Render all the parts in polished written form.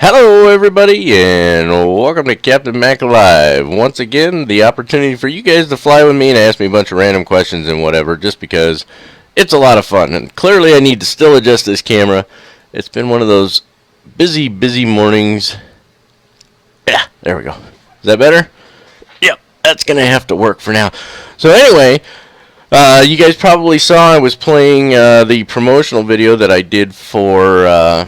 Hello everybody and welcome to Captain Mac Live. Once again, the opportunity for you guys to fly with me and ask me a bunch of random questions and whatever, just because it's a lot of fun. And clearly I need to still adjust this camera. It's been one of those busy mornings. Yeah, there we go. Is that better? Yep, that's gonna have to work for now. So anyway, you guys probably saw I was playing the promotional video that I did for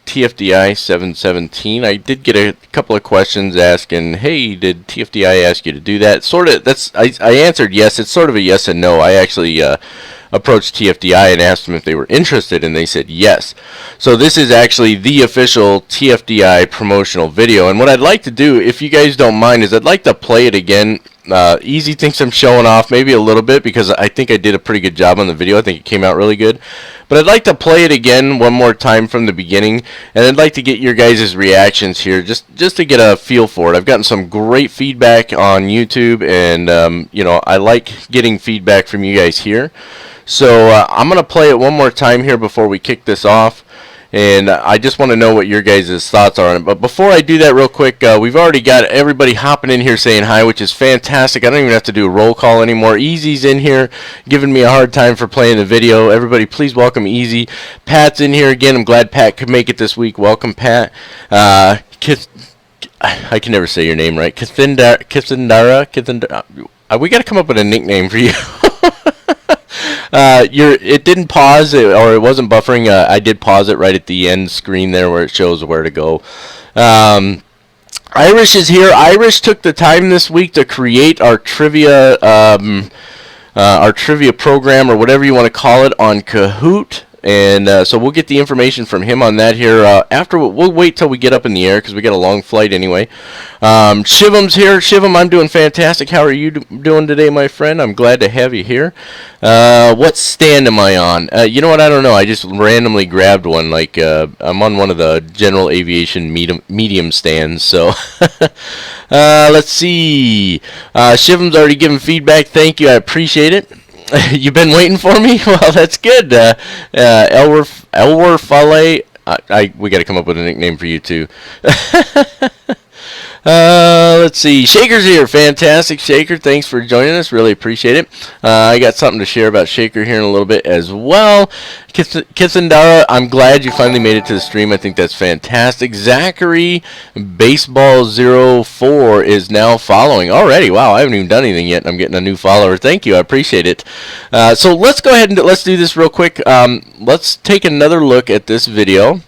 TFDI 717. I did get a couple of questions asking, hey, did TFDI ask you to do that? Sort of. I answered yes. It's sort of a yes and no. I actually approached TFDI and asked them if they were interested, and they said yes. So this is actually the official TFDI promotional video. And what I'd like to do, if you guys don't mind, is I'd like to play it again. Easy thinks I'm showing off maybe a little bit because I think I did a pretty good job on the video. I think it came out really good. But I'd like to play it again one more time from the beginning, and I'd like to get your guys' reactions here just to get a feel for it. I've gotten some great feedback on YouTube, and you know, I like getting feedback from you guys here. So I'm going to play it one more time here before we kick this off. And I just want to know what your guys' thoughts are on it. But before I do that real quick, we've already got everybody hopping in here saying hi, which is fantastic. I don't even have to do a roll call anymore. Easy's in here giving me a hard time for playing the video. Everybody, please welcome Easy. Pat's in here again. I'm glad Pat could make it this week. Welcome, Pat. I can never say your name right. Kithindara. We got to come up with a nickname for you. It didn't pause, or it wasn't buffering. I did pause it right at the end screen there where it shows where to go. Irish is here. Irish took the time this week to create our trivia program, or whatever you want to call it, on Kahoot. And so we'll get the information from him on that here. After we'll wait till we get up in the air because we got a long flight anyway. Shivam's here. Shivam, I'm doing fantastic. How are you doing today, my friend? I'm glad to have you here. What stand am I on? You know what? I don't know. I just randomly grabbed one. Like I'm on one of the general aviation medium stands. So let's see. Shivam's already given feedback. Thank you. I appreciate it. You've been waiting for me? Well, that's good. Elwer Fale. We got to come up with a nickname for you too. Let's see. Shaker's here. Fantastic, Shaker. Thanks for joining us. Really appreciate it. I got something to share about Shaker here in a little bit as well. Kithindara, I'm glad you finally made it to the stream. I think that's fantastic. Zachary Baseball 04 is now following already. Wow, I haven't even done anything yet. I'm getting a new follower. Thank you. I appreciate it. So let's go ahead and let's do this real quick. Let's take another look at this video.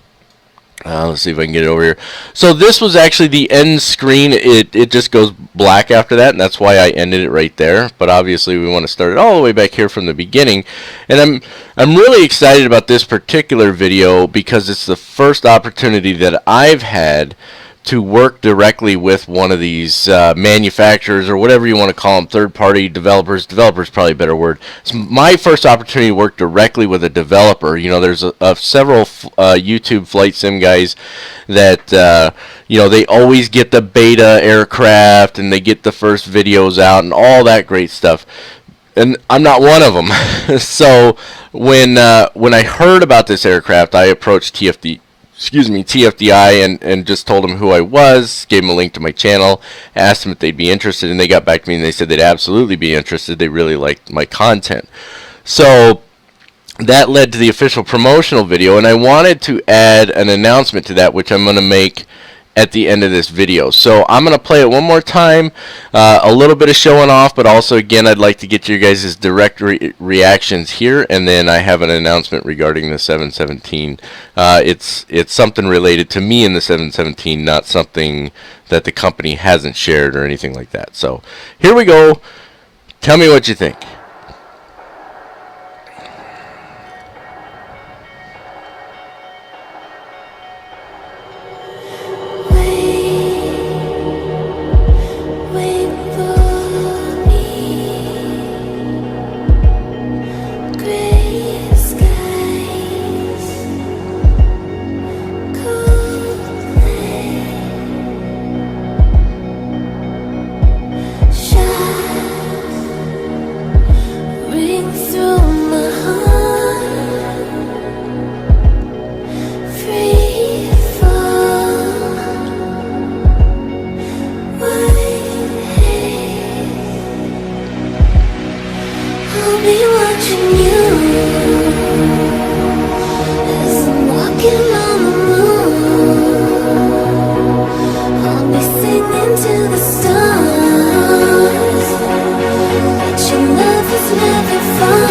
Let's see if I can get it over here. So this was actually the end screen. It just goes black after that, and that's why I ended it right there. But obviously we want to start it all the way back here from the beginning. And I'm really excited about this particular video because it's the first opportunity that I've had to work directly with one of these manufacturers, or whatever you want to call them, third-party developers. Developers probably a better word. It's my first opportunity to work directly with a developer. You know, there's several YouTube flight sim guys that you know, they always get the beta aircraft and they get the first videos out and all that great stuff. And I'm not one of them. So when I heard about this aircraft, I approached TFDI and just told them who I was, gave them a link to my channel, asked them if they'd be interested, and they got back to me and they said they'd absolutely be interested. They really liked my content. So that led to the official promotional video, and I wanted to add an announcement to that, which I'm going to make at the end of this video. So I'm going to play it one more time, a little bit of showing off, but also again I'd like to get your guys' direct reactions here, and then I have an announcement regarding the 717. It's something related to me in the 717, not something that the company hasn't shared or anything like that. So here we go. Tell me what you think. watching you as I'm walking on the moon. I'll be singing to the stars that your love is never far.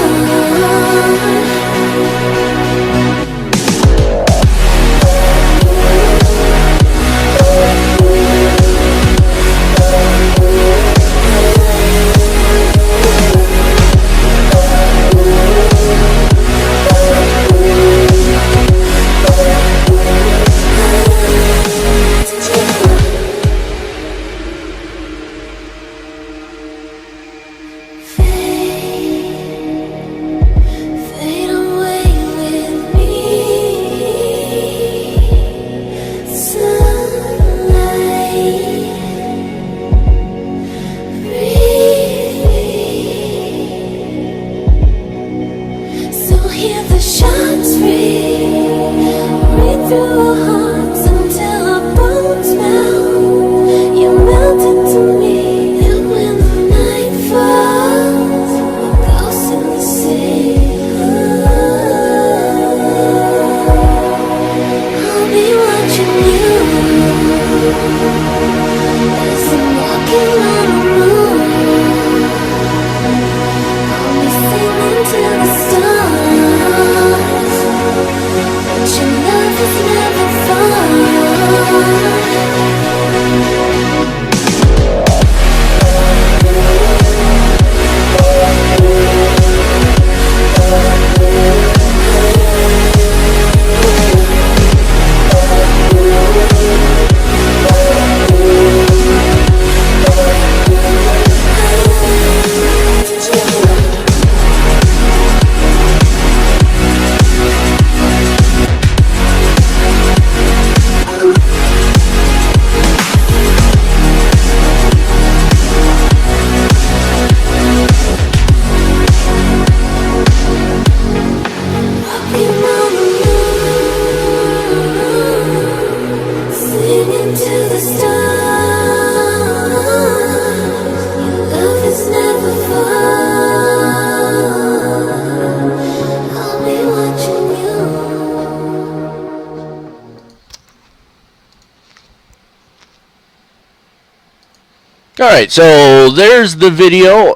Alright, so there's the video.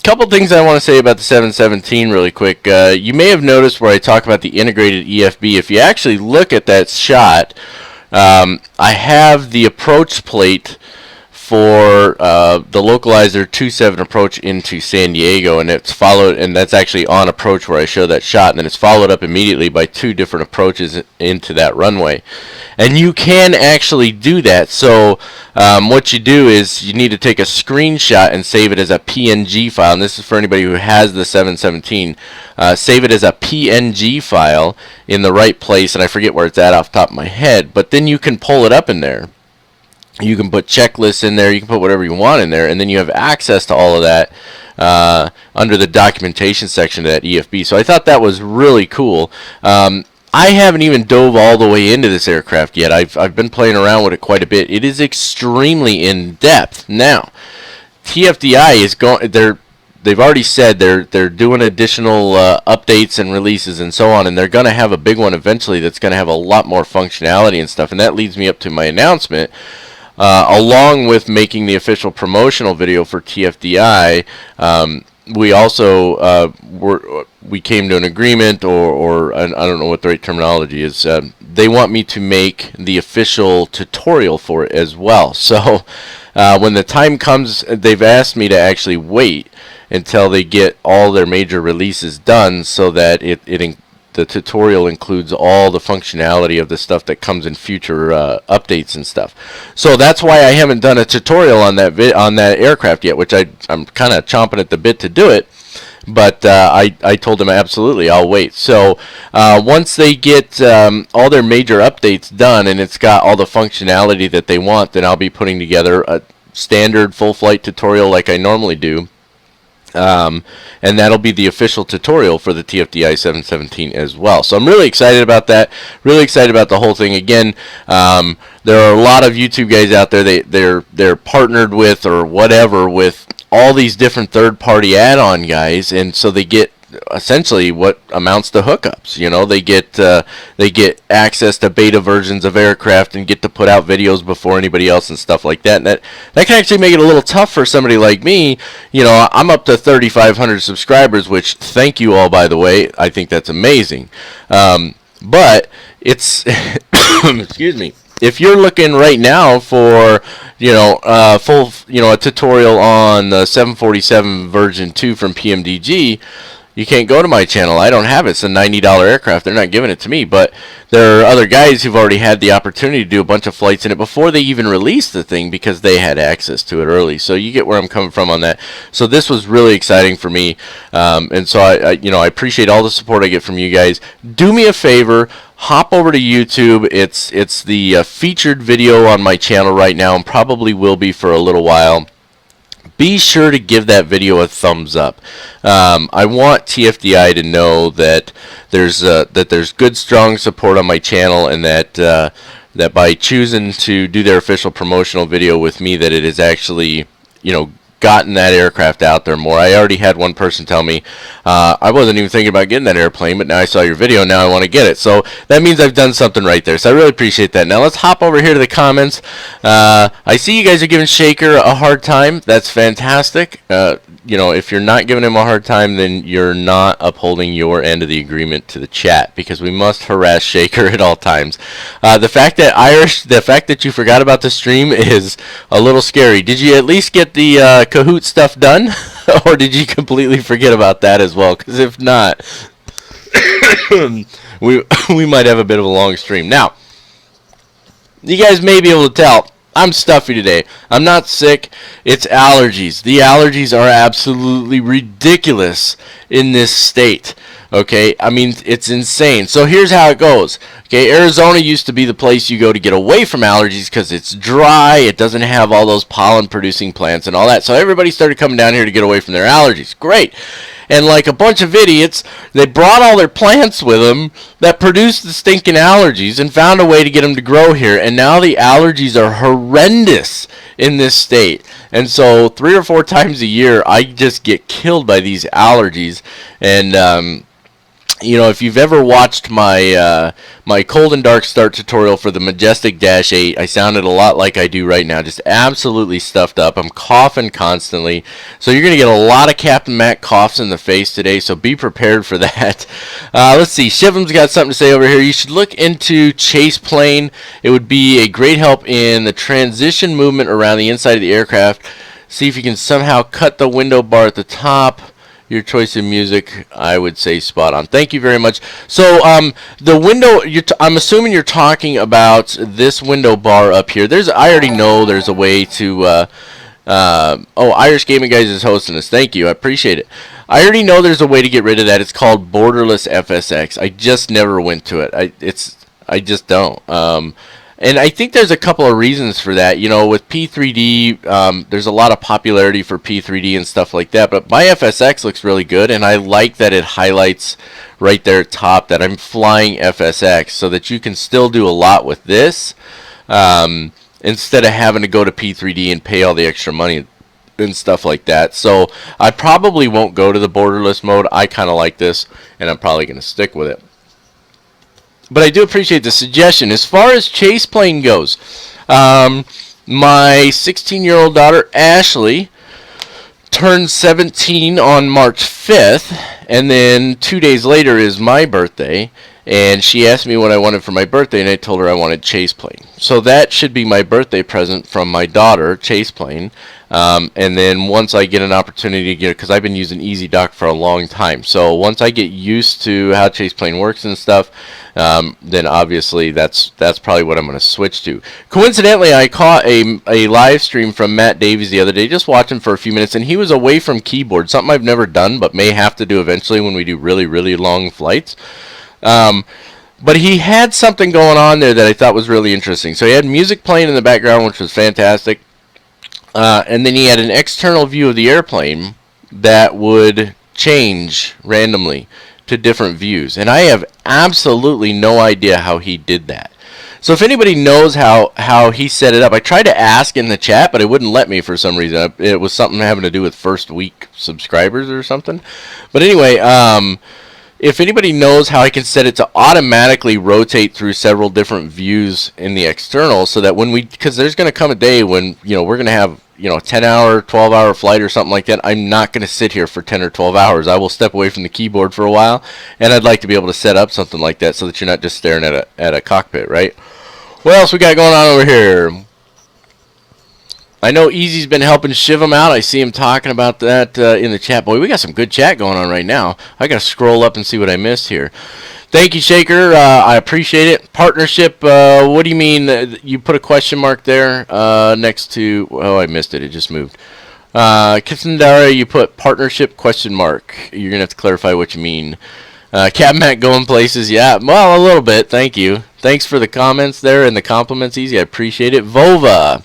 Couple things I want to say about the 717 really quick. You may have noticed where I talk about the integrated EFB. If you actually look at that shot, I have the approach plate for the localizer 2.7 approach into San Diego, and it's followed, and that's actually on approach where I show that shot, and then it's followed up immediately by 2 different approaches into that runway. And you can actually do that. So what you do is you need to take a screenshot and save it as a PNG file, and this is for anybody who has the 717. Save it as a PNG file in the right place, and I forget where it's at off the top of my head, but then you can pull it up in there. You can put checklists in there, you can put whatever you want in there, and then you have access to all of that under the documentation section of that EFB. So I thought that was really cool. I haven't even dove all the way into this aircraft yet. I've been playing around with it quite a bit. It is extremely in depth. Now, TFDI is going. They've already said they're doing additional updates and releases and so on, and they're going to have a big one eventually that's going to have a lot more functionality and stuff. And that leads me up to my announcement. Along with making the official promotional video for TFDI, we also we came to an agreement, or I don't know what the right terminology is. They want me to make the official tutorial for it as well. So when the time comes, they've asked me to actually wait until they get all their major releases done, so that the tutorial includes all the functionality of the stuff that comes in future updates and stuff. So that's why I haven't done a tutorial on that aircraft yet, which I'm kind of chomping at the bit to do it. But I told them absolutely, I'll wait. So once they get all their major updates done and it's got all the functionality that they want, then I'll be putting together a standard full flight tutorial like I normally do. And that'll be the official tutorial for the TFDI 717 as well. So I'm really excited about that. Really excited about the whole thing. Again, there are a lot of YouTube guys out there. They're partnered with or whatever with all these different third-party add-on guys, and so they get essentially what amounts to hookups. You know, they get access to beta versions of aircraft and get to put out videos before anybody else and stuff like that. And that can actually make it a little tough for somebody like me. You know, I'm up to 3,500 subscribers, which thank you all, by the way. I think that's amazing. But it's excuse me. If you're looking right now for, you know, full, you know, a tutorial on the 747 version 2 from PMDG, you can't go to my channel. I don't have it. It's a $90 aircraft. They're not giving it to me. But there are other guys who've already had the opportunity to do a bunch of flights in it before they even released the thing because they had access to it early. So you get where I'm coming from on that. So this was really exciting for me. And so I appreciate all the support I get from you guys. Do me a favor. Hop over to YouTube. It's the featured video on my channel right now and probably will be for a little while. Be sure to give that video a thumbs up. I want TFDI to know that there's good, strong support on my channel, and that by choosing to do their official promotional video with me, that it is actually, you know, gotten that aircraft out there more. I already had one person tell me, I wasn't even thinking about getting that airplane, but now I saw your video, now I want to get it. So that means I've done something right there. So I really appreciate that. Now let's hop over here to the comments. I see you guys are giving Shaker a hard time. That's fantastic. You know, if you're not giving him a hard time, then you're not upholding your end of the agreement to the chat, because we must harass Shaker at all times. The fact that you forgot about the stream is a little scary. Did you at least get the Kahoot stuff done, or did you completely forget about that as well? Because if not, we might have a bit of a long stream. Now, you guys may be able to tell, I'm stuffy today. I'm not sick. It's allergies. The allergies are absolutely ridiculous in this state. Okay, I mean, it's insane. So here's how it goes. Okay, Arizona used to be the place you go to get away from allergies because it's dry, it doesn't have all those pollen producing plants and all that. So everybody started coming down here to get away from their allergies. Great. And like a bunch of idiots, they brought all their plants with them that produced the stinking allergies and found a way to get them to grow here. And now the allergies are horrendous in this state. And so 3 or 4 times a year, I just get killed by these allergies. And you know, if you've ever watched my my cold and dark start tutorial for the Majestic Dash 8, I sounded a lot like I do right now, just absolutely stuffed up. I'm coughing constantly, so you're going to get a lot of Captain Mac coughs in the face today, so be prepared for that. Let's see, Shivam's got something to say over here. You should look into chase plane. It would be a great help in the transition movement around the inside of the aircraft. See if you can somehow cut the window bar at the top. Your choice in music, I would say spot on. Thank you very much. So the window, I'm assuming you're talking about this window bar up here. I already know there's a way to, oh, Irish Gaming Guys is hosting this. Thank you, I appreciate it. I already know there's a way to get rid of that. It's called borderless FSX. I just never went to it. I just don't. And I think there's a couple of reasons for that. You know, with P3D, there's a lot of popularity for P3D and stuff like that. But my FSX looks really good, and I like that it highlights right there at top that I'm flying FSX, so that you can still do a lot with this instead of having to go to P3D and pay all the extra money and stuff like that. So I probably won't go to the borderless mode. I kind of like this, and I'm probably going to stick with it. But I do appreciate the suggestion. As far as chase plane goes, my 16-year-old daughter, Ashley, turned 17 on March 5th, and then 2 days later is my birthday, and she asked me what I wanted for my birthday, and I told her I wanted chase plane. So that should be my birthday present from my daughter, chase plane. And then once I get an opportunity to get it, because I've been using EasyDock for a long time, so once I get used to how chase plane works and stuff, then obviously that's probably what I'm going to switch to. Coincidentally, I caught a live stream from Matt Davies the other day, just watching for a few minutes, and he was away from keyboard, something I've never done but may have to do eventually when we do really, really long flights. But he had something going on there that I thought was really interesting. So he had music playing in the background, which was fantastic. And then he had an external view of the airplane that would change randomly to different views. And I have absolutely no idea how he did that. So if anybody knows how he set it up, I tried to ask in the chat, but it wouldn't let me for some reason. It was something having to do with first week subscribers or something. But anyway, if anybody knows how I can set it to automatically rotate through several different views in the external, so that when because there's going to come a day when, you know, we're going to have, you know, a 10-hour, 12-hour flight or something like that. I'm not going to sit here for 10 or 12 hours. I will step away from the keyboard for a while, and I'd like to be able to set up something like that so that you're not just staring at a cockpit, right? What else we got going on over here? I know Easy's been helping Shivam out. I see him talking about that in the chat. Boy, we got some good chat going on right now. I got to scroll up and see what I missed here. Thank you, Shaker. I appreciate it. Partnership, what do you mean? You put a question mark there next to... Oh, I missed it. It just moved. Kitsandara, you put partnership question mark. You're going to have to clarify what you mean. Capmac going places. Yeah, well, a little bit. Thank you. Thanks for the comments there and the compliments, Easy. I appreciate it. Vova.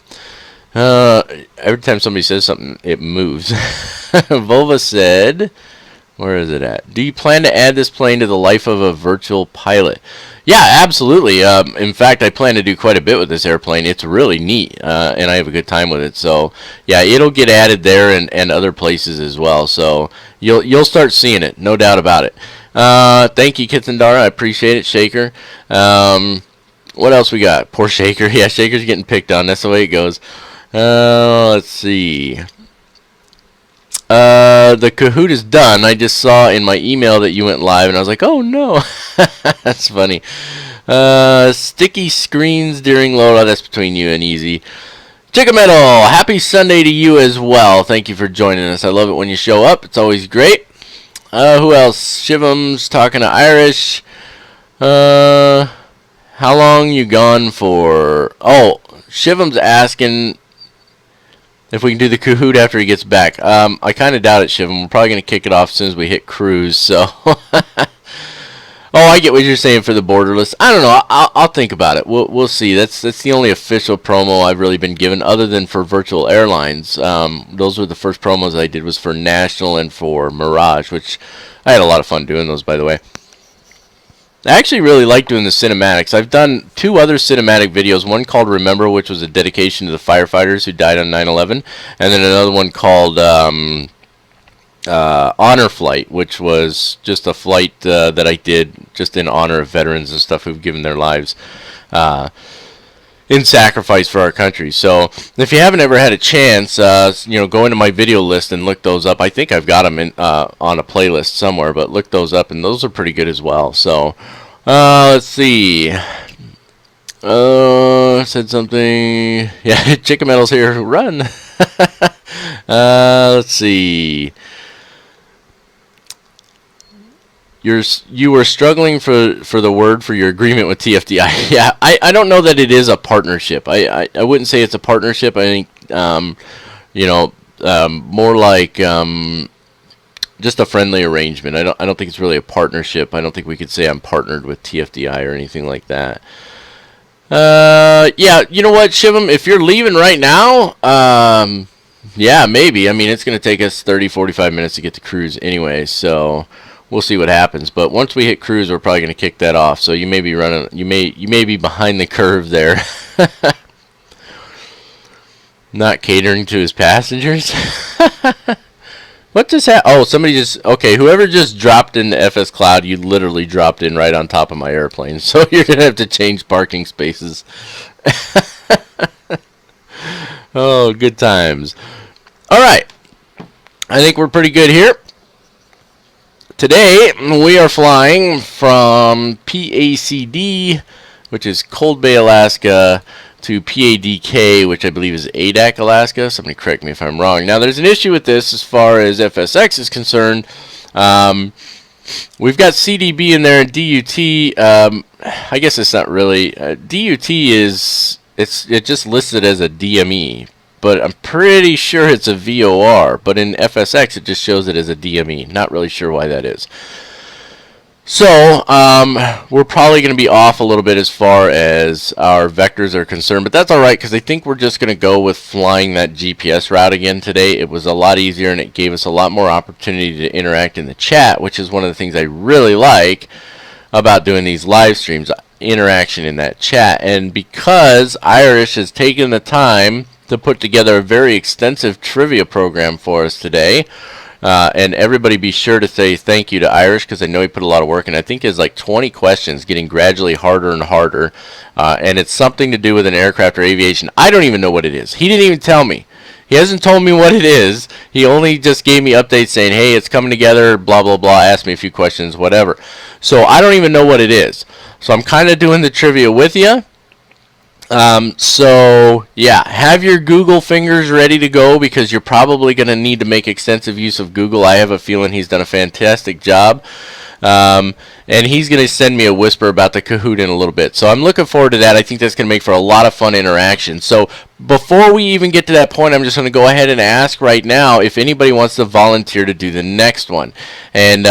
Every time somebody says something, it moves. Volva said, where is it at? Do you plan to add this plane to the life of a virtual pilot? Yeah, absolutely. In fact, I plan to do quite a bit with this airplane. It's really neat, and I have a good time with it. So, yeah, it'll get added there and other places as well. So you'll start seeing it, no doubt about it. Thank you, Kitsandara. I appreciate it, Shaker. What else we got? Poor Shaker. Yeah, Shaker's getting picked on. That's the way it goes. Let's see. The Kahoot is done. I just saw in my email that you went live, and I was like, oh no. That's funny. Sticky screens during loadout. That's between you and Easy. Chicken Metal, happy Sunday to you as well. Thank you for joining us. I love it when you show up. It's always great. Who else? Shivam's talking to Irish. How long you gone for? Oh, Shivam's asking if we can do the Kahoot after he gets back. I kind of doubt it, Shivam. We're probably going to kick it off as soon as we hit cruise, so... Oh, I get what you're saying for the borderless. I don't know. I'll think about it. We'll see. That's the only official promo I've really been given, other than for virtual airlines. Those were the first promos I did, was for National and for Mirage, which I had a lot of fun doing those, by the way. I actually really like doing the cinematics. I've done 2 other cinematic videos, one called Remember, which was a dedication to the firefighters who died on 9/11, and then another one called Honor Flight, which was just a flight that I did just in honor of veterans and stuff who've given their lives in sacrifice for our country. So if you haven't ever had a chance, you know, go into my video list and look those up. I think I've got them in, on a playlist somewhere, but look those up, and those are pretty good as well. So let's see. Said something. Yeah, Chicken Metal's here. Run. Let's see. You were struggling for the word for your agreement with TFDI. Yeah, I don't know that it is a partnership. I wouldn't say it's a partnership. I think you know, more like just a friendly arrangement. I don't think it's really a partnership. I don't think we could say I'm partnered with TFDI or anything like that. Yeah, you know what, Shivam, if you're leaving right now, yeah, maybe. I mean, it's going to take us 30-45 minutes to get to cruise anyway, so we'll see what happens. But once we hit cruise, we're probably going to kick that off. So you may be running, you may be behind the curve there. Not catering to his passengers. What just happened? Oh, somebody just, okay, whoever just dropped in the FS Cloud, you literally dropped in right on top of my airplane. So you're going to have to change parking spaces. Oh, good times. All right. I think we're pretty good here. Today, we are flying from PACD, which is Cold Bay, Alaska, to PADK, which I believe is ADAC, Alaska. Somebody correct me if I'm wrong. Now, there's an issue with this as far as FSX is concerned. We've got CDB in there and DUT. I guess it's not really. DUT is, it's just listed as a DME, but I'm pretty sure it's a VOR. But in FSX, it just shows it as a DME. Not really sure why that is. So, we're probably going to be off a little bit as far as our vectors are concerned, but that's alright, because I think we're just going to go with flying that GPS route again today. It was a lot easier, and it gave us a lot more opportunity to interact in the chat, which is one of the things I really like about doing these live streams. interaction in that chat. And because Irish has taken the time to put together a very extensive trivia program for us today, and everybody be sure to say thank you to Irish, because I know he put a lot of work in. I think it's like 20 questions, getting gradually harder and harder, and it's something to do with an aircraft or aviation. I don't even know what it is. He didn't even tell me. He hasn't told me what it is. He only just gave me updates saying, hey, it's coming together, blah, blah, blah, asked me a few questions, whatever. So I don't even know what it is. So I'm kind of doing the trivia with you. So yeah, have your Google fingers ready to go, because you're probably going to need to make extensive use of Google. I have a feeling he's done a fantastic job. And he's going to send me a whisper about the Kahoot in a little bit. So I'm looking forward to that. I think that's going to make for a lot of fun interaction. So before we even get to that point, I'm just going to go ahead and ask right now if anybody wants to volunteer to do the next one. And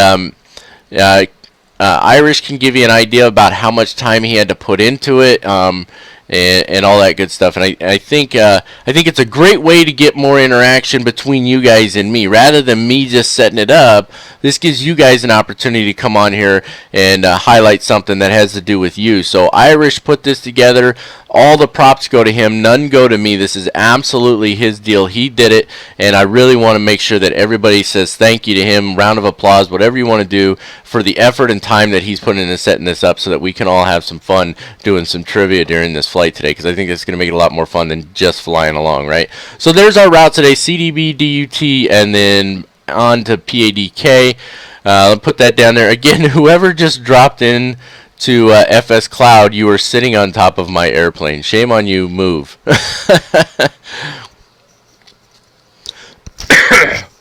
Irish can give you an idea about how much time he had to put into it. And all that good stuff, and I think it's a great way to get more interaction between you guys and me, rather than me just setting it up. This gives you guys an opportunity to come on here and highlight something that has to do with you. So Irish put this together. All the props go to him, none go to me. This is absolutely his deal. He did it, and I really want to make sure that everybody says thank you to him. Round of applause, whatever you want to do, for the effort and time that he's putting into setting this up, so that we can all have some fun doing some trivia during this flight today, because I think it's going to make it a lot more fun than just flying along, right? So there's our route today: CDB, DUT, and then on to PADK. I'll put that down there. Again, whoever just dropped in to FS Cloud, you were sitting on top of my airplane. Shame on you. Move.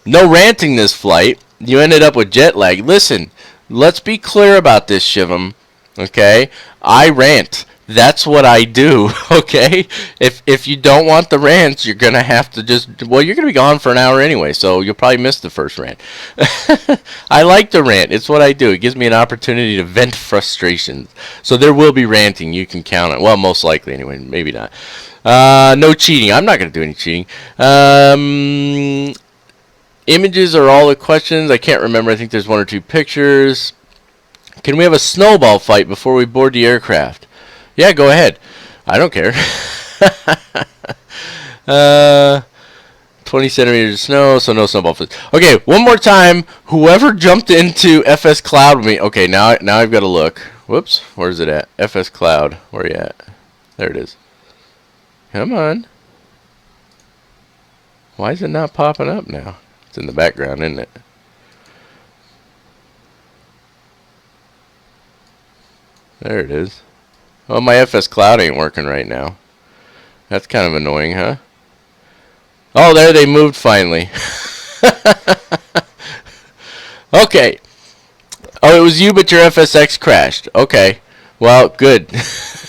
No ranting this flight. You ended up with jet lag. Listen, let's be clear about this, Shivam. Okay? I rant. That's what I do, okay? If you don't want the rants, you're going to have to just... Well, you're going to be gone for an hour anyway, so you'll probably miss the first rant. I like to rant. It's what I do. It gives me an opportunity to vent frustrations. So there will be ranting. You can count it. Well, most likely anyway. Maybe not. No cheating. I'm not going to do any cheating. Images are all the questions. I can't remember. I think there's one or two pictures. Can we have a snowball fight before we board the aircraft? Yeah, go ahead. I don't care. 20 centimeters of snow, so no snowball fights. Okay, one more time. Whoever jumped into FS Cloud with me. Okay, now I've got to look. Whoops, where's it at? FS Cloud. Where are you at? There it is. Come on. Why is it not popping up now? It's in the background, isn't it? There it is. Oh, my FS Cloud ain't working right now. That's kind of annoying, huh? Oh, there they moved finally. Okay. Oh, it was you, but your FSX crashed. Okay. Well, good.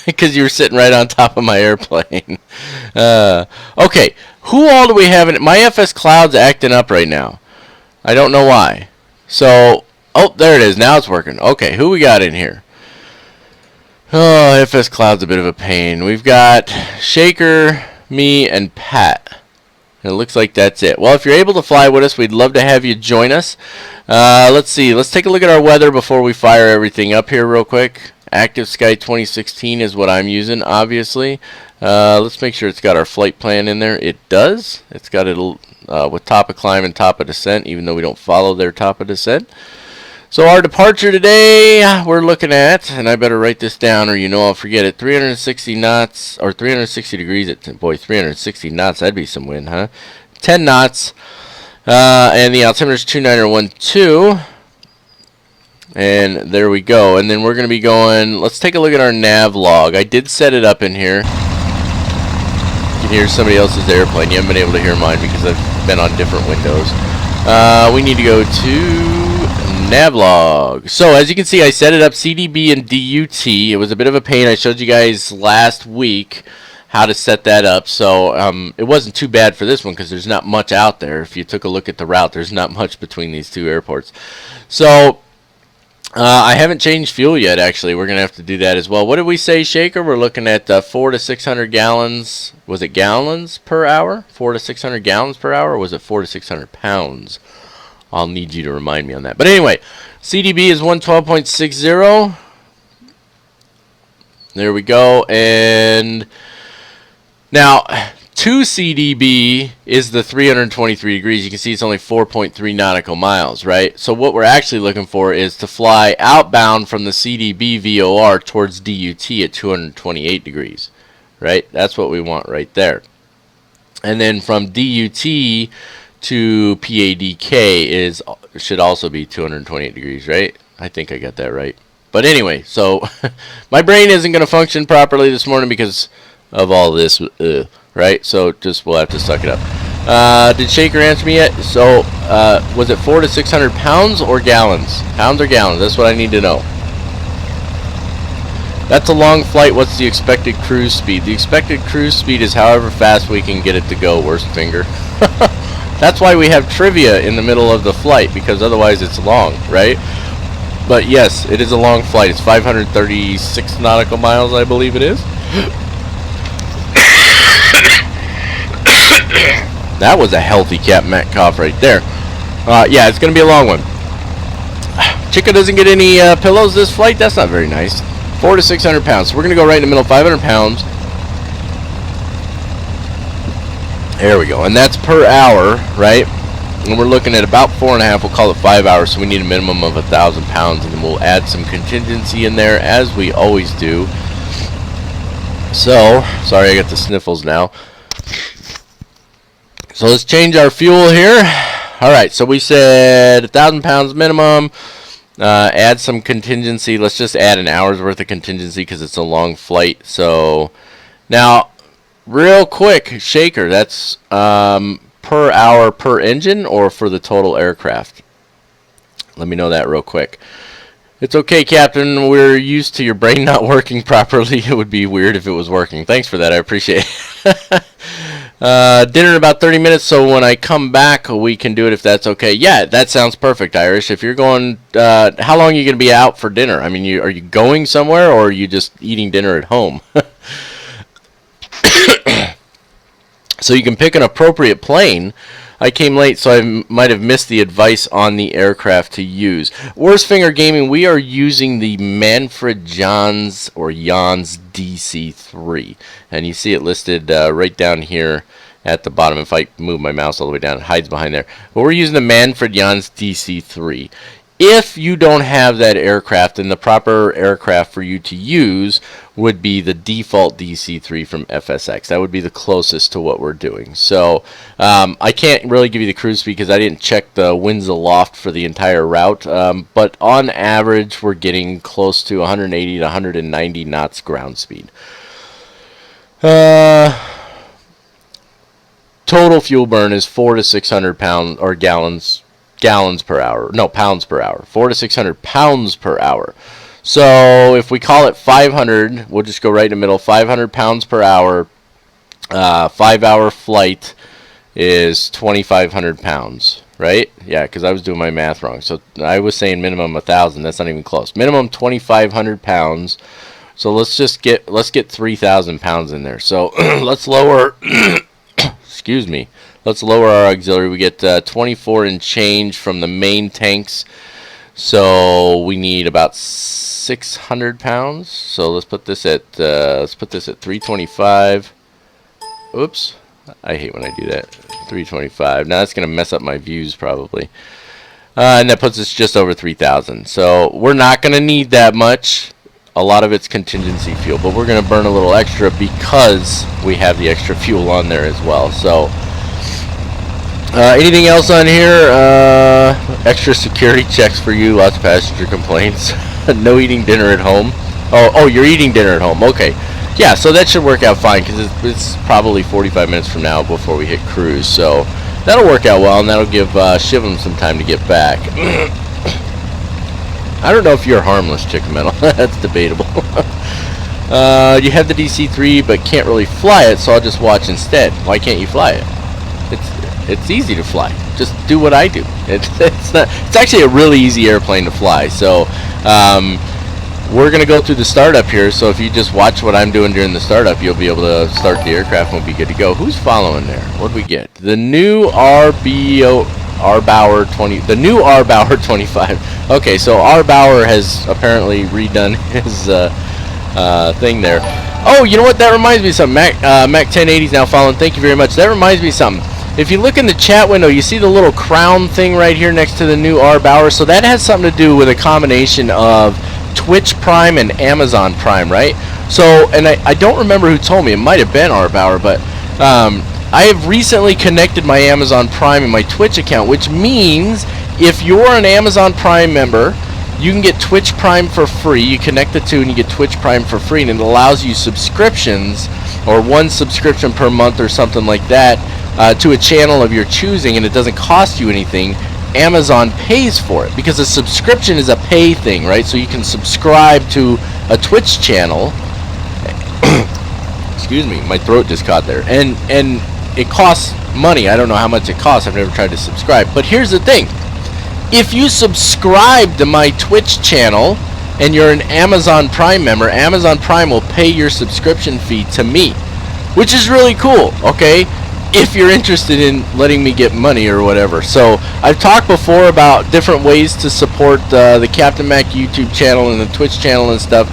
Because you were sitting right on top of my airplane. Okay. Who all do we have in it? My FS Cloud's acting up right now. I don't know why. So, oh, there it is. Now it's working. Okay, who we got in here? Oh, FS Cloud's a bit of a pain. We've got Shaker, me, and Pat. And it looks like that's it. Well, if you're able to fly with us, we'd love to have you join us. Let's see. Let's take a look at our weather before we fire everything up here real quick. Active Sky 2016 is what I'm using, obviously. Let's make sure it's got our flight plan in there. It does. It's got it with top of climb and top of descent, even though we don't follow their top of descent. So our departure today, we're looking at, and I better write this down or I'll forget it, 360 knots, or 360 degrees at, boy, 360 knots, that'd be some wind, huh? 10 knots, and the altimeter is 2912, and there we go. And then we're going to be going, let's take a look at our nav log. I did set it up in here. You can hear somebody else's airplane. You haven't been able to hear mine because I've been on different windows. We need to go to Navlog. So as you can see, I set it up CDB and DUT. It was a bit of a pain. I showed you guys last week how to set that up. So it wasn't too bad for this one because there's not much out there. If you took a look at the route, there's not much between these two airports. So I haven't changed fuel yet, actually. We're going to have to do that as well. What did we say, Shaker? We're looking at 400 to 600 gallons. Was it gallons per hour? 400 to 600 gallons per hour? Or was it 400 to 600 pounds? I'll need you to remind me on that. But anyway, CDB is 112.60. There we go. And now 2 CDB is the 323 degrees. You can see it's only 4.3 nautical miles, right? So what we're actually looking for is to fly outbound from the CDB VOR towards DUT at 228 degrees, right? That's what we want right there. And then from DUT to PADK should also be 228 degrees, right? I think I got that right. But anyway, so my brain isn't going to function properly this morning because of all this, right? So just we'll have to suck it up. Did Shaker answer me yet? So was it 400 to 600 pounds or gallons? Pounds or gallons? That's what I need to know. That's a long flight. What's the expected cruise speed? The expected cruise speed is however fast we can get it to go, worst finger. That's why we have trivia in the middle of the flight, because otherwise it's long, right? But yes, it is a long flight. It's 536 nautical miles, I believe it is. That was a healthy Cap Mac cough right there. Yeah, it's going to be a long one. Chica doesn't get any pillows this flight. That's not very nice. 400 to 600 pounds. So we're going to go right in the middle, 500 pounds. There we go. And that's per hour, right? And we're looking at about 4.5. We'll call it 5 hours. So we need a minimum of 1,000 pounds. And then we'll add some contingency in there, as we always do. So, sorry, I got the sniffles now. So let's change our fuel here. Alright, so we said 1,000 pounds minimum. Add some contingency. Let's just add an hour's worth of contingency because it's a long flight. So now, real quick, Shaker, that's per hour per engine or for the total aircraft? Let me know that real quick. It's okay, Captain. We're used to your brain not working properly. It would be weird if it was working. Thanks for that. I appreciate it. Dinner in about 30 minutes, so when I come back, we can do it if that's okay. Yeah, that sounds perfect, Irish. If you're going, how long are you going to be out for dinner? I mean, are you going somewhere, or are you just eating dinner at home? So you can pick an appropriate plane. I came late, so I might have missed the advice on the aircraft to use. Worst Finger Gaming, we are using the Manfred Jahns or Jahns DC-3. And you see it listed right down here at the bottom. If I move my mouse all the way down, it hides behind there. But we're using the Manfred Jahns DC-3. If you don't have that aircraft, then the proper aircraft for you to use would be the default DC-3 from FSX. That would be the closest to what we're doing. So I can't really give you the cruise speed because I didn't check the winds aloft for the entire route. But on average, we're getting close to 180 to 190 knots ground speed. Total fuel burn is 400 to 600 pounds or gallons per hour. No, pounds per hour. 400 to 600 pounds per hour. So if we call it 500, we'll just go right in the middle. 500 pounds per hour. 5-hour flight is 2,500 pounds, right? Yeah, because I was doing my math wrong. So I was saying minimum 1,000. That's not even close. Minimum 2,500 pounds. So let's get 3,000 pounds in there. So let's lower. Excuse me. Let's lower our auxiliary. We get 24 and change from the main tanks. So we need about 600 pounds. So let's put this at 325. Oops. I hate when I do that. 325. Now that's going to mess up my views probably. And that puts us just over 3,000. So we're not going to need that much. A lot of it's contingency fuel, but we're going to burn a little extra because we have the extra fuel on there as well. So anything else on here? Extra security checks for you. Lots of passenger complaints. No eating dinner at home. Oh, you're eating dinner at home. Okay. Yeah, so that should work out fine because it's probably 45 minutes from now before we hit cruise. So that'll work out well, and that'll give Shivam some time to get back. I don't know if you're harmless, Chicken Metal. That's debatable. You have the DC-3 but can't really fly it, so I'll just watch instead. Why can't you fly it? It's easy to fly. Just do what I do. It's actually a really easy airplane to fly. So we're going to go through the startup here. So if you just watch what I'm doing during the startup, you'll be able to start the aircraft and we'll be good to go. Who's following there? What do we get? The new R-Bauer 20. The new R-Bauer 25. Okay, so R-Bauer has apparently redone thing there. Oh, you know what? That reminds me of something. Mac 1080 is now following. Thank you very much. That reminds me of something. If you look in the chat window, you see the little crown thing right here next to the new R. Bauer. So that has something to do with a combination of Twitch Prime and Amazon Prime, right? So, and I don't remember who told me. It might have been R. Bauer, but I have recently connected my Amazon Prime and my Twitch account, which means if you're an Amazon Prime member, you can get Twitch Prime for free. You connect the two and you get Twitch Prime for free, and it allows you subscriptions, or one subscription per month or something like that, to a channel of your choosing, and it doesn't cost you anything. Amazon pays for it because a subscription is a pay thing, right? So you can subscribe to a Twitch channel. Excuse me, my throat just caught there. And it costs money. I don't know how much it costs. I've never tried to subscribe. But here's the thing. If you subscribe to my Twitch channel and you're an Amazon Prime member, Amazon Prime will pay your subscription fee to me, which is really cool, okay? If you're interested in letting me get money or whatever. So I've talked before about different ways to support the Captain Mac YouTube channel and the Twitch channel and stuff,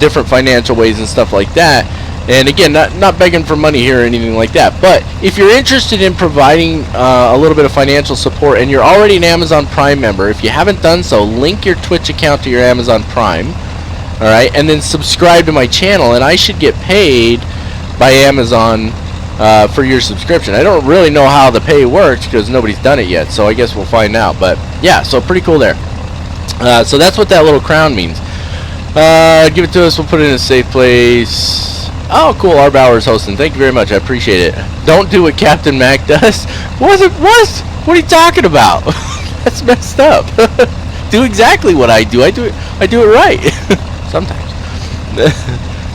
different financial ways and stuff like that. And again, not begging for money here or anything like that. But if you're interested in providing a little bit of financial support and you're already an Amazon Prime member, if you haven't done so, link your Twitch account to your Amazon Prime, all right, and then subscribe to my channel, and I should get paid by Amazon for your subscription. I don't really know how the pay works because nobody's done it yet, so I guess we'll find out. But yeah, so pretty cool there. So that's what that little crown means. Give it to us. We'll put it in a safe place. Oh, cool. R. Bauer's hosting. Thank you very much. I appreciate it. Don't do what Captain Mac does. What? What are you talking about? That's messed up. Do exactly what I do. I do it right. Sometimes.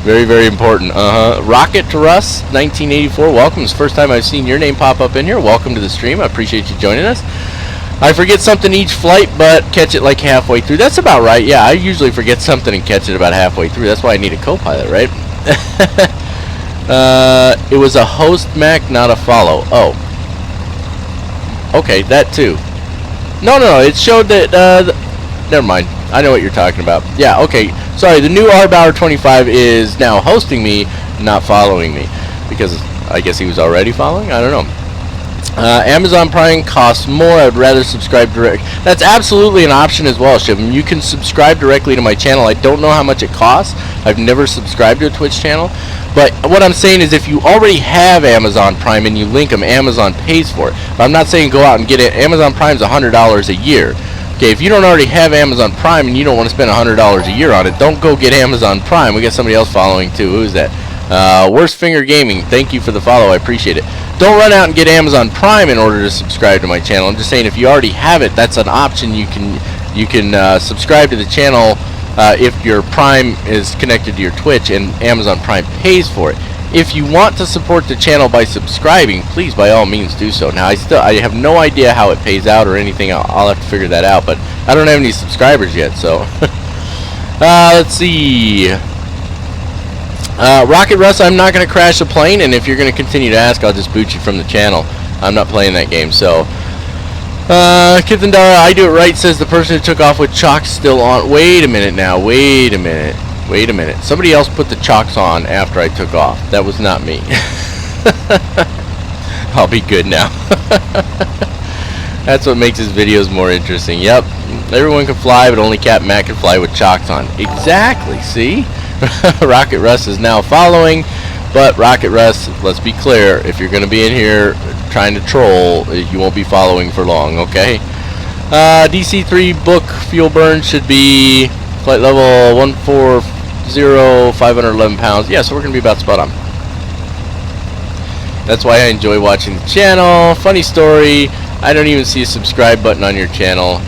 Very, very important. Rocket to Russ, 1984. Welcome. It's the first time I've seen your name pop up in here. Welcome to the stream. I appreciate you joining us. I forget something each flight, but catch it like halfway through. That's about right. Yeah, I usually forget something and catch it about halfway through. That's why I need a co-pilot, right? It was a host Mac, not a follow. Oh. Okay, that too. No. It showed that, never mind. I know what you're talking about. Yeah, okay. Sorry, the new R. Bauer 25 is now hosting me, not following me. Because I guess he was already following? I don't know. Amazon Prime costs more. I would rather subscribe direct. That's absolutely an option as well, Shivam. You can subscribe directly to my channel. I don't know how much it costs. I've never subscribed to a Twitch channel. But what I'm saying is if you already have Amazon Prime and you link them, Amazon pays for it. But I'm not saying go out and get it. Amazon Prime's $100 a year. Okay, if you don't already have Amazon Prime and you don't want to spend $100 a year on it, don't go get Amazon Prime. We got somebody else following too. Who's that? Worst Finger Gaming. Thank you for the follow. I appreciate it. Don't run out and get Amazon Prime in order to subscribe to my channel. I'm just saying if you already have it, that's an option. You can subscribe to the channel if your Prime is connected to your Twitch and Amazon Prime pays for it. If you want to support the channel by subscribing, please by all means do so. Now I have no idea how it pays out or anything. I'll have to figure that out, but I don't have any subscribers yet, so let's see. Rocket Russ, I'm not going to crash a plane, and if you're going to continue to ask, I'll just boot you from the channel. I'm not playing that game, so. Kithindara, I do it right, says the person who took off with chocks still on. Wait a minute now, wait a minute. Somebody else put the chocks on after I took off. That was not me. I'll be good now. That's what makes his videos more interesting. Yep, everyone can fly, but only Captain Mac can fly with chocks on. Exactly, see? Rocket Russ is now following, but Rocket Russ, let's be clear, if you're going to be in here trying to troll, you won't be following for long, okay? DC-3 book fuel burn should be flight level 140, 511 pounds. Yeah, so we're going to be about spot on. That's why I enjoy watching the channel. Funny story, I don't even see a subscribe button on your channel.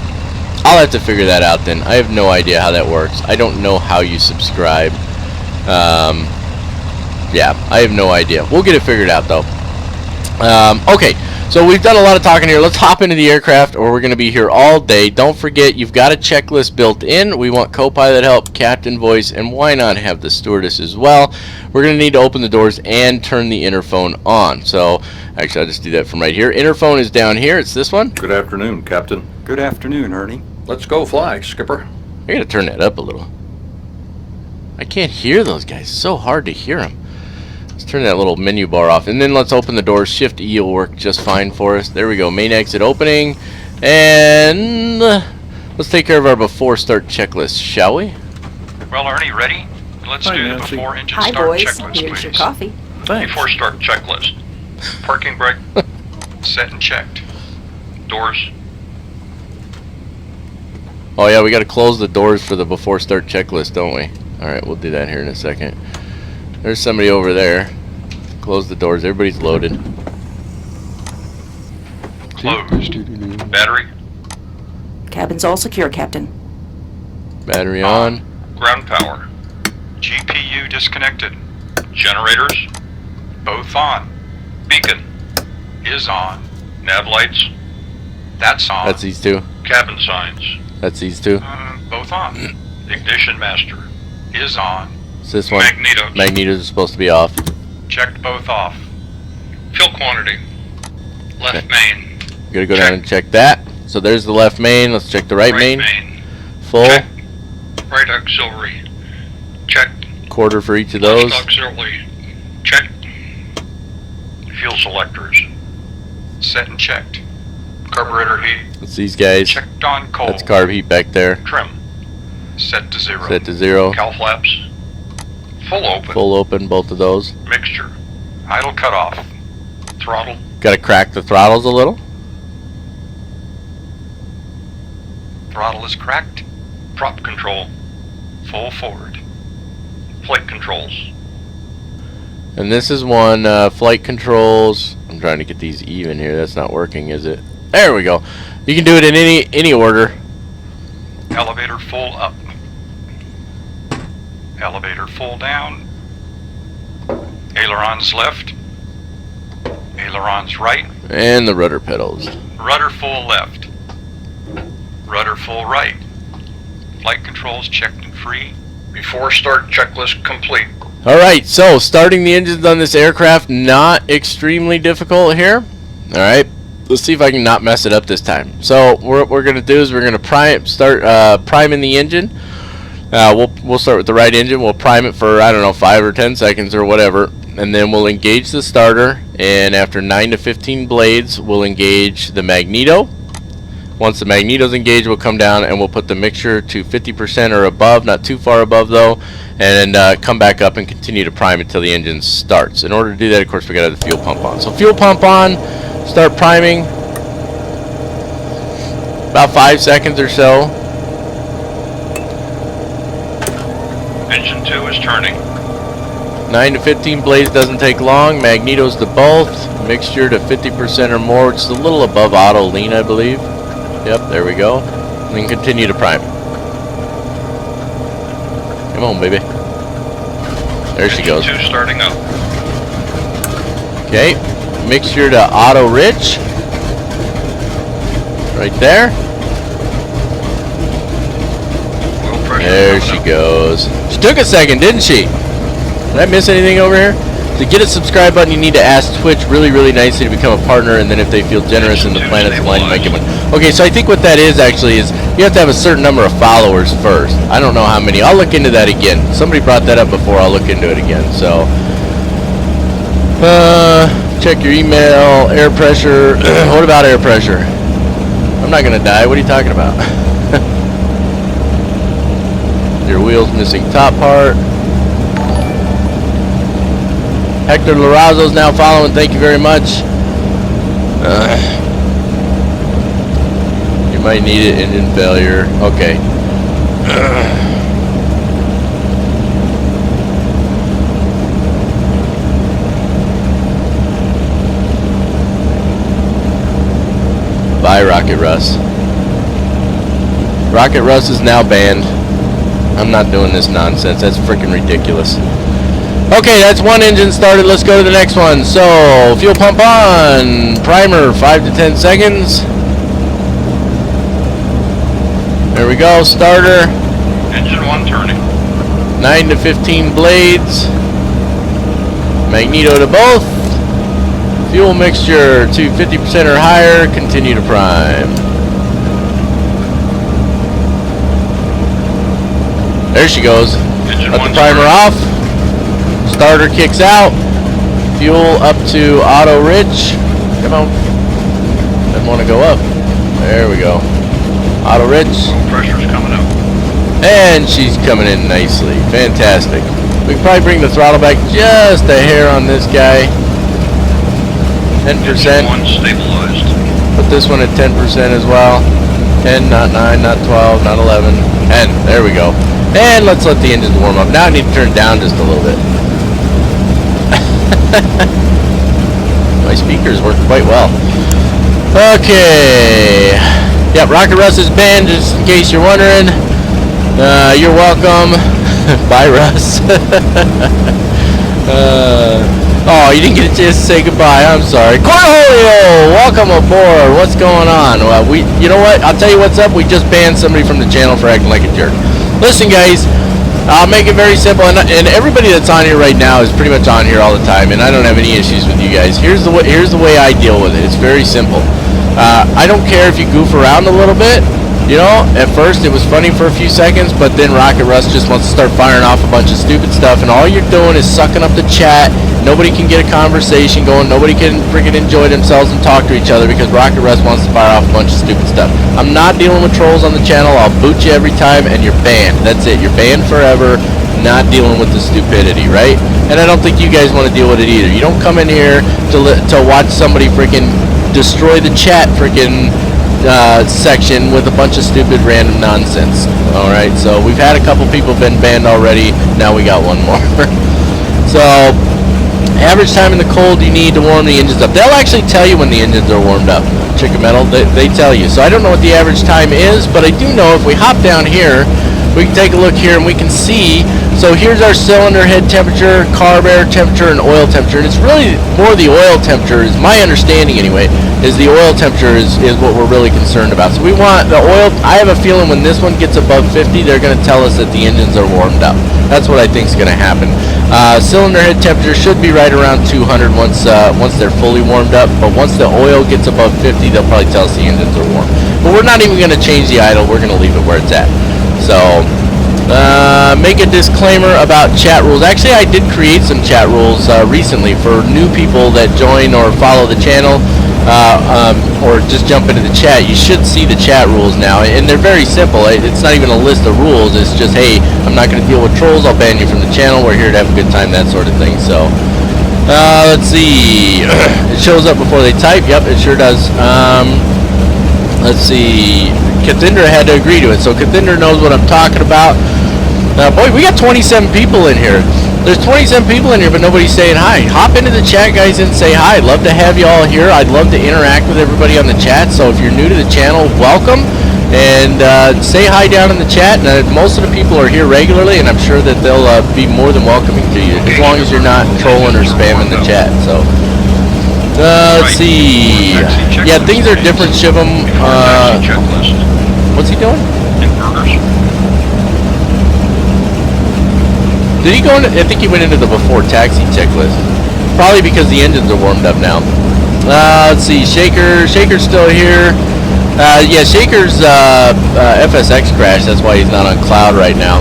I'll have to figure that out then. I have no idea how that works. I don't know how you subscribe. Yeah, I have no idea. We'll get it figured out though. Okay, so we've done a lot of talking here. Let's hop into the aircraft or we're going to be here all day. Don't forget, you've got a checklist built in. We want co-pilot help, captain voice, and why not have the stewardess as well. We're going to need to open the doors and turn the interphone on. So, actually, I'll just do that from right here. Interphone is down here. It's this one. Good afternoon, Captain. Good afternoon, Ernie. Let's go fly, Skipper. I got to turn that up a little. I can't hear those guys. It's so hard to hear them. Let's turn that little menu bar off. And then let's open the doors. Shift E will work just fine for us. There we go. Main exit opening. And let's take care of our before start checklist, shall we? Well, Ernie, ready? Let's do the before engine start checklist, Here's your please. coffee. Thanks. Before start checklist. Parking brake set and checked. Doors. Oh yeah, we got to close the doors for the before start checklist, don't we? Alright, we'll do that here in a second. There's somebody over there. Close the doors. Everybody's loaded. Closed. Battery. Cabin's all secure, Captain. Battery on. Ground power. GPU disconnected. Generators. Both on. Beacon. Is on. Nav lights. That's on. That's these two. Cabin signs. That's these two. Both on. Ignition master. Is on. It's this one. Magnetos. Magnetos is supposed to be off. Checked both off. Fuel quantity. Left main. Gotta go down and check that. So there's the left main. Let's check the right main. Full. Full. Right auxiliary. Checked. Quarter for each of those. Left auxiliary. Checked. Fuel selectors. Set and checked. Carburetor heat. That's these guys. Checked on cold. That's carb heat back there. Trim. Set to 0. Set to 0. Cowl flaps. Full open. Full open, both of those. Mixture. Idle cutoff. Throttle. Gotta crack the throttles a little. Throttle is cracked. Prop control. Full forward. Flight controls. And this is one, flight controls. I'm trying to get these even here. That's not working, is it? There we go. You can do it in any order. Elevator full up. Elevator full down. Ailerons left. Ailerons right. And the rudder pedals. Rudder full left. Rudder full right. Flight controls checked and free. Before start checklist complete. Alright, so starting the engines on this aircraft, not extremely difficult here. Alright, let's see if I can not mess it up this time. So what we're going to do is we're going to start priming the engine. We'll start with the right engine. We'll prime it for, I don't know, 5 or 10 seconds or whatever. And then we'll engage the starter. And after 9 to 15 blades, we'll engage the magneto. Once the magneto's engaged, we'll come down and we'll put the mixture to 50% or above, not too far above though, and come back up and continue to prime until the engine starts. In order to do that, of course, we gotta have the fuel pump on. So fuel pump on, start priming, about 5 seconds or so. Engine 2 is turning. 9 to 15 blades doesn't take long. Magnetos to both, mixture to 50% or more, which is a little above auto lean, I believe. Yep, there we go. And then continue to prime. Come on, baby. There she goes. Engine 2 starting up. Okay, mixture to auto rich. Right there. Oil pressure There coming she up. goes. She took a second, didn't she? Did I miss anything over here? To get a subscribe button, you need to ask Twitch really, really nicely to become a partner, and then if they feel generous and the planet's aligned, you might get one. Okay, so I think what that is actually is you have to have a certain number of followers first. I don't know how many. I'll look into that again. Somebody brought that up before. I'll look into it again. So, check your email, air pressure. What about air pressure? I'm not gonna die. What are you talking about? Your wheel's missing top part. Hector Larazzo's now following. Thank you very much. You might need it. Engine failure. Okay. Bye, Rocket Russ. Rocket Russ is now banned. I'm not doing this nonsense. That's freaking ridiculous. Okay, that's one engine started. Let's go to the next one. So, fuel pump on. Primer, 5 to 10 seconds. There we go. Starter. Engine 1 turning. 9 to 15 blades. Magneto to both. Fuel mixture to 50% or higher. Continue to prime. There she goes. Engine Let the 1 primer start. off. Starter kicks out. Fuel up to auto rich. Come on. Doesn't want to go up. There we go. Auto rich. Oil pressure's coming up. And she's coming in nicely. Fantastic. We can probably bring the throttle back just a hair on this guy. 10%. Engine 1 stabilized. Put this one at 10% as well. 10, not 9, not 12, not 11. 10. There we go. And let's let the engines warm up. Now I need to turn it down just a little bit. My speakers work quite well. Okay. Yep, Rocket Russ is banned, just in case you're wondering. You're welcome. Bye, Russ. Oh, you didn't get a chance to say goodbye. I'm sorry. Cornholio, welcome aboard. What's going on? Well, you know what? I'll tell you what's up. We just banned somebody from the channel for acting like a jerk. Listen, guys. I'll make it very simple, and everybody that's on here right now is pretty much on here all the time, and I don't have any issues with you guys. Here's the way I deal with it. It's very simple. I don't care if you goof around a little bit. You know, at first it was funny for a few seconds, but then Rocket Russ just wants to start firing off a bunch of stupid stuff, and all you're doing is sucking up the chat. Nobody can get a conversation going. Nobody can freaking enjoy themselves and talk to each other because Rocket Russ wants to fire off a bunch of stupid stuff. I'm not dealing with trolls on the channel. I'll boot you every time, and you're banned. That's it. You're banned forever. Not dealing with the stupidity, right? And I don't think you guys want to deal with it either. You don't come in here to watch somebody freaking destroy the chat freaking section with a bunch of stupid random nonsense. Alright, so we've had a couple people been banned already. Now we got one more. So average time in the cold you need to warm the engines up. They'll actually tell you when the engines are warmed up. Chicken Metal, they tell you. So I don't know what the average time is, but I do know if we hop down here, we can take a look here and we can see. So here's our cylinder head temperature, carb air temperature, and oil temperature. And it's really more the oil temperature, is my understanding anyway, is the oil temperature is what we're really concerned about. So we want the oil. I have a feeling when this one gets above 50, they're going to tell us that the engines are warmed up. That's what I think is going to happen. Cylinder head temperature should be right around 200 once they're fully warmed up. But once the oil gets above 50, they'll probably tell us the engines are warm. But we're not even going to change the idle. We're going to leave it where it's at. So make a disclaimer about chat rules. Actually, I did create some chat rules recently for new people that join or follow the channel, or just jump into the chat. You should see the chat rules now, and they're very simple. It's not even a list of rules. It's just, hey, I'm not going to deal with trolls. I'll ban you from the channel. We're here to have a good time, that sort of thing. So let's see. It shows up before they type. Yep, it sure does. Let's see. Cathindra had to agree to it, so Cathindra knows what I'm talking about. Boy, we got 27 people in here. There's 27 people in here, but nobody's saying hi. Hop into the chat, guys, and say hi. I'd love to have you all here. I'd love to interact with everybody on the chat. So if you're new to the channel, welcome. And say hi down in the chat. And most of the people are here regularly, and I'm sure that they'll be more than welcoming to you, as long as you're not trolling or spamming the chat. So let's see. Yeah, things are different. Shiv'em. What's he doing? Inverters. Did he go into, I think he went into the before taxi checklist. Probably because the engines are warmed up now. Let's see, Shaker's still here. Yeah, Shaker's FSX crashed, that's why he's not on cloud right now.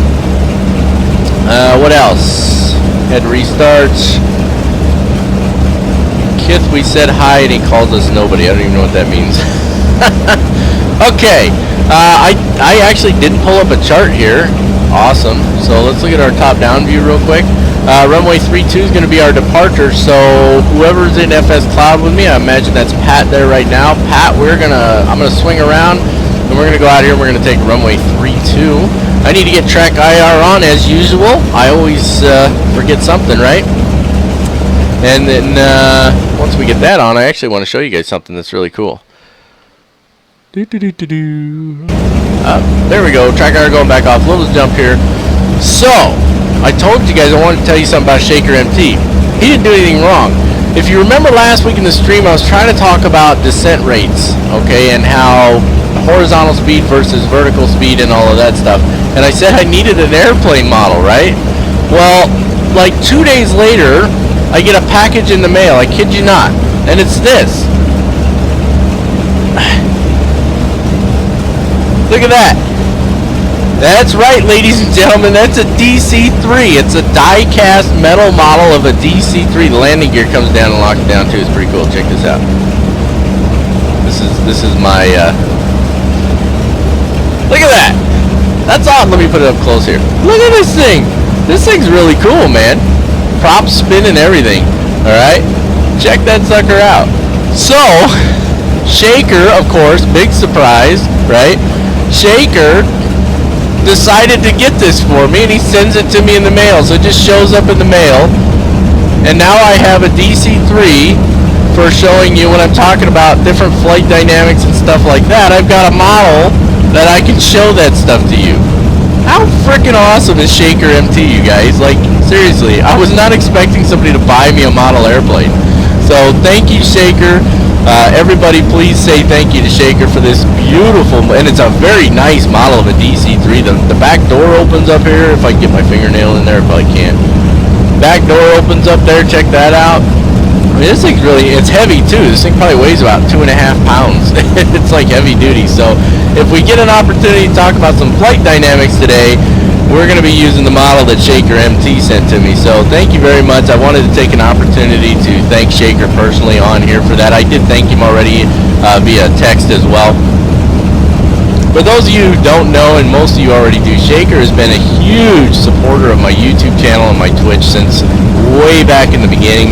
What else? Had to restart. Kith, we said hi and he calls us nobody. I don't even know what that means. Okay, I actually did pull up a chart here. Awesome. So let's look at our top-down view real quick. Runway 32 is going to be our departure. So whoever's in FS Cloud with me, I imagine that's Pat there right now. Pat, I'm gonna swing around and we're gonna go out here and we're gonna take runway 32. I need to get track IR on as usual. I always forget something, right? And then once we get that on, I actually want to show you guys something that's really cool. There we go. Track IR going back off. Let's jump here. So, I told you guys I wanted to tell you something about Shaker MT. He didn't do anything wrong. If you remember last week in the stream, I was trying to talk about descent rates, okay, and how horizontal speed versus vertical speed and all of that stuff. And I said I needed an airplane model, right? Well, like 2 days later, I get a package in the mail. I kid you not. And it's this. Look at that. That's right, ladies and gentlemen, that's a DC-3. It's a die-cast metal model of a DC-3. The landing gear comes down and locks down too. It's pretty cool. Check this out. This is my, look at that. That's odd. Let me put it up close here. Look at this thing. This thing's really cool, man. Prop spin and everything. Alright? Check that sucker out. So, Shaker, of course, big surprise, right? Shaker decided to get this for me, and he sends it to me in the mail. So it just shows up in the mail. And now I have a DC-3 for showing you when I'm talking about different flight dynamics and stuff like that. I've got a model that I can show that stuff to you. How freaking awesome is Shaker MT, you guys? Like, seriously, I was not expecting somebody to buy me a model airplane. So thank you, Shaker. Everybody please say thank you to Shaker for this beautiful, and it's a very nice model of a DC-3. The back door opens up here. If I can get my fingernail in there, I probably can't. Back door opens up there. Check that out. I mean, this thing's really, it's heavy too. This thing probably weighs about 2.5 pounds. It's like heavy duty. So if we get an opportunity to talk about some flight dynamics today, we're going to be using the model that Shaker MT sent to me. So thank you very much. I wanted to take an opportunity to thank Shaker personally on here for that. I did thank him already via text as well. For those of you who don't know, and most of you already do, Shaker has been a huge supporter of my YouTube channel and my Twitch since way back in the beginning.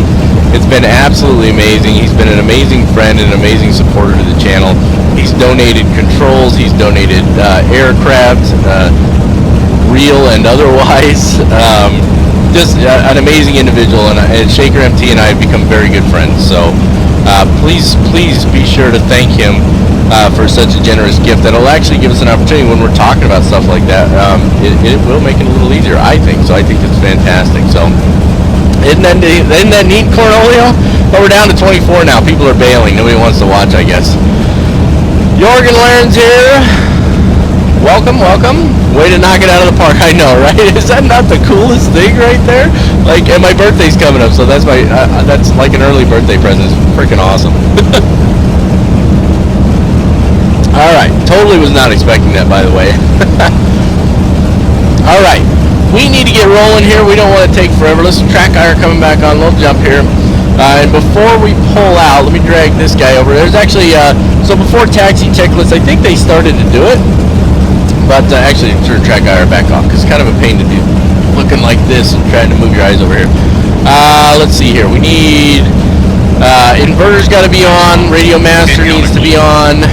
It's been absolutely amazing. He's been an amazing friend and an amazing supporter to the channel. He's donated controls. He's donated aircraft, real and otherwise. Just an amazing individual, and Shaker MT and I have become very good friends. So please be sure to thank him for such a generous gift. That'll actually give us an opportunity when we're talking about stuff like that. It will make it a little easier, I think. So I think it's fantastic. So isn't that neat, Cornelio? But we're down to 24 now. People are bailing. Nobody wants to watch, I guess. Jorgen Laren's here. Welcome, welcome. Way to knock it out of the park. I know, right? Is that not the coolest thing right there? Like, and my birthday's coming up, so that's my that's like an early birthday present. It's freaking awesome. All right, totally was not expecting that, by the way. All right, we need to get rolling here. We don't want to take forever. Let's track iron coming back on. We'll jump here. And before we pull out, let me drag this guy over. There's actually so before taxi checklist, I think they started to do it. But actually, turn track IR back off because it's kind of a pain to do. Looking like this and trying to move your eyes over here. Let's see here. We need inverter's got to be on. Radio master needs to be on.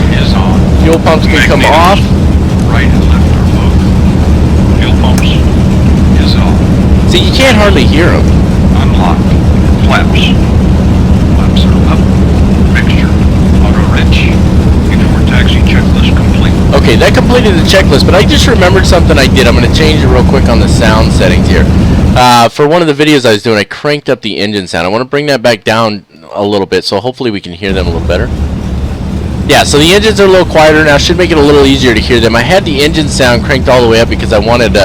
Fuel pumps can come off. Right and left are both. Fuel pumps is off. See, you can't hardly hear them. Unlocked. Flaps. Flaps are up. Mixture. Auto wrench. Before taxi checklist complete. Okay, that completed the checklist, but I just remembered something I did. I'm going to change it real quick on the sound settings here. For one of the videos I was doing, I cranked up the engine sound. I want to bring that back down a little bit, so hopefully we can hear them a little better. Yeah, so the engines are a little quieter now. Should make it a little easier to hear them. I had the engine sound cranked all the way up because I wanted,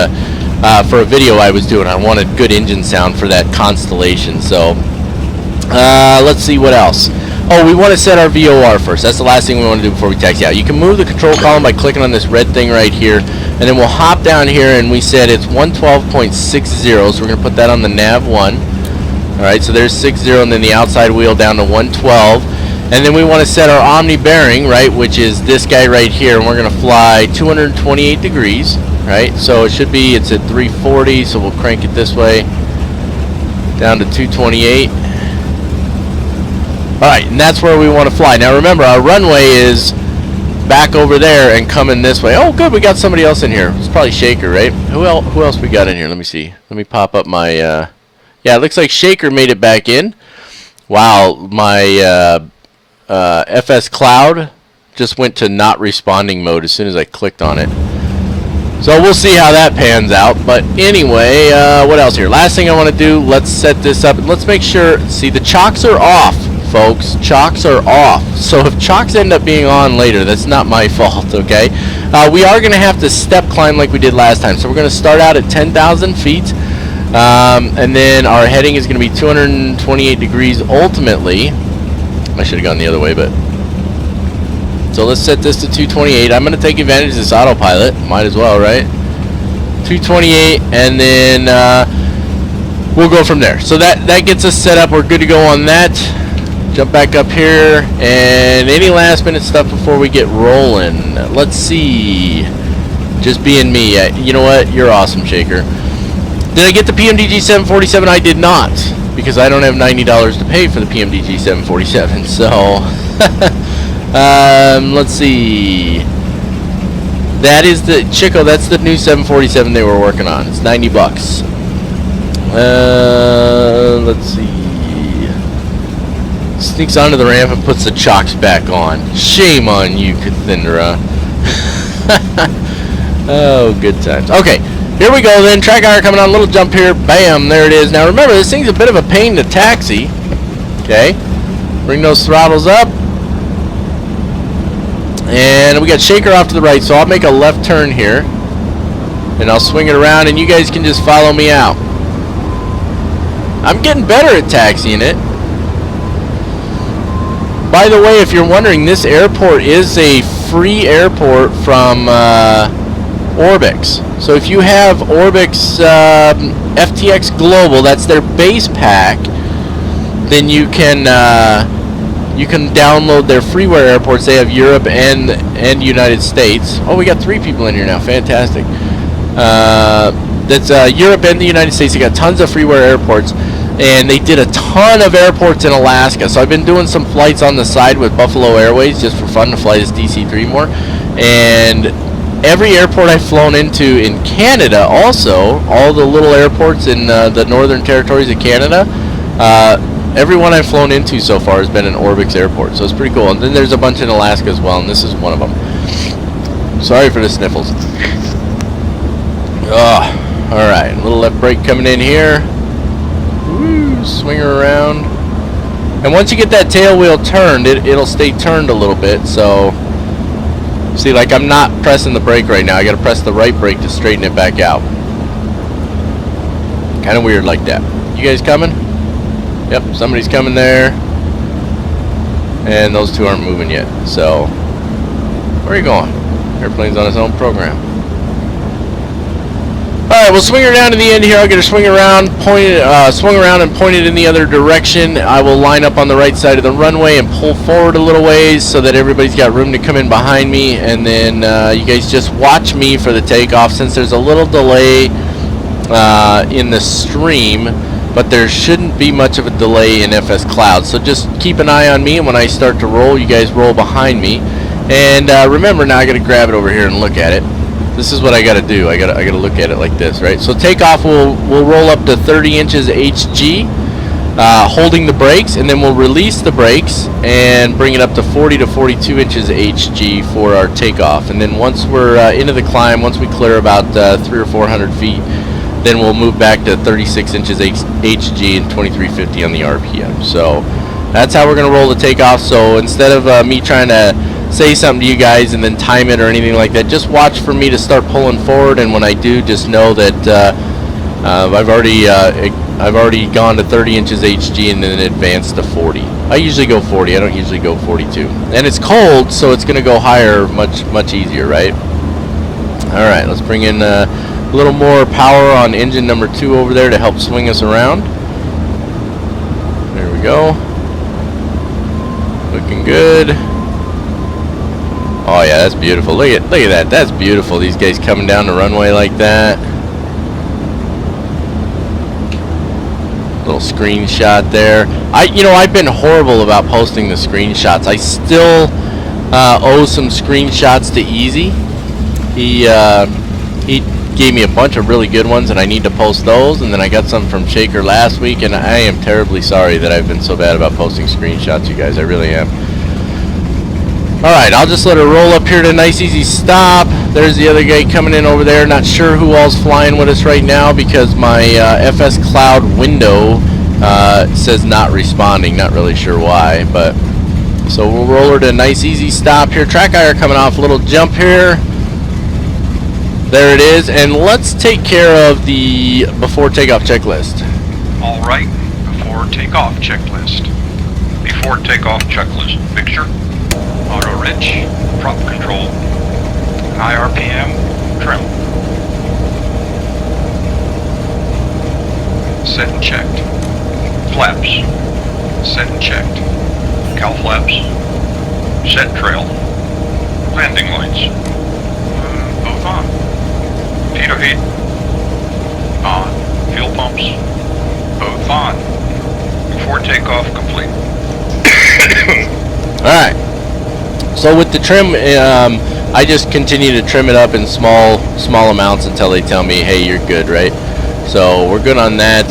for a video I was doing, I wanted good engine sound for that Constellation. So, let's see what else. Oh, we want to set our VOR first. That's the last thing we want to do before we taxi out. You can move the control column by clicking on this red thing right here, and then we'll hop down here, and we said it's 112.60, so we're going to put that on the nav 1. Alright, so there's 60, and then the outside wheel down to 112. And then we want to set our Omni bearing, right, which is this guy right here, and we're going to fly 228 degrees, right? So it should be, it's at 340, so we'll crank it this way, down to 228. Alright, and that's where we want to fly. Now remember, our runway is back over there and coming this way. Oh, good, we got somebody else in here. It's probably Shaker, right? Who else we got in here? Let me see. Let me pop up my, yeah, it looks like Shaker made it back in. Wow, my FS Cloud just went to not responding mode as soon as I clicked on it. So we'll see how that pans out. But anyway, what else here? Last thing I want to do, let's set this up. And let's make sure, see, the chocks are off, folks. Chocks are off. So if chocks end up being on later, that's not my fault, okay? We are going to have to step climb like we did last time. So we're going to start out at 10,000 feet. And then our heading is going to be 228 degrees ultimately. I should have gone the other way, but... So let's set this to 228. I'm going to take advantage of this autopilot. Might as well, right? 228, and then we'll go from there. So that gets us set up. We're good to go on that. Jump back up here, and any last minute stuff before we get rolling. Let's see. Just being me. You know what? You're awesome, Shaker. Did I get the PMDG 747? I did not, because I don't have $90 to pay for the PMDG 747. So, let's see. That is the Chico. That's the new 747 they were working on. It's 90 bucks. Let's see. Sneaks onto the ramp and puts the chocks back on. Shame on you, Cathindra. Oh, good times. Okay, here we go then. Track hour coming on. Little jump here. Bam, there it is. Now remember, this thing's a bit of a pain to taxi. Okay, bring those throttles up. And we got Shaker off to the right, so I'll make a left turn here. And I'll swing it around, and you guys can just follow me out. I'm getting better at taxiing it. By the way, if you're wondering, this airport is a free airport from Orbix. So if you have Orbix FTX Global, that's their base pack, then you can download their freeware airports. They have Europe and United States. Oh, we got 3 people in here now. Fantastic. That's Europe and the United States. They got tons of freeware airports. And they did a ton of airports in Alaska. So I've been doing some flights on the side with Buffalo Airways just for fun to fly this DC-3 more. And every airport I've flown into in Canada also, all the little airports in the northern territories of Canada, every one I've flown into so far has been an Orbix airport. So it's pretty cool. And then there's a bunch in Alaska as well, and this is one of them. Sorry for the sniffles. Alright, a little left brake coming in here. Woo, swing her around. And once you get that tail wheel turned, it'll stay turned a little bit. So, see, like I'm not pressing the brake right now. I gotta press the right brake to straighten it back out. Kind of weird like that. You guys coming? Yep, somebody's coming there. And those 2 aren't moving yet. So, where are you going? Airplane's on its own program. Alright, we'll swing her down to the end here. I'll get her swung around and point it in the other direction. I will line up on the right side of the runway and pull forward a little ways so that everybody's got room to come in behind me. And then you guys just watch me for the takeoff, since there's a little delay in the stream, but there shouldn't be much of a delay in FS Cloud. So just keep an eye on me, and when I start to roll, you guys roll behind me. And remember, now I got to grab it over here and look at it. This is what I gotta do. I gotta look at it like this, right? So takeoff will roll up to 30 inches HG, holding the brakes, and then we'll release the brakes and bring it up to 40 to 42 inches HG for our takeoff. And then once we're into the climb, once we clear about 300 or 400 feet, then we'll move back to 36 inches HG and 2350 on the RPM. So that's how we're gonna roll the takeoff. So instead of me trying to say something to you guys and then time it or anything like that, just watch for me to start pulling forward, and when I do, just know that I've already gone to 30 inches HG and then advanced to 40. I usually go 40. I don't usually go 42. And it's cold, so it's going to go higher much easier, right? All right, let's bring in a little more power on engine number 2 over there to help swing us around. There we go. Looking good. Oh yeah, that's beautiful. Look at that. That's beautiful. These guys coming down the runway like that. Little screenshot there. I've been horrible about posting the screenshots. I still owe some screenshots to Easy. He gave me a bunch of really good ones, and I need to post those. And then I got some from Shaker last week, and I am terribly sorry that I've been so bad about posting screenshots, you guys. I really am. Alright, I'll just let her roll up here to a nice easy stop. There's the other guy coming in over there. Not sure who all's flying with us right now because my FS Cloud window says not responding. Not really sure why, but so we'll roll her to a nice easy stop here. Track IR coming off, a little jump here. There it is, and let's take care of the before takeoff checklist. Alright, before takeoff checklist. Before takeoff checklist picture. Auto rich, prop control, high RPM, trim. Set and checked. Flaps. Set and checked. Cowl flaps. Set trail. Landing lights. Both on. Pitot heat. On. Fuel pumps. Both on. Before takeoff complete. Alright. So with the trim, I just continue to trim it up in small amounts until they tell me, hey, you're good, right? So we're good on that.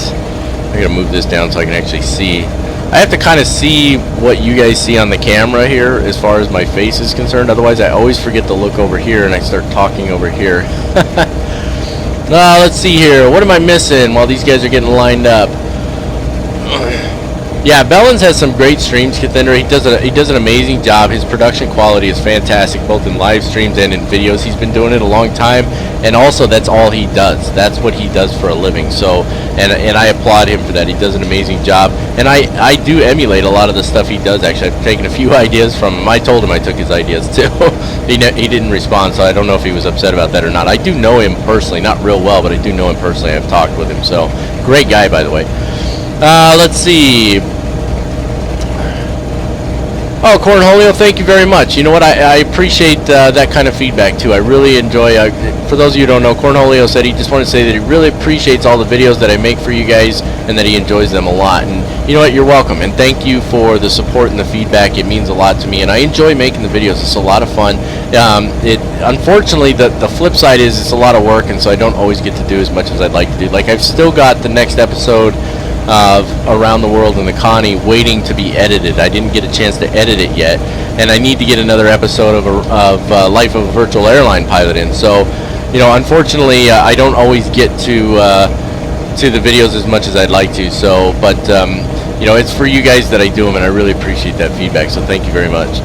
I gotta move this down so I can actually see. I have to kind of see what you guys see on the camera here as far as my face is concerned. Otherwise, I always forget to look over here and I start talking over here. Let's see here. What am I missing while these guys are getting lined up? Yeah, Bellins has some great streams, Contender. He does an amazing job. His production quality is fantastic, both in live streams and in videos. He's been doing it a long time, and also that's all he does. That's what he does for a living. So, and I applaud him for that. He does an amazing job, and I do emulate a lot of the stuff he does. Actually, I've taken a few ideas from him. I told him I took his ideas too. He didn't respond, so I don't know if he was upset about that or not. I do know him personally, not real well, but I do know him personally. I've talked with him. So, great guy, by the way. Let's see. Oh, Cornholio, thank you very much. You know what? I appreciate that kind of feedback, too. I really enjoy, for those of you who don't know, Cornholio said he just wanted to say that he really appreciates all the videos that I make for you guys and that he enjoys them a lot. And you know what? You're welcome. And thank you for the support and the feedback. It means a lot to me. And I enjoy making the videos. It's a lot of fun. Unfortunately, the flip side is it's a lot of work, and so I don't always get to do as much as I'd like to do. Like, I've still got the next episode of Around the World in the Connie waiting to be edited. I didn't get a chance to edit it yet, and I need to get another episode of Life of a Virtual Airline Pilot in. So, you know, unfortunately, I don't always get to the videos as much as I'd like to. So, but you know, it's for you guys that I do them, and I really appreciate that feedback. So, thank you very much.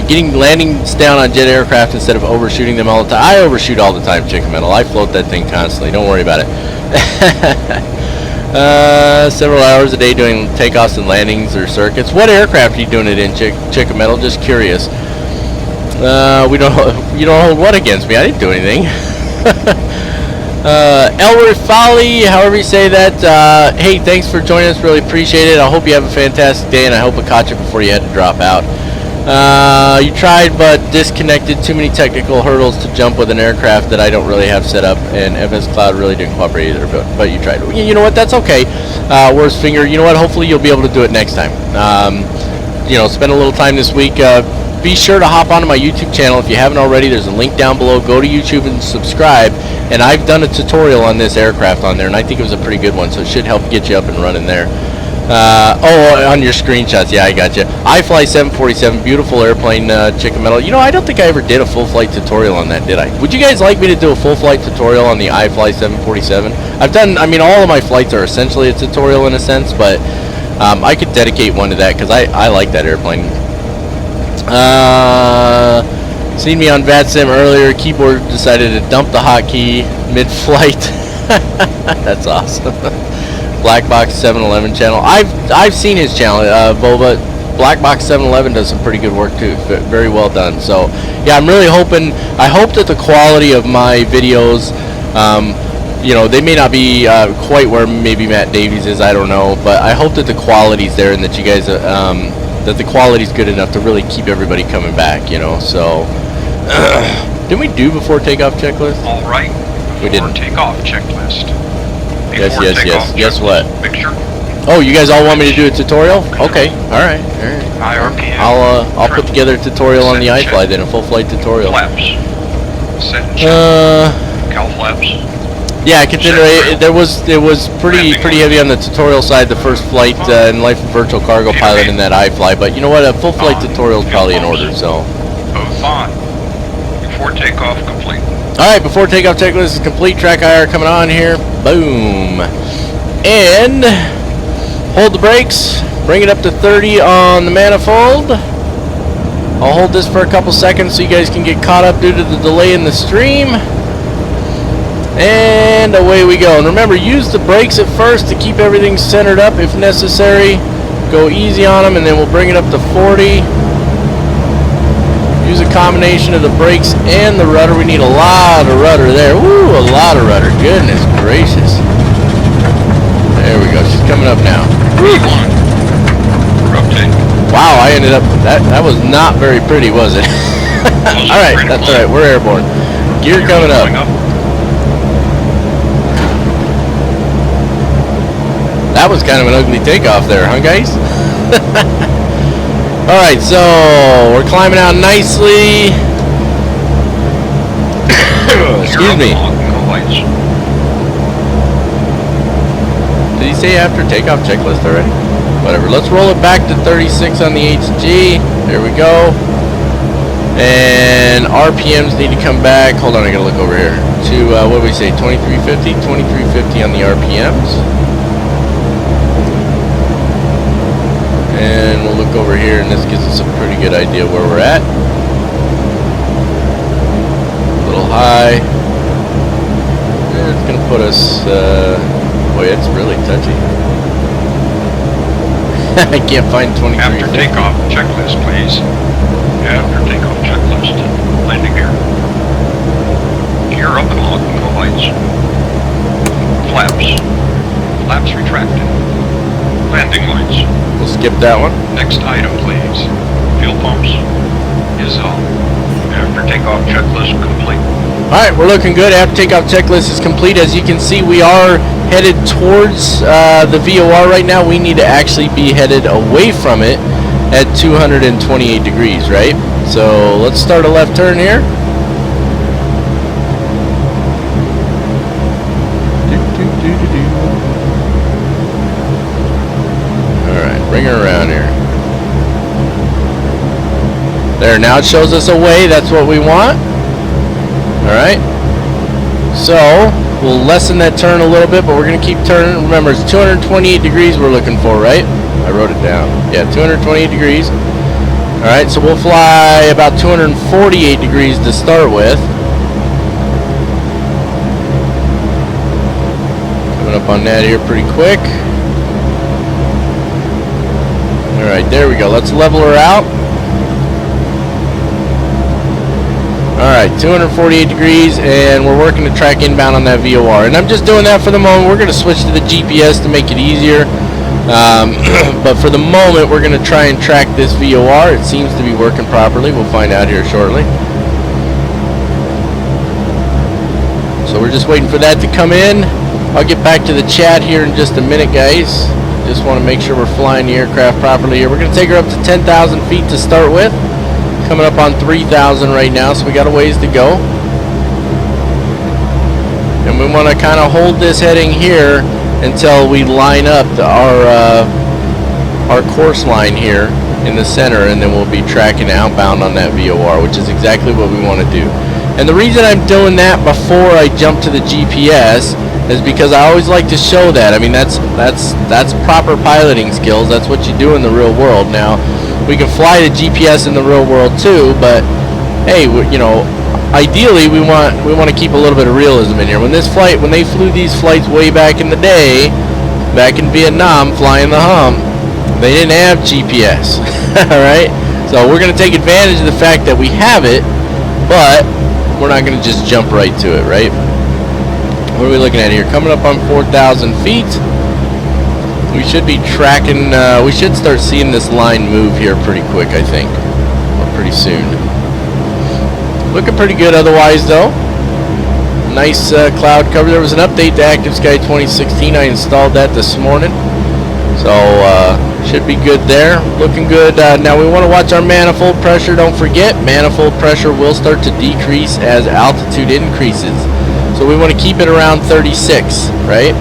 Getting landings down on jet aircraft instead of overshooting them all the time. I overshoot all the time, Chicken Metal. I float that thing constantly. Don't worry about it. Several hours a day doing takeoffs and landings or circuits. What aircraft are you doing it in, Chicken Metal? Just curious. You don't hold what against me? I didn't do anything. Elwer Folly, however you say that. Hey, thanks for joining us. Really appreciate it. I hope you have a fantastic day, and I hope I caught you before you had to drop out. You tried but disconnected. Too many technical hurdles to jump with an aircraft that I don't really have set up, and FS Cloud really didn't cooperate either, but you tried. You know what? That's okay. Worst finger. You know what? Hopefully you'll be able to do it next time. You know, spend a little time this week. Be sure to hop onto my YouTube channel if you haven't already. There's a link down below. Go to YouTube and subscribe. And I've done a tutorial on this aircraft on there, and I think it was a pretty good one, so it should help get you up and running there. On your screenshots, yeah, I got you. I fly 747, beautiful airplane, Chicken Metal. You know, I don't think I ever did a full flight tutorial on that, did I? Would you guys like me to do a full flight tutorial on the I fly 747? I've done, I mean, all of my flights are essentially a tutorial in a sense, but I could dedicate one to that because I like that airplane. Seen me on VATSIM earlier. Keyboard decided to dump the hotkey mid-flight. That's awesome. Black Box 711 channel. I've seen his channel, Boba. Black Box 711 does some pretty good work too. Very well done. So yeah, I'm really hoping. I hope that the quality of my videos, you know, they may not be quite where maybe Matt Davies is. I don't know, but I hope that the quality's there and that you guys, that the quality's good enough to really keep everybody coming back. You know, so didn't we do before takeoff checklist? All right. We didn't. Takeoff checklist. Yes. Guess what? Picture. Oh, you guys all want me to do a tutorial? Okay. All right. IRPM. I'll put together a tutorial on the iFly then, a full flight tutorial. Flaps. Set and check. Cowl flaps. Yeah, consider it was pretty heavy on the tutorial side the first flight in Life of Virtual Cargo Pilot in that iFly, but you know what? A full flight tutorial is probably in order. So. Both on. Before takeoff complete. Alright, before takeoff checklist is complete, track IR coming on here. Boom. And hold the brakes. Bring it up to 30 on the manifold. I'll hold this for a couple seconds so you guys can get caught up due to the delay in the stream. And away we go. And remember, use the brakes at first to keep everything centered up if necessary. Go easy on them, and then we'll bring it up to 40. Use a combination of the brakes and the rudder. We need a lot of rudder there. Woo, a lot of rudder. Goodness gracious. There we go. She's coming up now. 31. Rotate. Wow, I ended up... That was not very pretty, was it? Alright, that's alright. We're airborne. Gear coming up. That was kind of an ugly takeoff there, huh, guys? Alright, so we're climbing out nicely. Excuse me. Did he say after takeoff checklist already? Whatever. Let's roll it back to 36 on the HG. There we go. And RPMs need to come back. Hold on, I gotta look over here. To, what did we say? 2350? 2350 on the RPMs. And we'll look over here, and this gives us a pretty good idea where we're at. A little high. And it's gonna put us, boy, it's really touchy. I can't find 23. After takeoff checklist, please. After takeoff checklist. Landing gear. Gear up and lock and go lights. Flaps. Flaps retracted. Landing lights. We'll skip that one. Next item, please. Fuel pumps is on. After takeoff checklist complete. Alright, we're looking good. After takeoff checklist is complete. As you can see, we are headed towards the VOR right now. We need to actually be headed away from it at 228 degrees, right? So let's start a left turn here. Alright, bring her around here. There, now it shows us a way. That's what we want. Alright. So, we'll lessen that turn a little bit, but we're going to keep turning. Remember, it's 228 degrees we're looking for, right? I wrote it down. Yeah, 228 degrees. Alright, so we'll fly about 248 degrees to start with. Coming up on that here pretty quick. Alright, there we go. Let's level her out. Alright, 248 degrees, and we're working to track inbound on that VOR. And I'm just doing that for the moment. We're going to switch to the GPS to make it easier. But for the moment, we're going to try and track this VOR. It seems to be working properly. We'll find out here shortly. So we're just waiting for that to come in. I'll get back to the chat here in just a minute, guys. Just want to make sure we're flying the aircraft properly here. We're going to take her up to 10,000 feet to start with. Coming up on 3,000 right now, so we got a ways to go. And we want to kind of hold this heading here until we line up our course line here in the center, and then we'll be tracking outbound on that VOR, which is exactly what we want to do. And the reason I'm doing that before I jump to the GPS is because I always like to show that. I mean, that's proper piloting skills. That's what you do in the real world. Now, we can fly the GPS in the real world too, but hey, you know, ideally we want to keep a little bit of realism in here. When they flew these flights way back in the day, back in Vietnam, flying the Hump, they didn't have GPS. All right, so we're going to take advantage of the fact that we have it, but we're not going to just jump right to it, right? What are we looking at here? Coming up on 4,000 feet. We should be tracking, we should start seeing this line move here pretty quick, I think. Or pretty soon. Looking pretty good otherwise, though. Nice cloud cover. There was an update to Active Sky 2016. I installed that this morning. So, should be good there. Looking good. Now, we want to watch our manifold pressure. Don't forget, manifold pressure will start to decrease as altitude increases. So, we want to keep it around 36, right?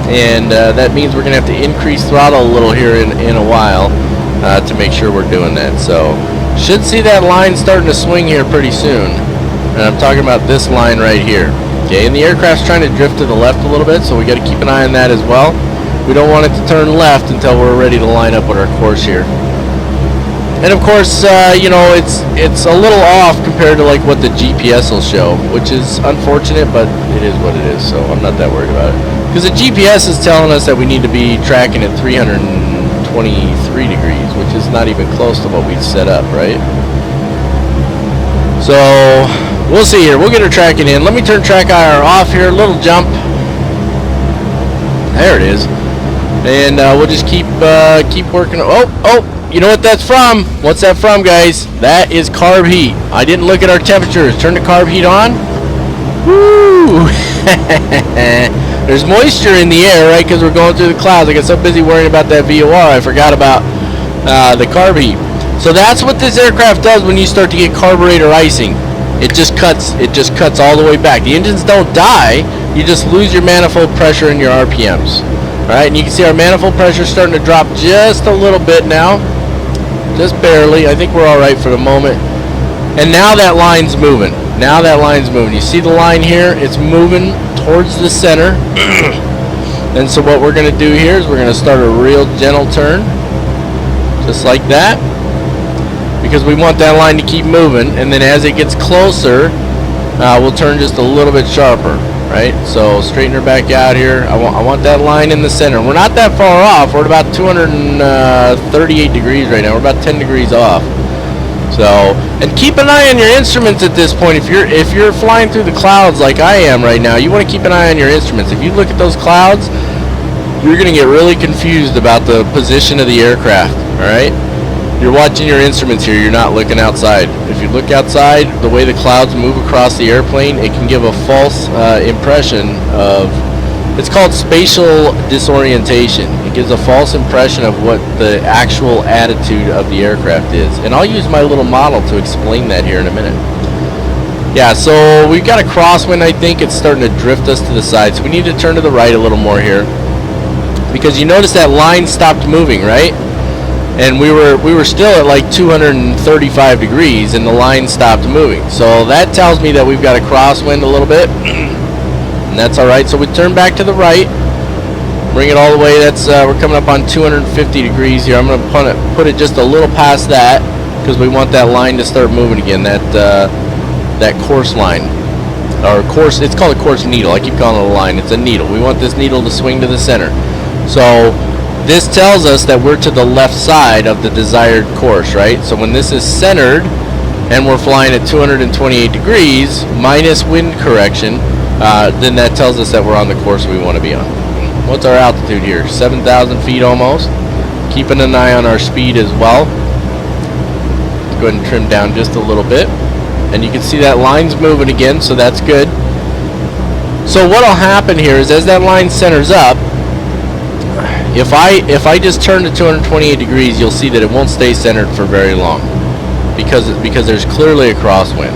And that means we're going to have to increase throttle a little here in a while to make sure we're doing that. So, should see that line starting to swing here pretty soon. And I'm talking about this line right here. Okay, and the aircraft's trying to drift to the left a little bit, so we got to keep an eye on that as well. We don't want it to turn left until we're ready to line up with our course here. And of course, you know, it's a little off compared to like what the GPS will show, which is unfortunate, but it is what it is, so I'm not that worried about it. Because the GPS is telling us that we need to be tracking at 323 degrees, which is not even close to what we've set up, right? So, we'll see here. We'll get her tracking in. Let me turn track IR off here. A little jump. There it is. And we'll just keep working. Oh, you know what that's from? What's that from, guys? That is carb heat. I didn't look at our temperatures. Turn the carb heat on. Woo! There's moisture in the air, right? Because we're going through the clouds. I got so busy worrying about that VOR, I forgot about the carb heat. So that's what this aircraft does when you start to get carburetor icing. It just cuts all the way back. The engines don't die. You just lose your manifold pressure and your RPMs. Alright, and you can see our manifold pressure starting to drop just a little bit now. Just barely. I think we're alright for the moment. And now that line's moving. Now that line's moving. You see the line here? It's moving towards the center. And so what we're going to do here is we're going to start a real gentle turn. Just like that. Because we want that line to keep moving. And then as it gets closer, we'll turn just a little bit sharper. Right, so straighten her back out here. I want that line in the center. We're not that far off. We're at about 238 degrees right now. We're about 10 degrees off. So, and keep an eye on your instruments at this point. If you're flying through the clouds like I am right now, you want to keep an eye on your instruments. If you look at those clouds, you're going to get really confused about the position of the aircraft. All right. You're watching your instruments here, you're not looking outside. If you look outside, the way the clouds move across the airplane, it can give a false impression of, it's called spatial disorientation. It gives a false impression of what the actual attitude of the aircraft is. And I'll use my little model to explain that here in a minute. Yeah, so we've got a crosswind, I think. It's starting to drift us to the side, so we need to turn to the right a little more here. Because you notice that line stopped moving, right? And we were still at like 235 degrees and the line stopped moving. So that tells me that we've got a crosswind a little bit. And that's alright. So we turn back to the right. Bring it all the way. That's we're coming up on 250 degrees here. I'm going to put it just a little past that because we want that line to start moving again. That course line. Or course, it's called a course needle. I keep calling it a line. It's a needle. We want this needle to swing to the center. So this tells us that we're to the left side of the desired course, right? So when this is centered and we're flying at 228 degrees minus wind correction, then that tells us that we're on the course we want to be on. What's our altitude here? 7,000 feet almost. Keeping an eye on our speed as well. Let's go ahead and trim down just a little bit. And you can see that line's moving again, so that's good. So what'll happen here is as that line centers up, if I just turn to 228 degrees, you'll see that it won't stay centered for very long because there's clearly a crosswind,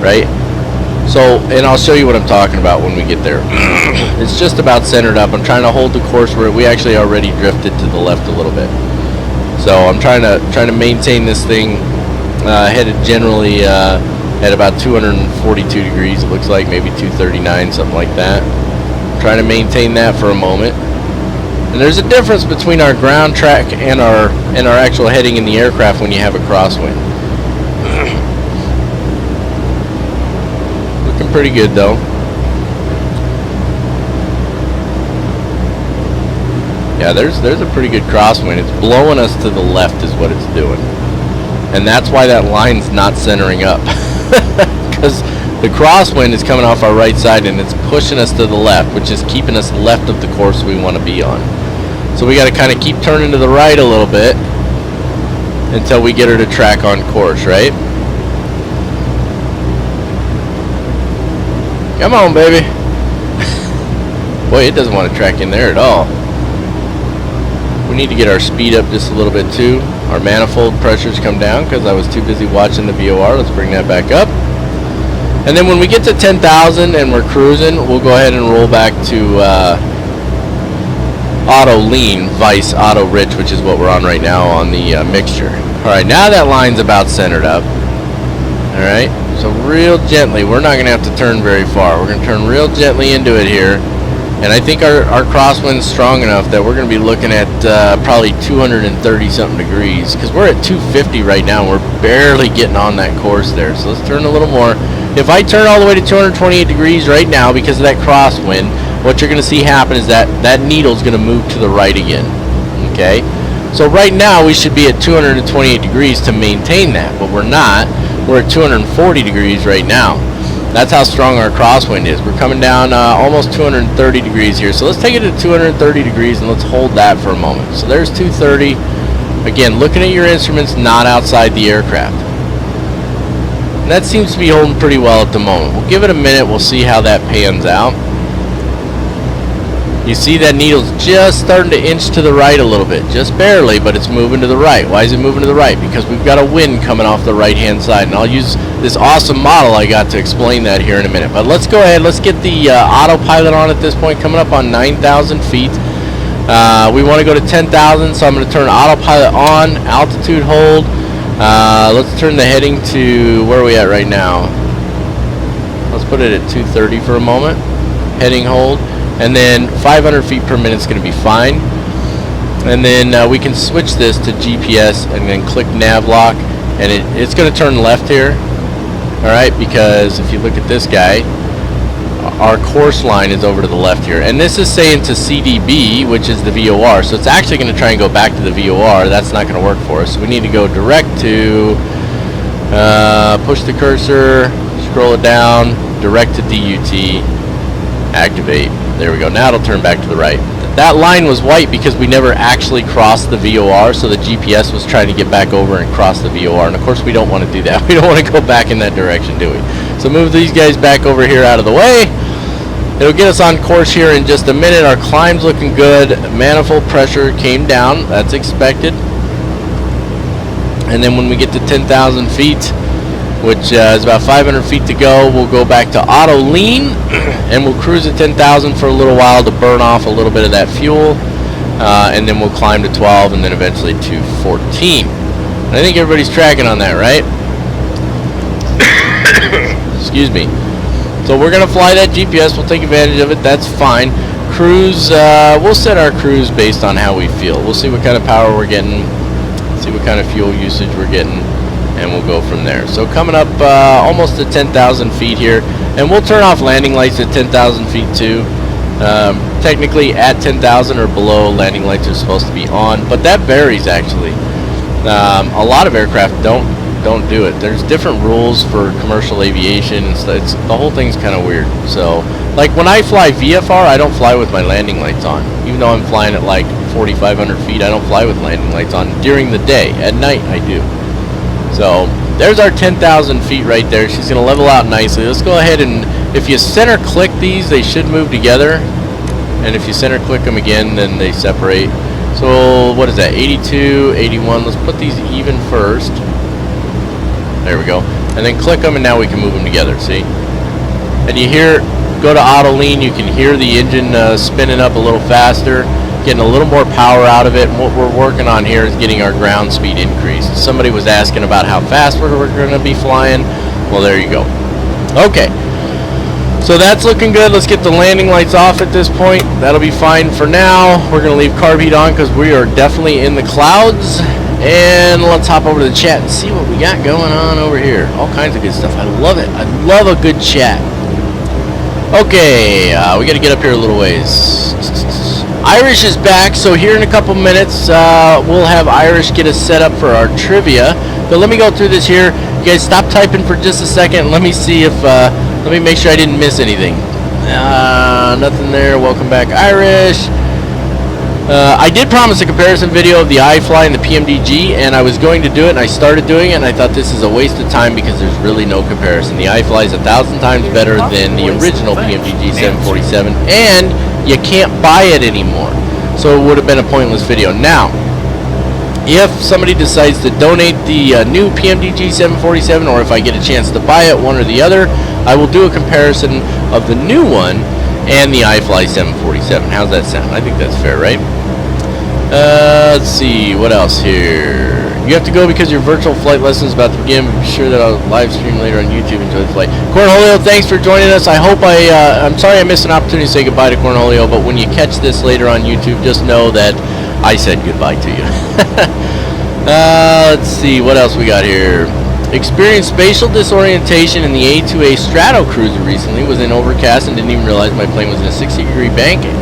right? So, and I'll show you what I'm talking about when we get there. It's just about centered up. I'm trying to hold the course where we actually already drifted to the left a little bit. So I'm trying to maintain this thing headed generally at about 242 degrees. It looks like maybe 239, something like that. I'm trying to maintain that for a moment. And there's a difference between our ground track and our actual heading in the aircraft when you have a crosswind. Looking pretty good though. Yeah, there's a pretty good crosswind. It's blowing us to the left is what it's doing. And that's why that line's not centering up. Because the crosswind is coming off our right side and it's pushing us to the left, which is keeping us left of the course we want to be on. So we got to kind of keep turning to the right a little bit until we get her to track on course, right? Come on, baby. Boy, it doesn't want to track in there at all. We need to get our speed up just a little bit too. Our manifold pressures come down because I was too busy watching the VOR. Let's bring that back up. And then when we get to 10,000 and we're cruising, we'll go ahead and roll back to auto lean, vice auto rich, which is what we're on right now on the mixture. Alright, now that line's about centered up. Alright, so real gently, we're not going to have to turn very far. We're going to turn real gently into it here. And I think our crosswind's strong enough that we're going to be looking at probably 230 something degrees. Because we're at 250 right now and we're barely getting on that course there. So let's turn a little more. If I turn all the way to 228 degrees right now because of that crosswind, what you're going to see happen is that needle's going to move to the right again. Okay? So right now we should be at 228 degrees to maintain that, but we're not. We're at 240 degrees right now. That's how strong our crosswind is. We're coming down almost 230 degrees here. So let's take it to 230 degrees and let's hold that for a moment. So there's 230. Again, looking at your instruments, not outside the aircraft. And that seems to be holding pretty well at the moment. We'll give it a minute. We'll see how that pans out. You see that needle's just starting to inch to the right a little bit. Just barely, but it's moving to the right. Why is it moving to the right? Because we've got a wind coming off the right-hand side. And I'll use this awesome model I got to explain that here in a minute. But let's go ahead. Let's get the autopilot on at this point, coming up on 9,000 feet. We want to go to 10,000, so I'm going to turn autopilot on, altitude hold. Let's turn the heading to, where are we at right now? Let's put it at 230 for a moment. Heading hold. And then 500 feet per minute is going to be fine. And then we can switch this to GPS and then click nav lock. And it's going to turn left here. Alright, because if you look at this guy, our course line is over to the left here. And this is saying to CDB, which is the VOR. So it's actually going to try and go back to the VOR. That's not going to work for us. So we need to go direct to, push the cursor, scroll it down, direct to DUT, activate. There we go. Now it'll turn back to the right. That line was white because we never actually crossed the VOR, so the GPS was trying to get back over and cross the VOR. And of course we don't want to do that. We don't want to go back in that direction, do we? So move these guys back over here out of the way. It'll get us on course here in just a minute. Our climb's looking good. Manifold pressure came down. That's expected. And then when we get to 10,000 feet, which is about 500 feet to go, we'll go back to auto lean and we'll cruise at 10,000 for a little while to burn off a little bit of that fuel, and then we'll climb to 12 and then eventually to 14. And I think everybody's tracking on that, right? Excuse me. So we're gonna fly that GPS. We'll take advantage of it. That's fine. Cruise, we'll set our cruise based on how we feel. We'll see what kind of power we're getting, see what kind of fuel usage we're getting, and we'll go from there. So coming up almost to 10,000 feet here, and we'll turn off landing lights at 10,000 feet too. Technically at 10,000 or below, landing lights are supposed to be on, but that varies actually. A lot of aircraft don't do it. There's different rules for commercial aviation, and so the whole thing's kind of weird. So like when I fly VFR, I don't fly with my landing lights on. Even though I'm flying at like 4,500 feet, I don't fly with landing lights on during the day. At night I do. So there's our 10,000 feet right there. She's going to level out nicely. Let's go ahead and, if you center click these, they should move together. And if you center click them again, then they separate. So what is that, 82, 81. Let's put these even first. There we go. And then click them, and now we can move them together, see? And you hear, go to auto lean, you can hear the engine spinning up a little faster, getting a little more power out of it. And what we're working on here is getting our ground speed increased. Somebody was asking about how fast we're going to be flying. Well, there you go. Okay, so that's looking good. Let's get the landing lights off at this point. That'll be fine for now. We're going to leave carb heat on because we are definitely in the clouds. And let's hop over to the chat and see what we got going on over here. All kinds of good stuff. I love it. I love a good chat. Okay, we got to get up here a little ways. Irish is back, so here in a couple minutes we'll have Irish get us set up for our trivia. But let me go through this here. You guys stop typing for just a second. Let me see if let me make sure I didn't miss anything. Nothing there. Welcome back, Irish. I did promise a comparison video of the iFly and the PMDG, and I was going to do it, and I started doing it, and I thought this is a waste of time because there's really no comparison. The iFly is 1,000 times better than the original PMDG 747, and you can't buy it anymore. So it would have been a pointless video. Now, if somebody decides to donate the new PMDG 747, or if I get a chance to buy it, one or the other, I will do a comparison of the new one and the iFly 747. How's that sound? I think that's fair, right? Let's see, what else here? You have to go because your virtual flight lesson is about to begin. Be sure that I'll live stream later on YouTube. Enjoy the flight. Cornholio, thanks for joining us. I hope I'm sorry I missed an opportunity to say goodbye to Cornholio, but when you catch this later on YouTube, just know that I said goodbye to you. Let's see, what else we got here? Experienced spatial disorientation in the A2A Strato cruiser recently. Was in overcast and didn't even realize my plane was in a 60-degree banking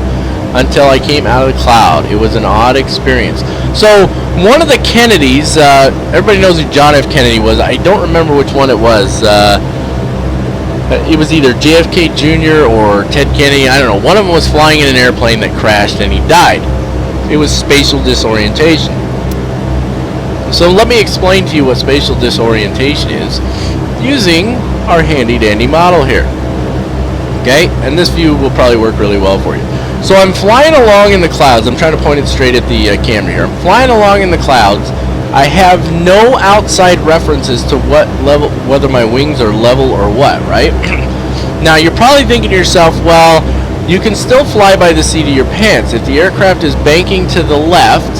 until I came out of the cloud. It was an odd experience. So one of the Kennedys, everybody knows who John F. Kennedy was. I don't remember which one it was. It was either JFK Jr. or Ted Kennedy, I don't know. One of them was flying in an airplane that crashed and he died. It was spatial disorientation. So let me explain to you what spatial disorientation is using our handy dandy model here. Okay, and this view will probably work really well for you. So I'm flying along in the clouds. I'm trying to point it straight at the camera here. I'm flying along in the clouds. I have no outside references to what level, whether my wings are level or what, right? Now you're probably thinking to yourself, well, you can still fly by the seat of your pants. If the aircraft is banking to the left,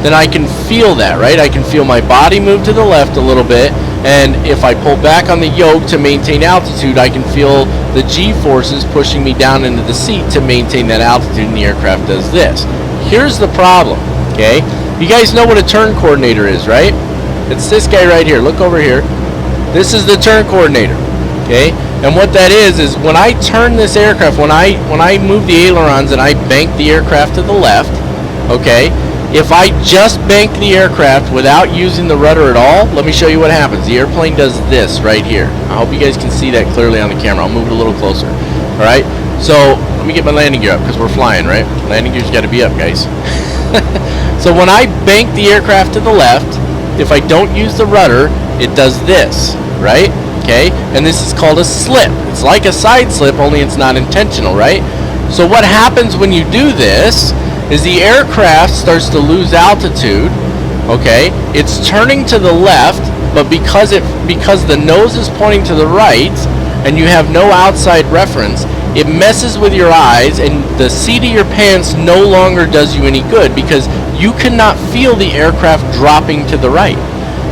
then I can feel that, right? I can feel my body move to the left a little bit, and if I pull back on the yoke to maintain altitude, I can feel the G-forces pushing me down into the seat to maintain that altitude, and the aircraft does this. Here's the problem, okay? You guys know what a turn coordinator is, right? It's this guy right here. Look over here. This is the turn coordinator, okay? And what that is when I turn this aircraft, when I move the ailerons and I bank the aircraft to the left, okay? If I just bank the aircraft without using the rudder at all, let me show you what happens. The airplane does this right here. I hope you guys can see that clearly on the camera. I'll move it a little closer. All right? So let me get my landing gear up because we're flying, right? Landing gear's got to be up, guys. So when I bank the aircraft to the left, if I don't use the rudder, it does this, right? Okay? And this is called a slip. It's like a side slip, only it's not intentional, right? So what happens when you do this is the aircraft starts to lose altitude, okay? It's turning to the left, but because the nose is pointing to the right and you have no outside reference, it messes with your eyes, and the seat of your pants no longer does you any good because you cannot feel the aircraft dropping to the right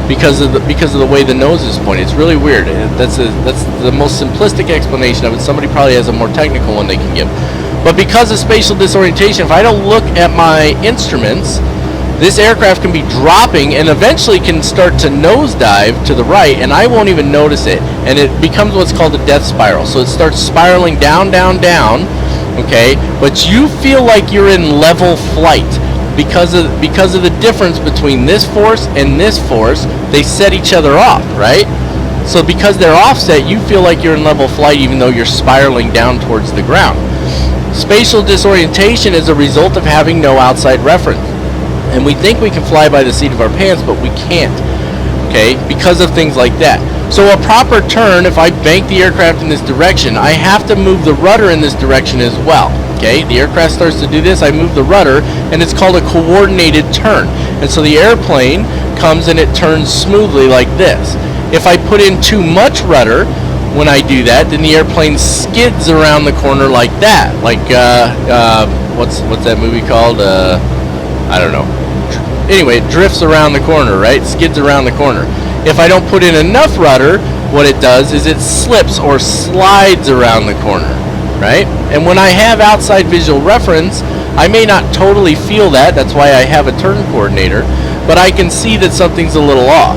because of the way the nose is pointing. It's really weird. That's the most simplistic explanation of it. Somebody probably has a more technical one they can give. But because of spatial disorientation, if I don't look at my instruments, this aircraft can be dropping and eventually can start to nosedive to the right, and I won't even notice it. And it becomes what's called a death spiral. So it starts spiraling down, down, down, okay? But you feel like you're in level flight because of the difference between this force and this force. They set each other off, right? So because they're offset, you feel like you're in level flight even though you're spiraling down towards the ground. Spatial disorientation is a result of having no outside reference. And we think we can fly by the seat of our pants, but we can't, okay, because of things like that. So a proper turn, if I bank the aircraft in this direction, I have to move the rudder in this direction as well, okay? The aircraft starts to do this, I move the rudder, and it's called a coordinated turn. And so the airplane comes and it turns smoothly like this. If I put in too much rudder, when I do that, then the airplane skids around the corner like that. Like, what's that movie called? I don't know. Anyway, it drifts around the corner, right? Skids around the corner. If I don't put in enough rudder, what it does is it slips or slides around the corner, right? And when I have outside visual reference, I may not totally feel that. That's why I have a turn coordinator. But I can see that something's a little off.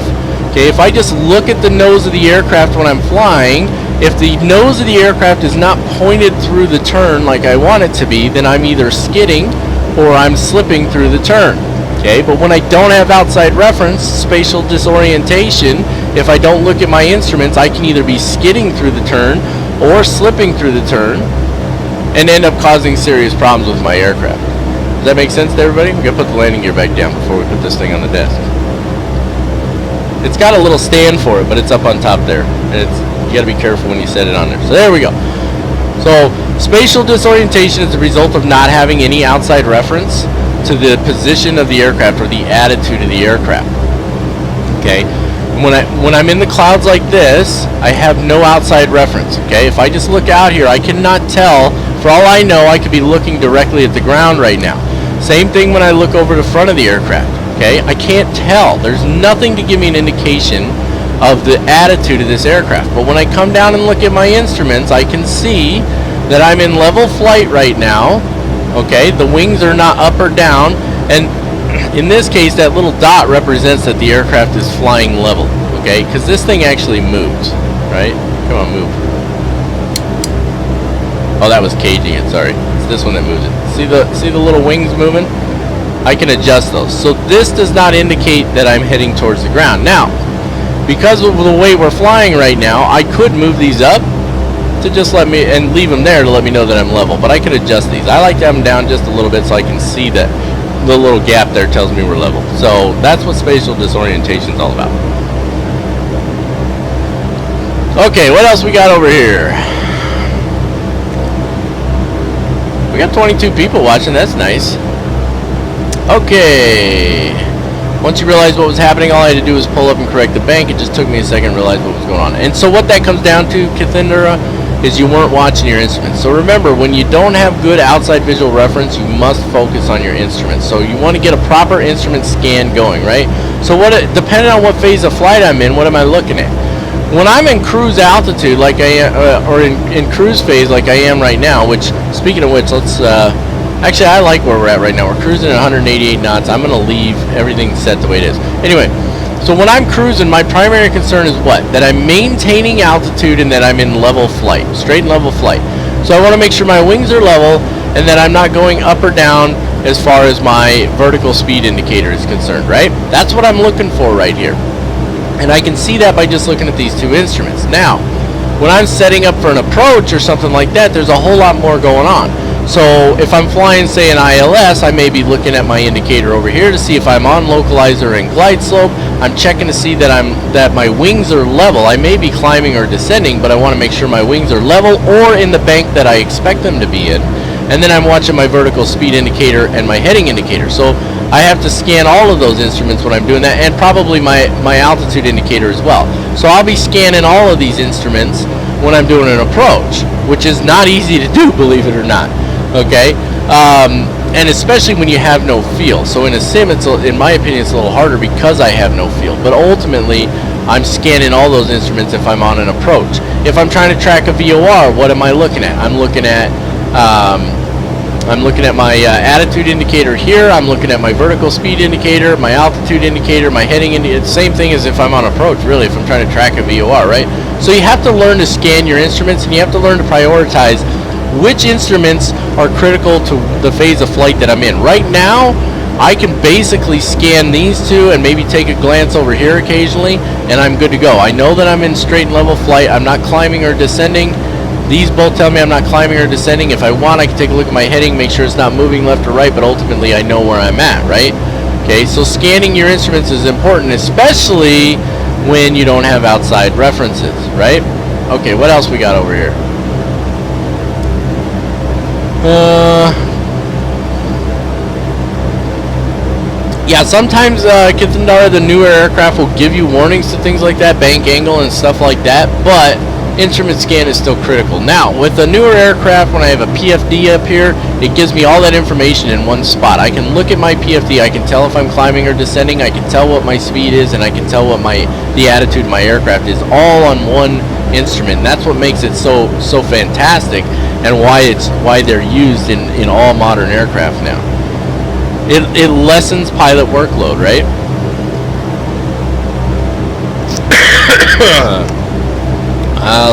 Okay, if I just look at the nose of the aircraft when I'm flying, if the nose of the aircraft is not pointed through the turn like I want it to be, then I'm either skidding or I'm slipping through the turn. Okay, but when I don't have outside reference, spatial disorientation, if I don't look at my instruments, I can either be skidding through the turn or slipping through the turn and end up causing serious problems with my aircraft. Does that make sense to everybody? We're going to put the landing gear back down before we put this thing on the desk. It's got a little stand for it, but it's up on top there. And you got to be careful when you set it on there. So there we go. So spatial disorientation is the result of not having any outside reference to the position of the aircraft or the attitude of the aircraft. Okay, when I'm in the clouds like this, I have no outside reference. Okay, if I just look out here, I cannot tell. For all I know, I could be looking directly at the ground right now. Same thing when I look over the front of the aircraft. Okay, I can't tell. There's nothing to give me an indication of the attitude of this aircraft. But when I come down and look at my instruments, I can see that I'm in level flight right now. Okay, the wings are not up or down, and in this case that little dot represents that the aircraft is flying level. Okay, because this thing actually moves, right? Come on, move. Oh, that was caging it, sorry. It's this one that moves it. See the little wings moving? I can adjust those. So this does not indicate that I'm heading towards the ground. Now, because of the way we're flying right now, I could move these up to just let me, and leave them there to let me know that I'm level. But I could adjust these. I like to have them down just a little bit so I can see that the little gap there tells me we're level. So that's what spatial disorientation is all about. Okay, what else we got over here? We got 22 people watching. That's nice. Okay. Once you realized what was happening, all I had to do was pull up and correct the bank. It just took me a second to realize what was going on. And so what that comes down to, Kathindra, is you weren't watching your instruments. So remember, when you don't have good outside visual reference, you must focus on your instruments. So you want to get a proper instrument scan going, right? So depending on what phase of flight I'm in, what am I looking at? When I'm in cruise altitude, like I am, or in cruise phase, like I am right now, which, speaking of which, let's, actually, I like where we're at right now. We're cruising at 188 knots. I'm going to leave everything set the way it is. Anyway, so when I'm cruising, my primary concern is what? That I'm maintaining altitude and that I'm in level flight, straight and level flight. So I want to make sure my wings are level and that I'm not going up or down as far as my vertical speed indicator is concerned, right? That's what I'm looking for right here. And I can see that by just looking at these two instruments. Now, when I'm setting up for an approach or something like that, there's a whole lot more going on. So if I'm flying, say, an ILS, I may be looking at my indicator over here to see if I'm on localizer and glide slope. I'm checking to see that my wings are level. I may be climbing or descending, but I want to make sure my wings are level or in the bank that I expect them to be in. And then I'm watching my vertical speed indicator and my heading indicator. So I have to scan all of those instruments when I'm doing that, and probably my altitude indicator as well. So I'll be scanning all of these instruments when I'm doing an approach, which is not easy to do, believe it or not. Okay, and especially when you have no feel. So in a sim, in my opinion, it's a little harder because I have no feel. But ultimately, I'm scanning all those instruments if I'm on an approach. If I'm trying to track a VOR, what am I looking at? I'm looking at my attitude indicator here. I'm looking at my vertical speed indicator, my altitude indicator, my heading indicator. Same thing as if I'm on approach, really, if I'm trying to track a VOR, right? So you have to learn to scan your instruments, and you have to learn to prioritize which instruments are critical to the phase of flight that I'm in. Right now, I can basically scan these two and maybe take a glance over here occasionally, and I'm good to go. I know that I'm in straight and level flight. I'm not climbing or descending. These both tell me I'm not climbing or descending. If I want, I can take a look at my heading, make sure it's not moving left or right, but ultimately I know where I'm at, right? Okay, so scanning your instruments is important, especially when you don't have outside references, right? Okay, what else we got over here? Yeah, sometimes, Kithindara, the newer aircraft will give you warnings to things like that, bank angle and stuff like that, but instrument scan is still critical. Now, with the newer aircraft, when I have a PFD up here, it gives me all that information in one spot. I can look at my PFD, I can tell if I'm climbing or descending, I can tell what my speed is, and I can tell what the attitude of my aircraft is, all on one instrument. And that's what makes it so fantastic, and why they're used in all modern aircraft now. It lessens pilot workload, right?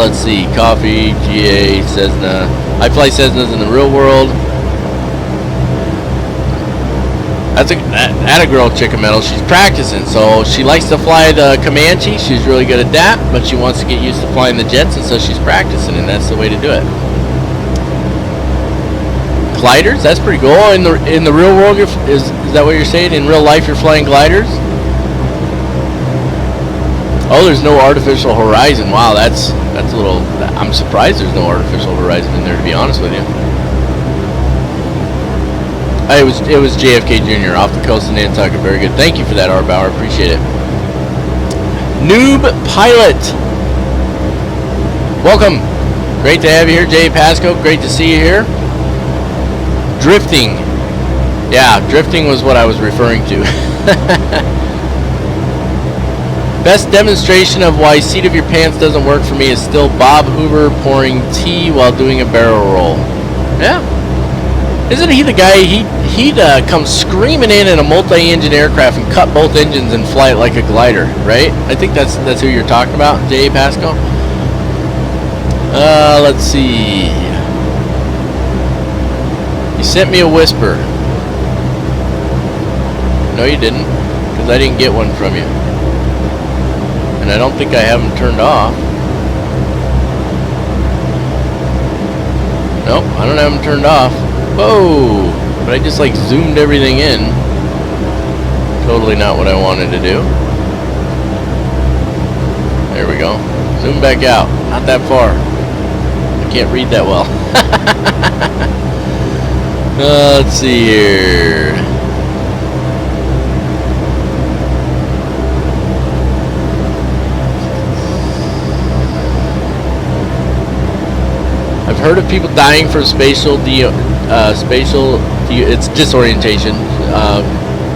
Let's see. Coffee, GA, Cessna. I fly Cessnas in the real world. That's a girl, Chicken Metal. She's practicing, so she likes to fly the Comanche. She's really good at that, but she wants to get used to flying the jets, and so she's practicing, and that's the way to do it. Gliders, that's pretty cool. In the real world, is that what you're saying? In real life, you're flying gliders? Oh, there's no artificial horizon. Wow, that's a little. I'm surprised there's no artificial horizon in there, to be honest with you. It was JFK Jr. off the coast of Nantucket. Very good. Thank you for that, R. Bauer. Appreciate it. Noob Pilot. Welcome. Great to have you here, Jay Pasco. Great to see you here. Drifting. Yeah, drifting was what I was referring to. Best demonstration of why seat of your pants doesn't work for me is still Bob Hoover pouring tea while doing a barrel roll. Yeah. Isn't he the guy, he'd come screaming in a multi-engine aircraft and cut both engines and fly it like a glider, right? I think that's who you're talking about, J.A. Pasco. Let's see. You sent me a whisper. No, you didn't, because I didn't get one from you. And I don't think I have them turned off. have them turned off. Whoa! But I just like zoomed everything in. Totally not what I wanted to do. There we go. Zoom back out. Not that far. I can't read that well. Let's see here. I've heard of people dying for it's disorientation,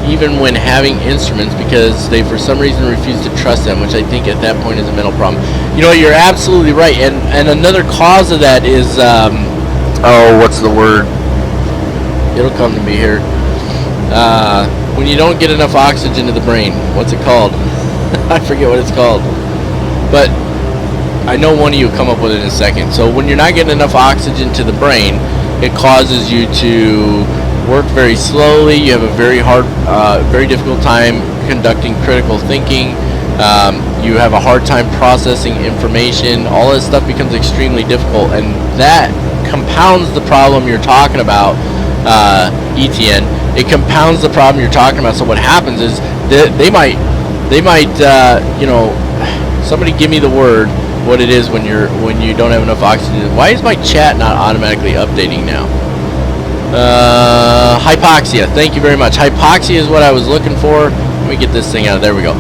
even when having instruments, because they for some reason refuse to trust them, which I think at that point is a mental problem. You know, you're absolutely right, and another cause of that is oh, what's the word? It'll come to me here. When you don't get enough oxygen to the brain, what's it called? I forget what it's called, but I know one of you will come up with it in a second. So when you're not getting enough oxygen to the brain, it causes you to work very slowly. You have a very hard, very difficult time conducting critical thinking. You have a hard time processing information. All this stuff becomes extremely difficult, and that compounds the problem you're talking about, ETN. It compounds the problem you're talking about. So what happens is they might, you know, somebody give me the word. What it is when you don't have enough oxygen. Why is my chat not automatically updating now? Hypoxia. Thank you very much. Hypoxia is what I was looking for. Let me get this thing out. There we go.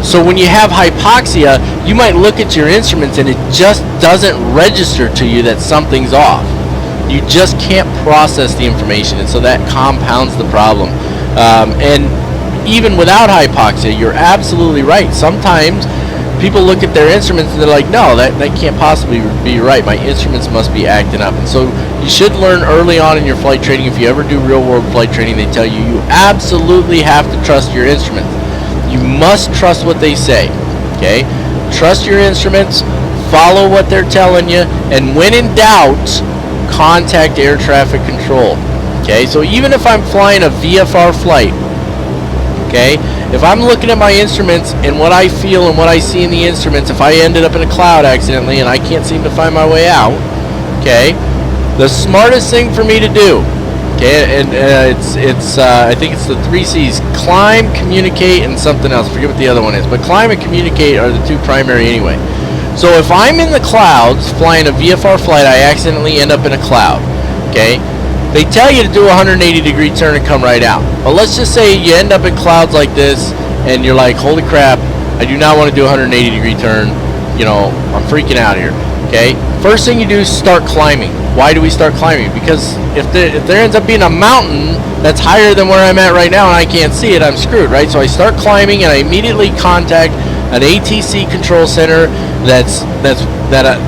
So when you have hypoxia, you might look at your instruments and it just doesn't register to you that something's off. You just can't process the information, and so that compounds the problem. And even without hypoxia, you're absolutely right. Sometimes people look at their instruments and they're like, no, that can't possibly be right. My instruments must be acting up. And so you should learn early on in your flight training. If you ever do real world flight training, they tell you absolutely have to trust your instruments. You must trust what they say. Okay? Trust your instruments, follow what they're telling you, and when in doubt, contact air traffic control. Okay? So even if I'm flying a VFR flight, okay, if I'm looking at my instruments and what I feel and what I see in the instruments, if I ended up in a cloud accidentally and I can't seem to find my way out, okay, the smartest thing for me to do, okay, and I think it's the 3 C's: climb, communicate, and something else. I forget what the other one is, but climb and communicate are the two primary anyway. So if I'm in the clouds flying a VFR flight, I accidentally end up in a cloud, okay. They tell you to do a 180-degree turn and come right out. But let's just say you end up in clouds like this, and you're like, holy crap, I do not want to do a 180-degree turn. You know, I'm freaking out here. Okay? First thing you do is start climbing. Why do we start climbing? Because if there ends up being a mountain that's higher than where I'm at right now and I can't see it, I'm screwed, right? So I start climbing, and I immediately contact an ATC control center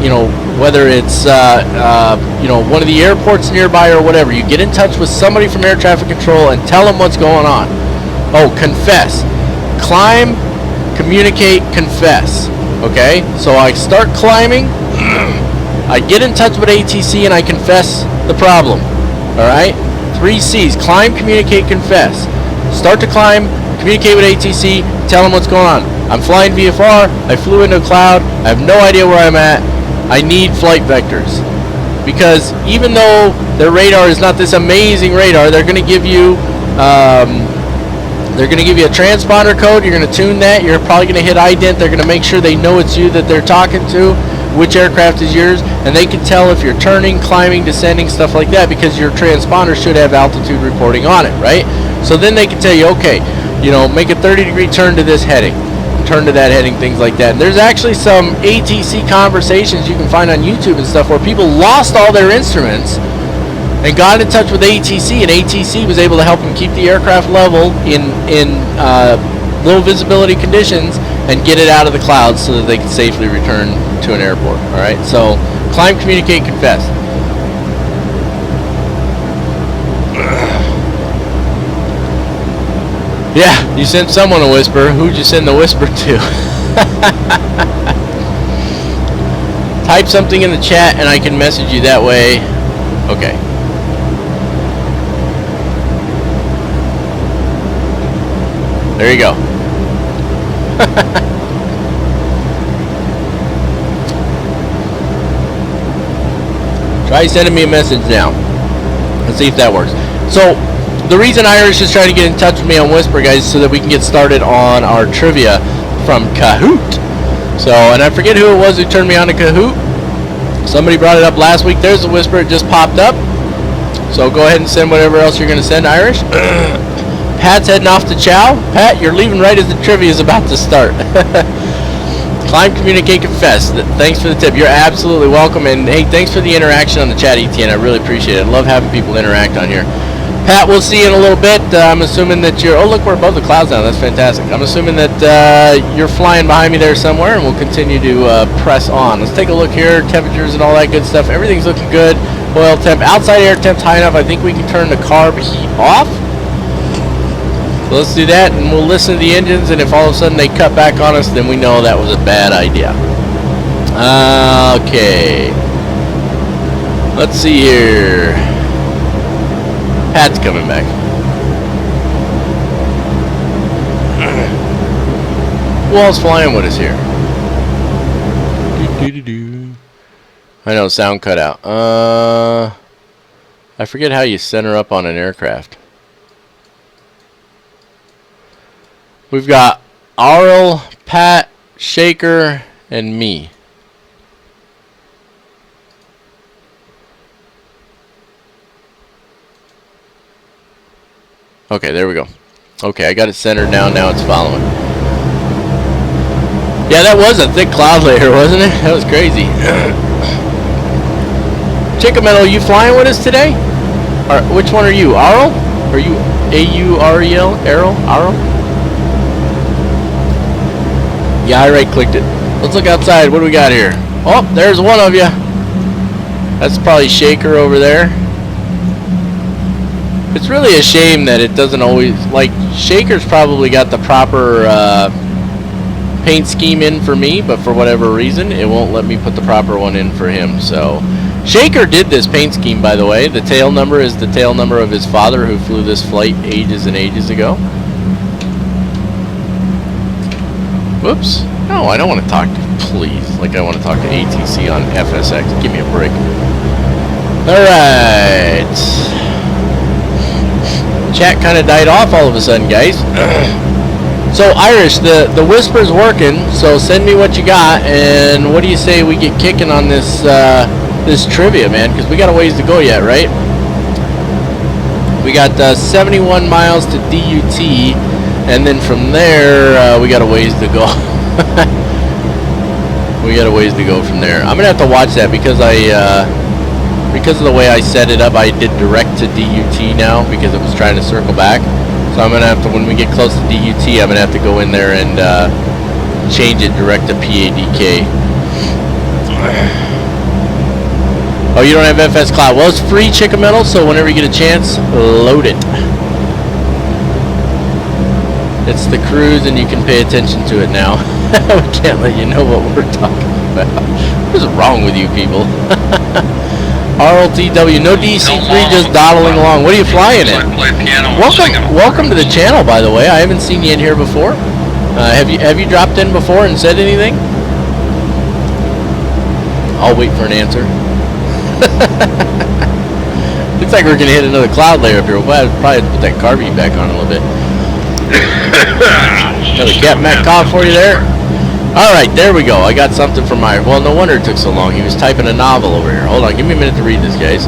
you know, whether it's you know, one of the airports nearby or whatever. You get in touch with somebody from air traffic control and tell them what's going on. Oh, confess. Climb, communicate, confess. Okay? So I start climbing, I get in touch with ATC, and I confess the problem. Alright? 3 C's. Climb, communicate, confess. Start to climb, communicate with ATC, tell them what's going on. I'm flying VFR, I flew into a cloud, I have no idea where I'm at, I need flight vectors. Because even though their radar is not this amazing radar, they're going to give you a transponder code. You're going to tune that. You're probably going to hit ident. They're going to make sure they know it's you that they're talking to, which aircraft is yours, and they can tell if you're turning, climbing, descending, stuff like that, because your transponder should have altitude reporting on it, right? So then they can tell you, okay, you know, make a 30-degree turn to this heading, turn to that heading, things like that. And there's actually some ATC conversations you can find on YouTube and stuff where people lost all their instruments and got in touch with ATC, and ATC was able to help them keep the aircraft level in low visibility conditions and get it out of the clouds so that they can safely return to an airport. All right, so climb, communicate, confess. Yeah, you sent someone a whisper. Who'd you send the whisper to? Type something in the chat and I can message you that way. Okay. There you go. Try sending me a message now. Let's see if that works. So the reason Irish is trying to get in touch with me on Whisper, guys, is so that we can get started on our trivia from Kahoot. So, and I forget who it was who turned me on to Kahoot. Somebody brought it up last week. There's the Whisper. It just popped up. So go ahead and send whatever else you're going to send, Irish. Pat's heading off to Chow. Pat, you're leaving right as the trivia is about to start. Climb, communicate, confess. Thanks for the tip. You're absolutely welcome. And hey, thanks for the interaction on the chat, ETN. I really appreciate it. I love having people interact on here. Pat, we'll see you in a little bit. I'm assuming that you're... Oh, look, we're above the clouds now. That's fantastic. I'm assuming that you're flying behind me there somewhere, and we'll continue to press on. Let's take a look here. Temperatures and all that good stuff. Everything's looking good. Oil temp. Outside air temp's high enough. I think we can turn the carb heat off. So let's do that, and we'll listen to the engines, and if all of a sudden they cut back on us, then we know that was a bad idea. Okay. Let's see here. Pat's coming back. Who else flying with us here? I know, sound cut out. I forget how you center up on an aircraft. We've got Arl, Pat, Shaker, and me. Okay, there we go. Okay, I got it centered now. Now it's following. Yeah, that was a thick cloud layer, wasn't it? That was crazy. Chicken Metal, you flying with us today? Or which one are you? Arl? Are you A-U-R-E-L? Arl? Arl? Yeah, I right-clicked it. Let's look outside. What do we got here? Oh, there's one of you. That's probably Shaker over there. It's really a shame that it doesn't always... Like, Shaker's probably got the proper paint scheme in for me, but for whatever reason, it won't let me put the proper one in for him, so... Shaker did this paint scheme, by the way. The tail number is the tail number of his father, who flew this flight ages and ages ago. Whoops. No, I don't want to talk to... Please. Like I want to talk to ATC on FSX. Give me a break. Alright. Chat kind of died off all of a sudden, guys. So, Irish, the Whisper's working, so send me what you got, and what do you say we get kicking on this this trivia, man? Because we got a ways to go yet, right? We got 71 miles to DUT, and then from there, we got a ways to go. We got a ways to go from there. I'm gonna have to watch that because because of the way I set it up, I did direct to DUT now because it was trying to circle back. So I'm gonna have to, when we get close to DUT, I'm gonna have to go in there and change it direct to PADK. Oh, you don't have FS Cloud? Well, it's free, Chicken Metal, so whenever you get a chance, load it. It's the cruise, and you can pay attention to it now. We can't let you know what we're talking about. What is wrong with you people? RLTW, no DC-3, just dawdling along. What are you flying in? Welcome to the channel, by the way. I haven't seen you in here before. Have you dropped in before and said anything? I'll wait for an answer. Looks like we're gonna hit another cloud layer up here. We'll probably put that carb heat back on a little bit. Another Cat Mac cough for you there. Alright, there we go. I got something from my... Well, no wonder it took so long. He was typing a novel over here. Hold on, give me a minute to read this, guys.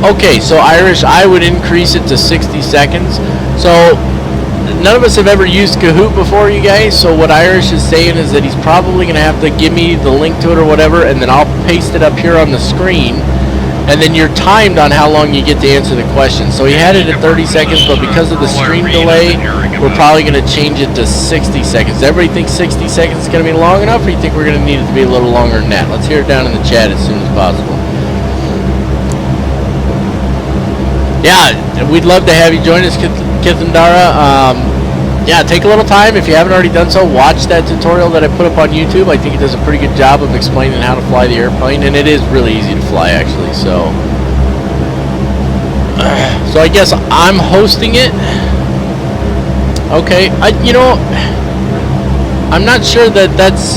Okay, so Irish, I would increase it to 60 seconds. So, none of us have ever used Kahoot before, you guys, so what Irish is saying is that he's probably going to have to give me the link to it or whatever, and then I'll paste it up here on the screen, and then you're timed on how long you get to answer the question. So he had it at 30 seconds, but because of the stream delay, we're probably going to change it to 60 seconds. Everybody think 60 seconds is going to be long enough, or you think we're going to need it to be a little longer than that? Let's hear it down in the chat as soon as possible. Yeah, we'd love to have you join us, Kithendara. yeah, take a little time. If you haven't already done so, watch that tutorial that I put up on YouTube. I think it does a pretty good job of explaining how to fly the airplane, and it is really easy to fly, actually. So I guess I'm hosting it. Okay, you know, I'm not sure that that's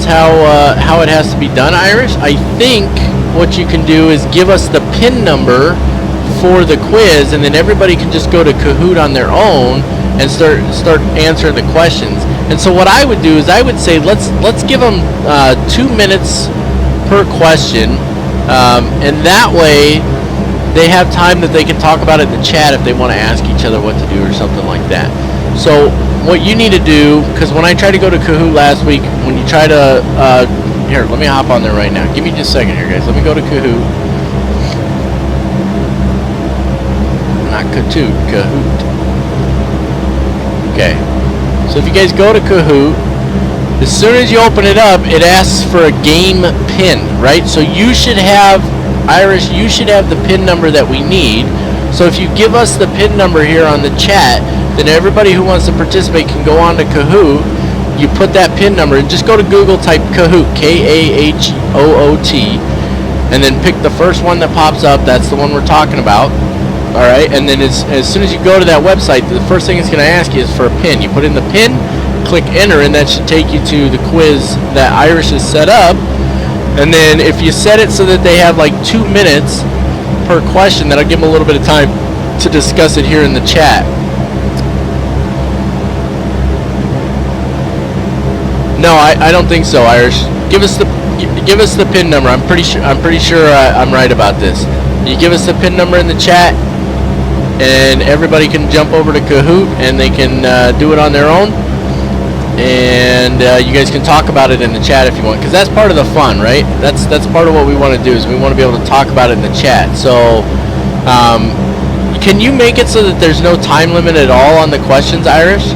how it has to be done, Irish. I think what you can do is give us the pin number for the quiz, and then everybody can just go to Kahoot on their own and start answering the questions. And so what I would do is I would say let's give them 2 minutes per question, and that way they have time that they can talk about it in the chat if they want to ask each other what to do or something like that. So what you need to do, because when I tried to go to Kahoot last week, when you try to here, let me hop on there right now. Give me just a second here, guys. Let me go to Kahoot. Not Kahoot. Okay. So if you guys go to Kahoot, as soon as you open it up, it asks for a game pin, right? So you should have, Irish, you should have the pin number that we need. So if you give us the pin number here on the chat, then everybody who wants to participate can go on to Kahoot. You put that pin number and just go to Google, type Kahoot, K-A-H-O-O-T, and then pick the first one that pops up. That's the one we're talking about. All right, and then as soon as you go to that website, the first thing it's going to ask you is for a pin. You put in the pin, click enter, and that should take you to the quiz that Irish has set up. And then if you set it so that they have like 2 minutes per question, that'll give them a little bit of time to discuss it here in the chat. No, I don't think so, Irish. Give us the pin number. I'm pretty sure I'm right about this. You give us the pin number in the chat, and everybody can jump over to Kahoot and they can do it on their own. And you guys can talk about it in the chat if you want, because that's part of the fun, right? That's part of what we want to do, is we want to be able to talk about it in the chat. So can you make it so that there's no time limit at all on the questions, Irish?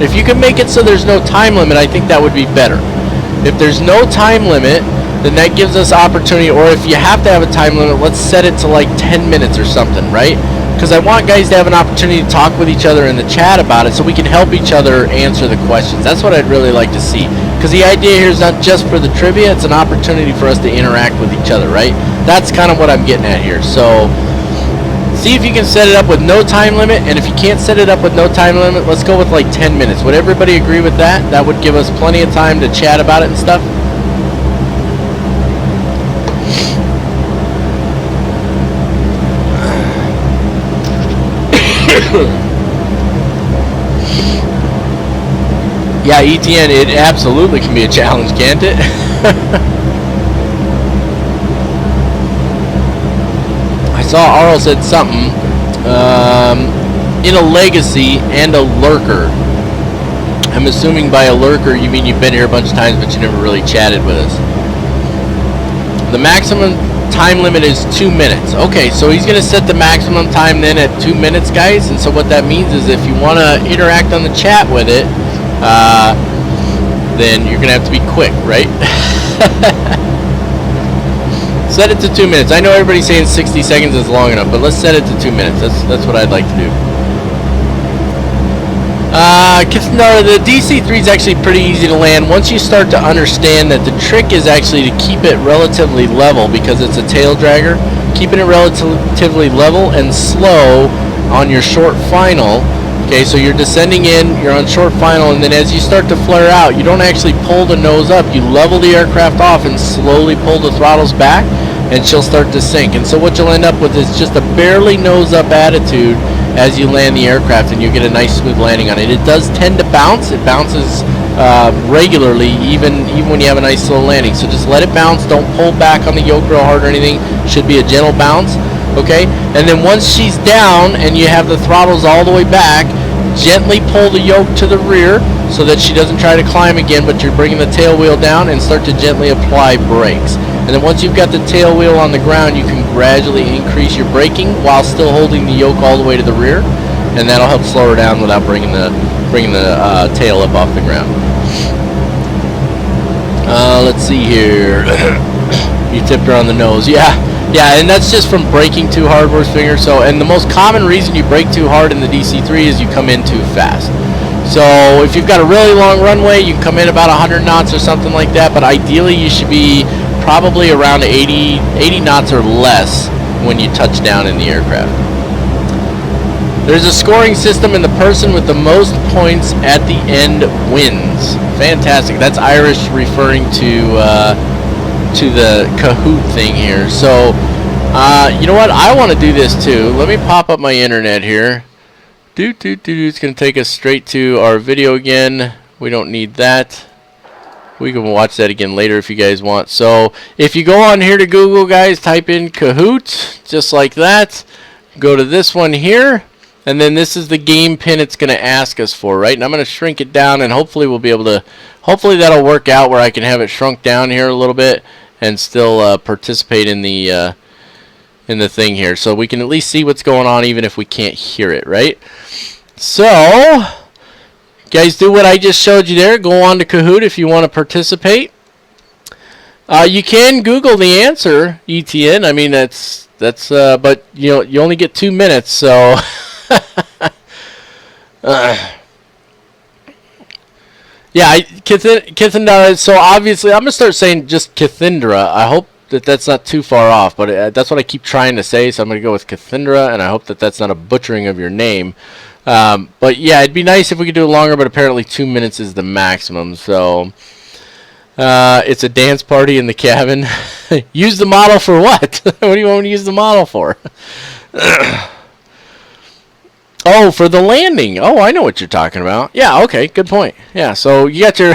If you can make it so there's no time limit, I think that would be better. If there's no time limit, then that gives us opportunity, or if you have to have a time limit, let's set it to like 10 minutes or something, right? Because I want guys to have an opportunity to talk with each other in the chat about it so we can help each other answer the questions. That's what I'd really like to see. Because the idea here is not just for the trivia, it's an opportunity for us to interact with each other, right? That's kind of what I'm getting at here. So see if you can set it up with no time limit, and if you can't set it up with no time limit, let's go with like 10 minutes. Would everybody agree with that? That would give us plenty of time to chat about it and stuff. Yeah, ETN, it absolutely can be a challenge, can't it? I saw Arl said something, in a legacy and a lurker. I'm assuming by a lurker you mean you've been here a bunch of times but you never really chatted with us. The maximum time limit is 2 minutes. Okay, so he's going to set the maximum time then at 2 minutes, guys. And so what that means is if you want to interact on the chat with it, then you're going to have to be quick, right? Set it to 2 minutes. I know everybody's saying 60 seconds is long enough, but let's set it to 2 minutes. That's what I'd like to do. No, the DC-3 is actually pretty easy to land once you start to understand that the trick is actually to keep it relatively level, because it's a tail dragger. Keeping it relatively level and slow on your short final. Okay, so you're descending in, you're on short final, and then as you start to flare out, you don't actually pull the nose up. You level the aircraft off and slowly pull the throttles back, and she'll start to sink. And so what you'll end up with is just a barely nose up attitude as you land the aircraft, and you get a nice smooth landing on it. It does tend to bounce. It bounces regularly, even when you have a nice slow landing. So just let it bounce. Don't pull back on the yoke real hard or anything. Should be a gentle bounce. Okay, and then once she's down and you have the throttles all the way back, gently pull the yoke to the rear so that she doesn't try to climb again, but you're bringing the tail wheel down, and start to gently apply brakes. And then once you've got the tail wheel on the ground, you can gradually increase your braking while still holding the yoke all the way to the rear, and that'll help slow her down without bringing the tail up off the ground. Let's see here. You tipped her on the nose. Yeah, Yeah, and that's just from braking too hard, worst finger. So, and the most common reason you brake too hard in the DC-3 is you come in too fast. So if you've got a really long runway, you can come in about 100 knots or something like that, but ideally you should be probably around 80 knots or less when you touch down in the aircraft. There's a scoring system, and the person with the most points at the end wins. Fantastic. That's Irish referring to the Kahoot thing here. So, you know what? I want to do this too. Let me pop up my internet here. It's going to take us straight to our video again. We don't need that. We can watch that again later if you guys want. So, if you go on here to Google, guys, type in Kahoot, just like that. Go to this one here. And then this is the game pin it's going to ask us for, right? And I'm going to shrink it down, and hopefully we'll be able to, hopefully that'll work out where I can have it shrunk down here a little bit and still participate in the thing here. So we can at least see what's going on even if we can't hear it, right? So, guys, do what I just showed you there. Go on to Kahoot if you want to participate. You can Google the answer, ETN. I mean, that's but you know, you only get 2 minutes, so... yeah, Cathindra. So obviously, I'm gonna start saying just Cathindra. I hope that that's not too far off, but that's what I keep trying to say. So I'm gonna go with Cathindra, and I hope that that's not a butchering of your name. But yeah, it'd be nice if we could do it longer, but apparently 2 minutes is the maximum. So it's a dance party in the cabin. Use the model for what? What do you want me to use the model for? Oh, for the landing. Oh, I know what you're talking about. Yeah, okay, good point. Yeah, so you got your...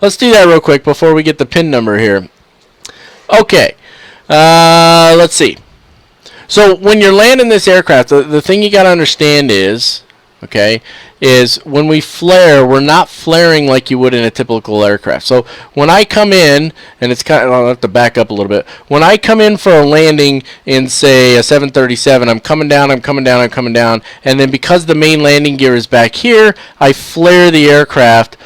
Let's do that real quick before we get the pin number here. Okay, let's see. So when you're landing this aircraft, the thing you got to understand is, okay, is when we flare, we're not flaring like you would in a typical aircraft. So when I come in, and it's kind of, I'll have to back up a little bit. When I come in for a landing in, say, a 737, I'm coming down, and then because the main landing gear is back here, I flare the aircraft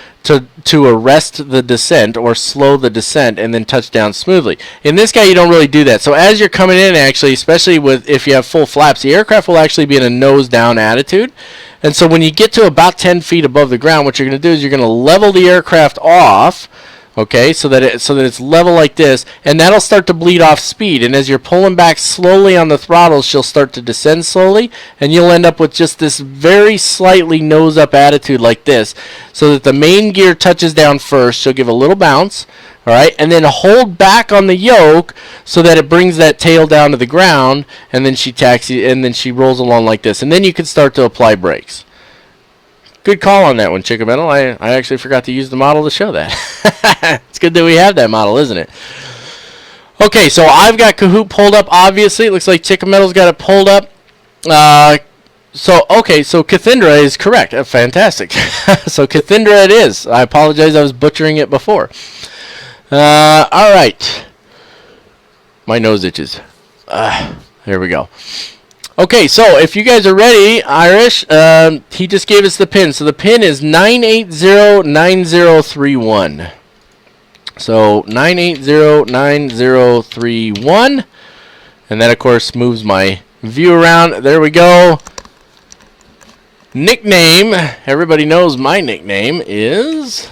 to arrest the descent or slow the descent and then touch down smoothly. In this guy, you don't really do that. So as you're coming in, actually, especially with if you have full flaps, the aircraft will actually be in a nose down attitude. And so when you get to about 10 feet above the ground, what you're going to do is you're going to level the aircraft off, okay, so that it's level like this, and that'll start to bleed off speed. And as you're pulling back slowly on the throttle, she'll start to descend slowly, and you'll end up with just this very slightly nose up attitude like this, so that the main gear touches down first. She'll give a little bounce, all right, and then hold back on the yoke so that it brings that tail down to the ground, and then she taxis, and then she rolls along like this, and then you can start to apply brakes. Good call on that one, Chicken Metal. I actually forgot to use the model to show that. It's good that we have that model, isn't it? Okay, so I've got Kahoot pulled up, obviously. It looks like Chicken Metal's got it pulled up. So Cathindra is correct. Fantastic. So Cathindra it is. I apologize, I was butchering it before. All right. My nose itches. Here we go. Okay, so if you guys are ready, Irish, he just gave us the pin. So the pin is 9809031. So 9809031. And that, of course, moves my view around. There we go. Nickname. Everybody knows my nickname is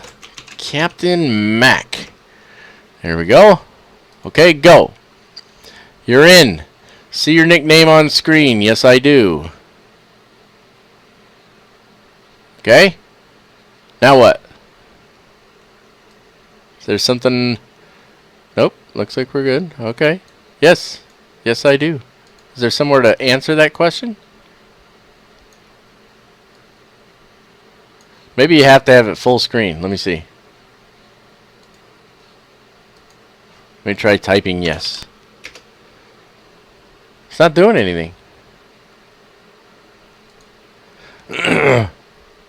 Captain Mac. There we go. Okay, go. You're in. See your nickname on screen. Yes, I do. Okay. Now what? Is there something? Nope. Looks like we're good. Okay. Yes. Yes, I do. Is there somewhere to answer that question? Maybe you have to have it full screen. Let me see. Let me try typing yes. It's not doing anything.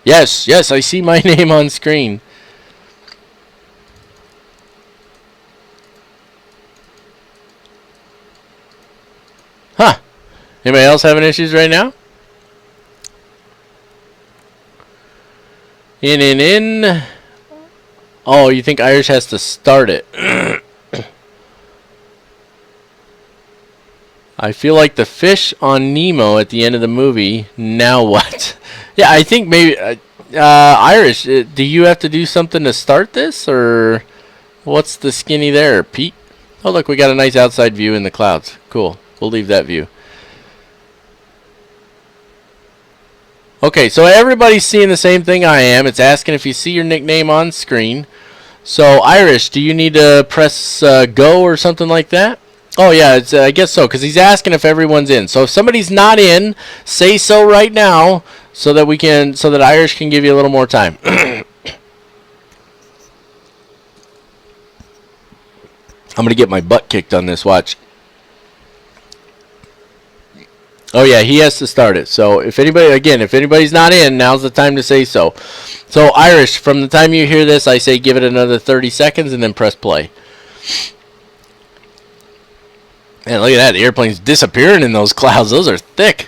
Yes, yes, I see my name on screen. Huh. Anybody else having issues right now? In. Oh, you think Irish has to start it? I feel like the fish on Nemo at the end of the movie. Now what? Yeah, I think maybe Irish. Do you have to do something to start this, or what's the skinny there, Pete? Oh, look, we got a nice outside view in the clouds. Cool. We'll leave that view. Okay, so everybody's seeing the same thing I am. It's asking if you see your nickname on screen. So, Irish, do you need to press go or something like that? Oh, yeah, it's, I guess so, because he's asking if everyone's in. So, if somebody's not in, say so right now so that Irish can give you a little more time. I'm going to get my butt kicked on this, watch. Oh yeah, he has to start it. So if anybody's not in, now's the time to say so. So Irish, from the time you hear this, I say give it another 30 seconds and then press play. And look at that, the airplane's disappearing in those clouds. Those are thick.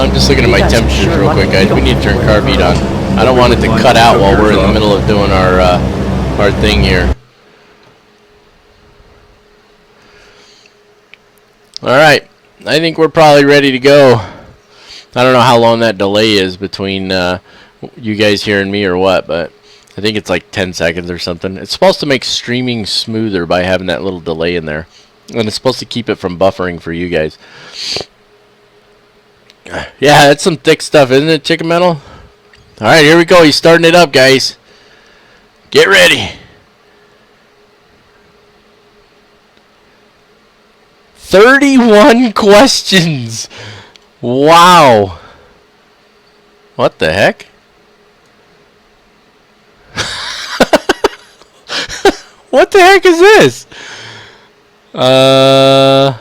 I'm just looking at my temperatures real quick, guys. We need to turn carb heat on. I don't want it to cut out while we're in the middle of doing our thing here. Alright, I think we're probably ready to go. I don't know how long that delay is between you guys hearing me or what, but I think it's like 10 seconds or something. It's supposed to make streaming smoother by having that little delay in there. And it's supposed to keep it from buffering for you guys. Yeah, that's some thick stuff, isn't it, Chicken Metal? Alright, here we go. He's starting it up, guys. Get ready. 31 questions. Wow. What the heck? What the heck is this? I'm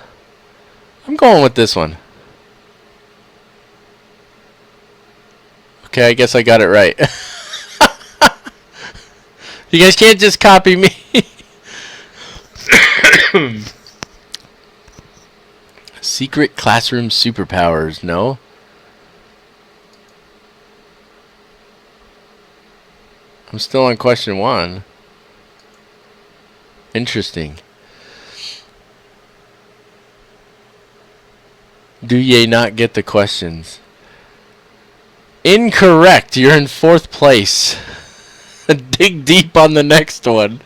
going with this one. Okay, I guess I got it right. You guys can't just copy me. Secret classroom superpowers, no? I'm still on question 1. Interesting. Do ye not get the questions? Incorrect. You're in 4th place. Dig deep on the next one.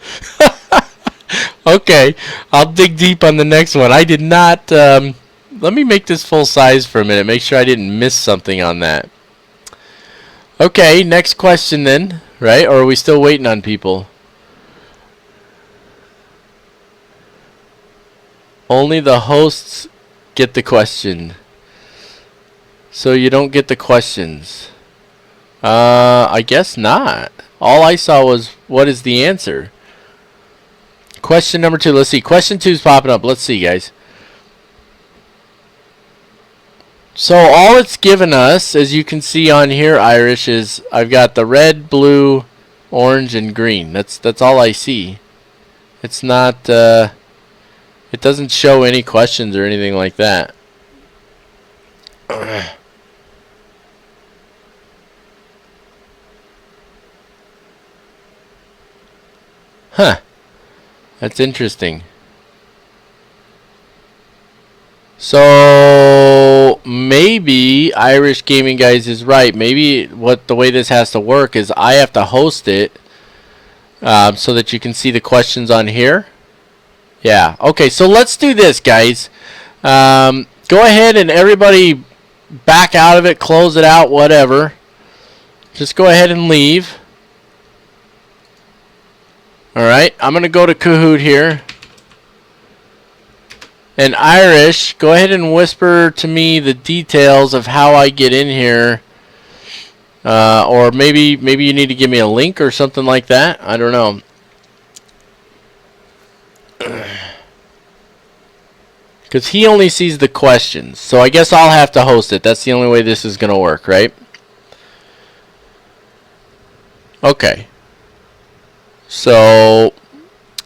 Okay, I'll dig deep on the next one. I did not... let me make this full size for a minute. Make sure I didn't miss something on that. Okay, next question then. Right? Or are we still waiting on people? Only the hosts get the question. So you don't get the questions. I guess not. All I saw was, what is the answer? Question number 2. Let's see. Question 2 is popping up. Let's see, guys. So all it's given us, as you can see on here, Irish, is I've got the red, blue, orange, and green. That's all I see. It's not... it doesn't show any questions or anything like that. Huh. That's interesting. So maybe Irish Gaming Guys is right. Maybe the way this has to work is I have to host it so that you can see the questions on here. Yeah. Okay. So let's do this, guys. Go ahead and everybody back out of it, close it out, whatever. Just go ahead and leave. Alright, I'm going to go to Kahoot here. And Irish, go ahead and whisper to me the details of how I get in here. Or maybe you need to give me a link or something like that. I don't know. Because he only sees the questions. So I guess I'll have to host it. That's the only way this is going to work, right? Okay. So,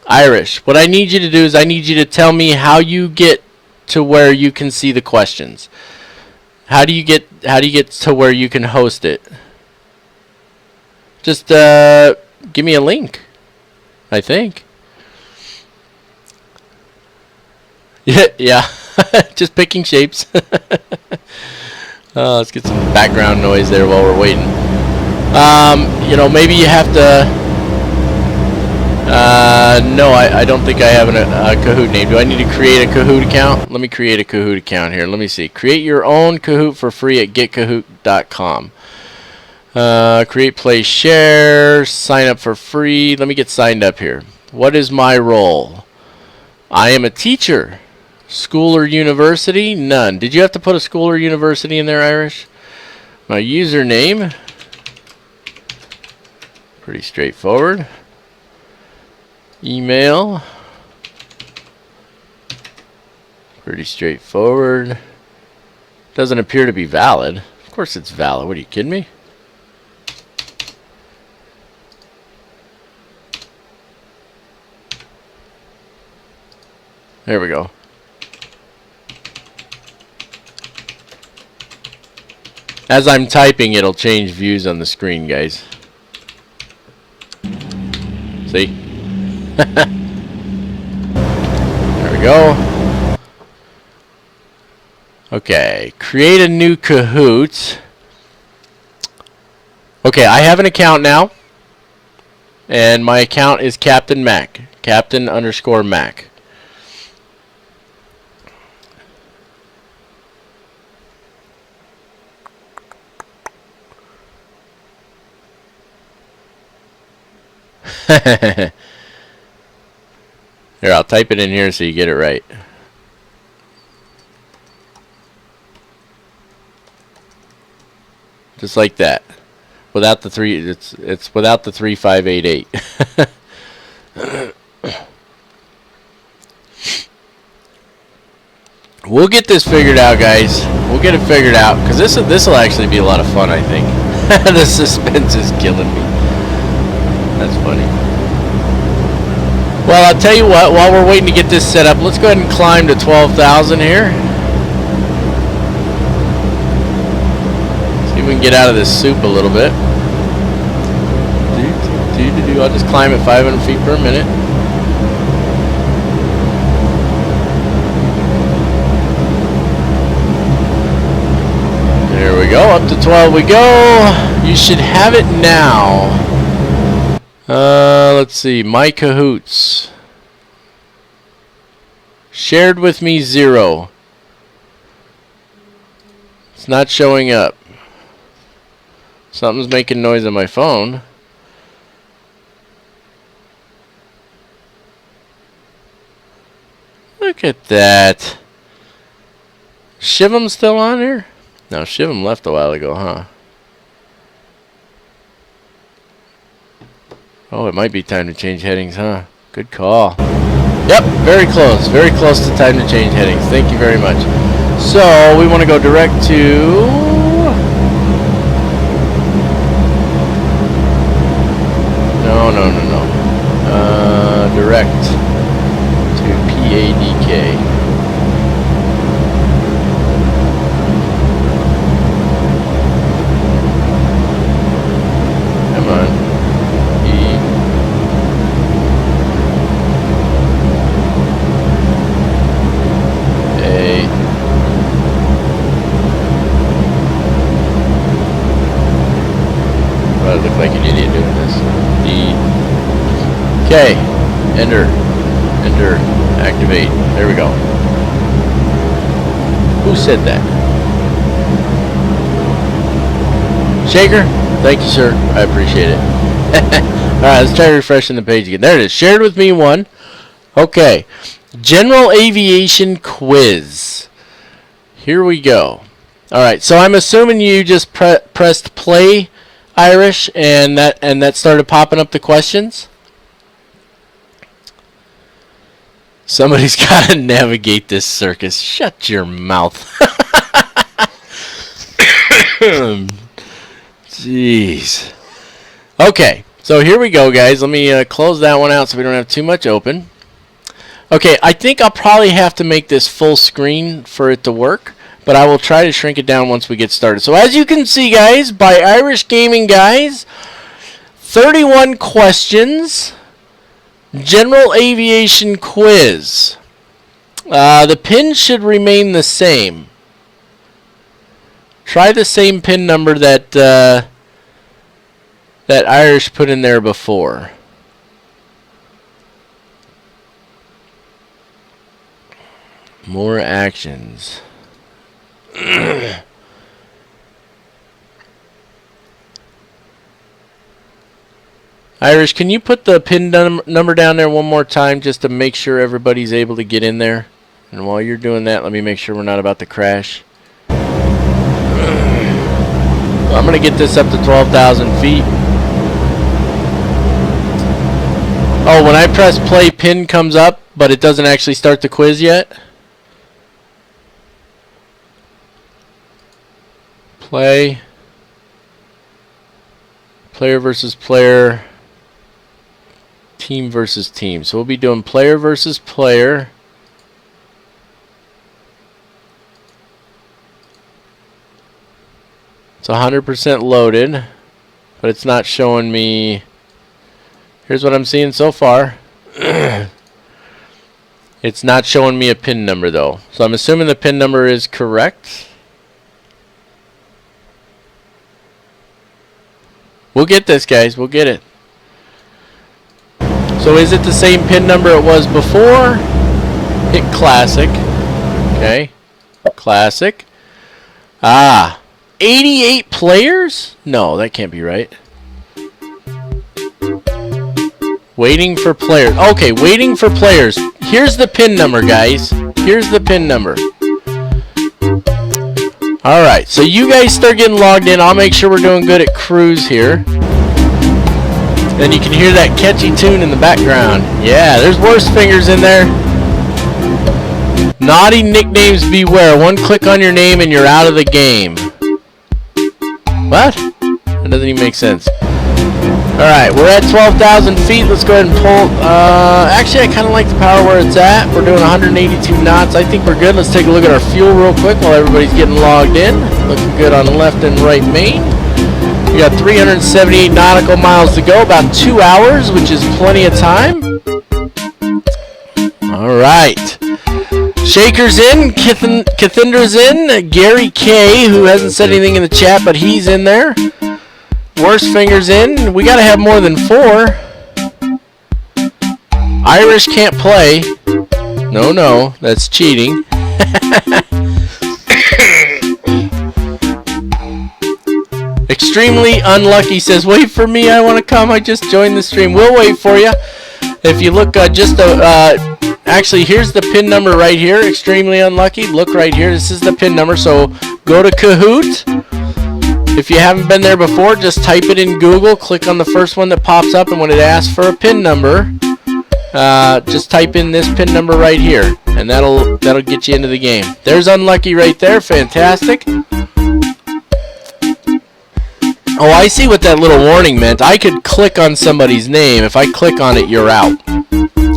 Irish, what I need you to do is I need you to tell me how you get to where you can see the questions. How do you get to where you can host it? Just give me a link. I think. Yeah. Just picking shapes. Let's get some background noise there while we're waiting. You know, maybe you have to... no, I don't think I have a Kahoot name. Do I need to create a Kahoot account? Let me create a Kahoot account here. Let me see. Create your own Kahoot for free at getkahoot.com. Create, play, share, sign up for free. Let me get signed up here. What is my role? I am a teacher. School or university? None. Did you have to put a school or university in there, Irish? My username? Pretty straightforward. Email? Pretty straightforward. Doesn't appear to be valid. Of course it's valid. What, are you kidding me? There we go. As I'm typing, it'll change views on the screen, guys. See? There we go. Okay, create a new Kahoot. Okay, I have an account now. And my account is Captain Mac. Captain_Mac. Here, I'll type it in here so you get it right. Just like that. Without the three, it's without the 3588. We'll get this figured out, guys. We'll get it figured out because this will actually be a lot of fun, I think. The suspense is killing me. That's funny. Well, I'll tell you what, while we're waiting to get this set up, let's go ahead and climb to 12,000 here. See if we can get out of this soup a little bit. I'll just climb at 500 feet per minute. There we go, up to 12 we go. You should have it now. Let's see, my Kahoots. Shared with me 0. It's not showing up. Something's making noise on my phone. Look at that. Shivum still on here? No, Shivum left a while ago, huh? Oh, it might be time to change headings, huh? Good call. Yep, very close to time to change headings. Thank you very much. So, we want to go direct to... No. Direct to PADK. Come on. I look like an idiot doing this. Okay. Enter, activate. There we go. Who said that? Shaker? Thank you, sir. I appreciate it. Alright, let's try refreshing the page again. There it is. Shared with me 1. Okay. General Aviation Quiz. Here we go. Alright, so I'm assuming you just pressed play, Irish, and that started popping up the questions. Somebody's got to navigate this circus. Shut your mouth. Jeez. Okay, so here we go, guys. Let me close that one out so we don't have too much open. Okay, I think I'll probably have to make this full screen for it to work, but I will try to shrink it down once we get started. So as you can see, guys, by Irish Gaming Guys, 31 questions. General aviation quiz. The pin should remain the same. Try the same pin number that that Irish put in there before. More actions. Irish, can you put the pin number down there one more time just to make sure everybody's able to get in there? And while you're doing that, let me make sure we're not about to crash. I'm going to get this up to 12,000 feet. Oh, when I press play, pin comes up, but it doesn't actually start the quiz yet? Play. Player versus player. Team versus team. So we'll be doing player versus player. It's 100% loaded, but it's not showing me. Here's what I'm seeing so far. It's not showing me a pin number though. So I'm assuming the pin number is correct. We'll get this, guys. We'll get it. So is it the same pin number it was before? Hit classic. Okay. Classic. 88 players? No, that can't be right. Waiting for players. Okay, waiting for players. Here's the pin number, guys. Here's the pin number. Alright, so you guys start getting logged in. I'll make sure we're doing good at cruise here. Then you can hear that catchy tune in the background. Yeah, there's worse fingers in there. Naughty nicknames beware. One click on your name and you're out of the game. What? That doesn't even make sense. Alright, we're at 12,000 feet. Let's go ahead and pull. Actually, I kind of like the power where it's at. We're doing 182 knots. I think we're good. Let's take a look at our fuel real quick while everybody's getting logged in. Looking good on the left and right main. We got 378 nautical miles to go. About 2 hours, which is plenty of time. Alright. Shaker's in. Cathindra's in. Gary K, who hasn't said anything in the chat, but he's in there. Worst fingers in. We gotta have more than 4. Irish can't play. No, that's cheating. Extremely unlucky says, wait for me, I want to come, I just joined the stream. We'll wait for you. If you look actually, here's the pin number right here. Extremely unlucky. Look right here. This is the pin number. So go to Kahoot. If you haven't been there before, just type it in Google. Click on the first one that pops up, and when it asks for a pin number, just type in this pin number right here, and that'll get you into the game. There's unlucky right there. Fantastic. Oh, I see what that little warning meant. I could click on somebody's name. If I click on it, you're out.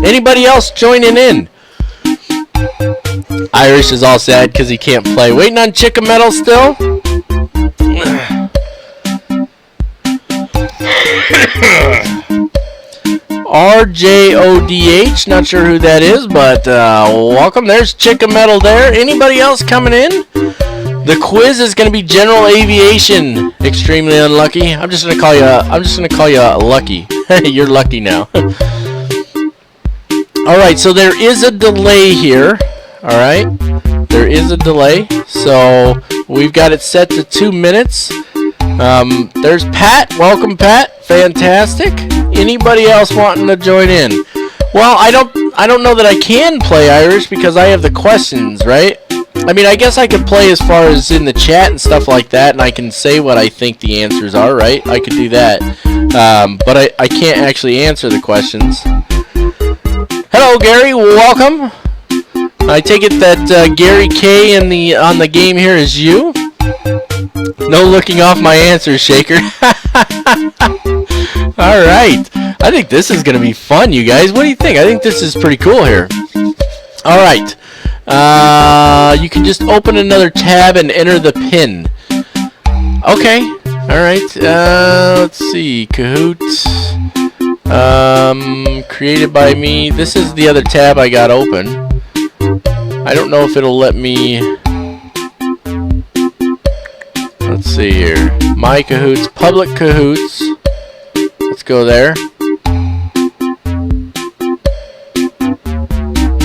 Anybody else joining in? Irish is all sad because he can't play. Waiting on Chicken Metal still? RJODH, not sure who that is, but welcome. There's Chicken Metal there. Anybody else coming in? The quiz is going to be general aviation. Extremely unlucky. I'm just going to call you lucky. You're lucky now. All right, so there is a delay here. All right, there is a delay. So we've got it set to 2 minutes. There's Pat. Welcome, Pat. Fantastic. Anybody else wanting to join in? Well, I don't know that I can play Irish because I have the questions, right? I mean, I guess I could play as far as in the chat and stuff like that, and I can say what I think the answers are, right? I could do that. But I can't actually answer the questions. Hello, Gary. Welcome. I take it that Gary K on the game here is you. No looking off my answers, Shaker. All right. I think this is going to be fun, you guys. What do you think? I think this is pretty cool here. All right. You can just open another tab and enter the pin. Okay. Alright, let's see. Cahoots. Created by me. This is the other tab I got open. I don't know if it'll let me... Let's see here. My Cahoots. Public Cahoots. Let's go there.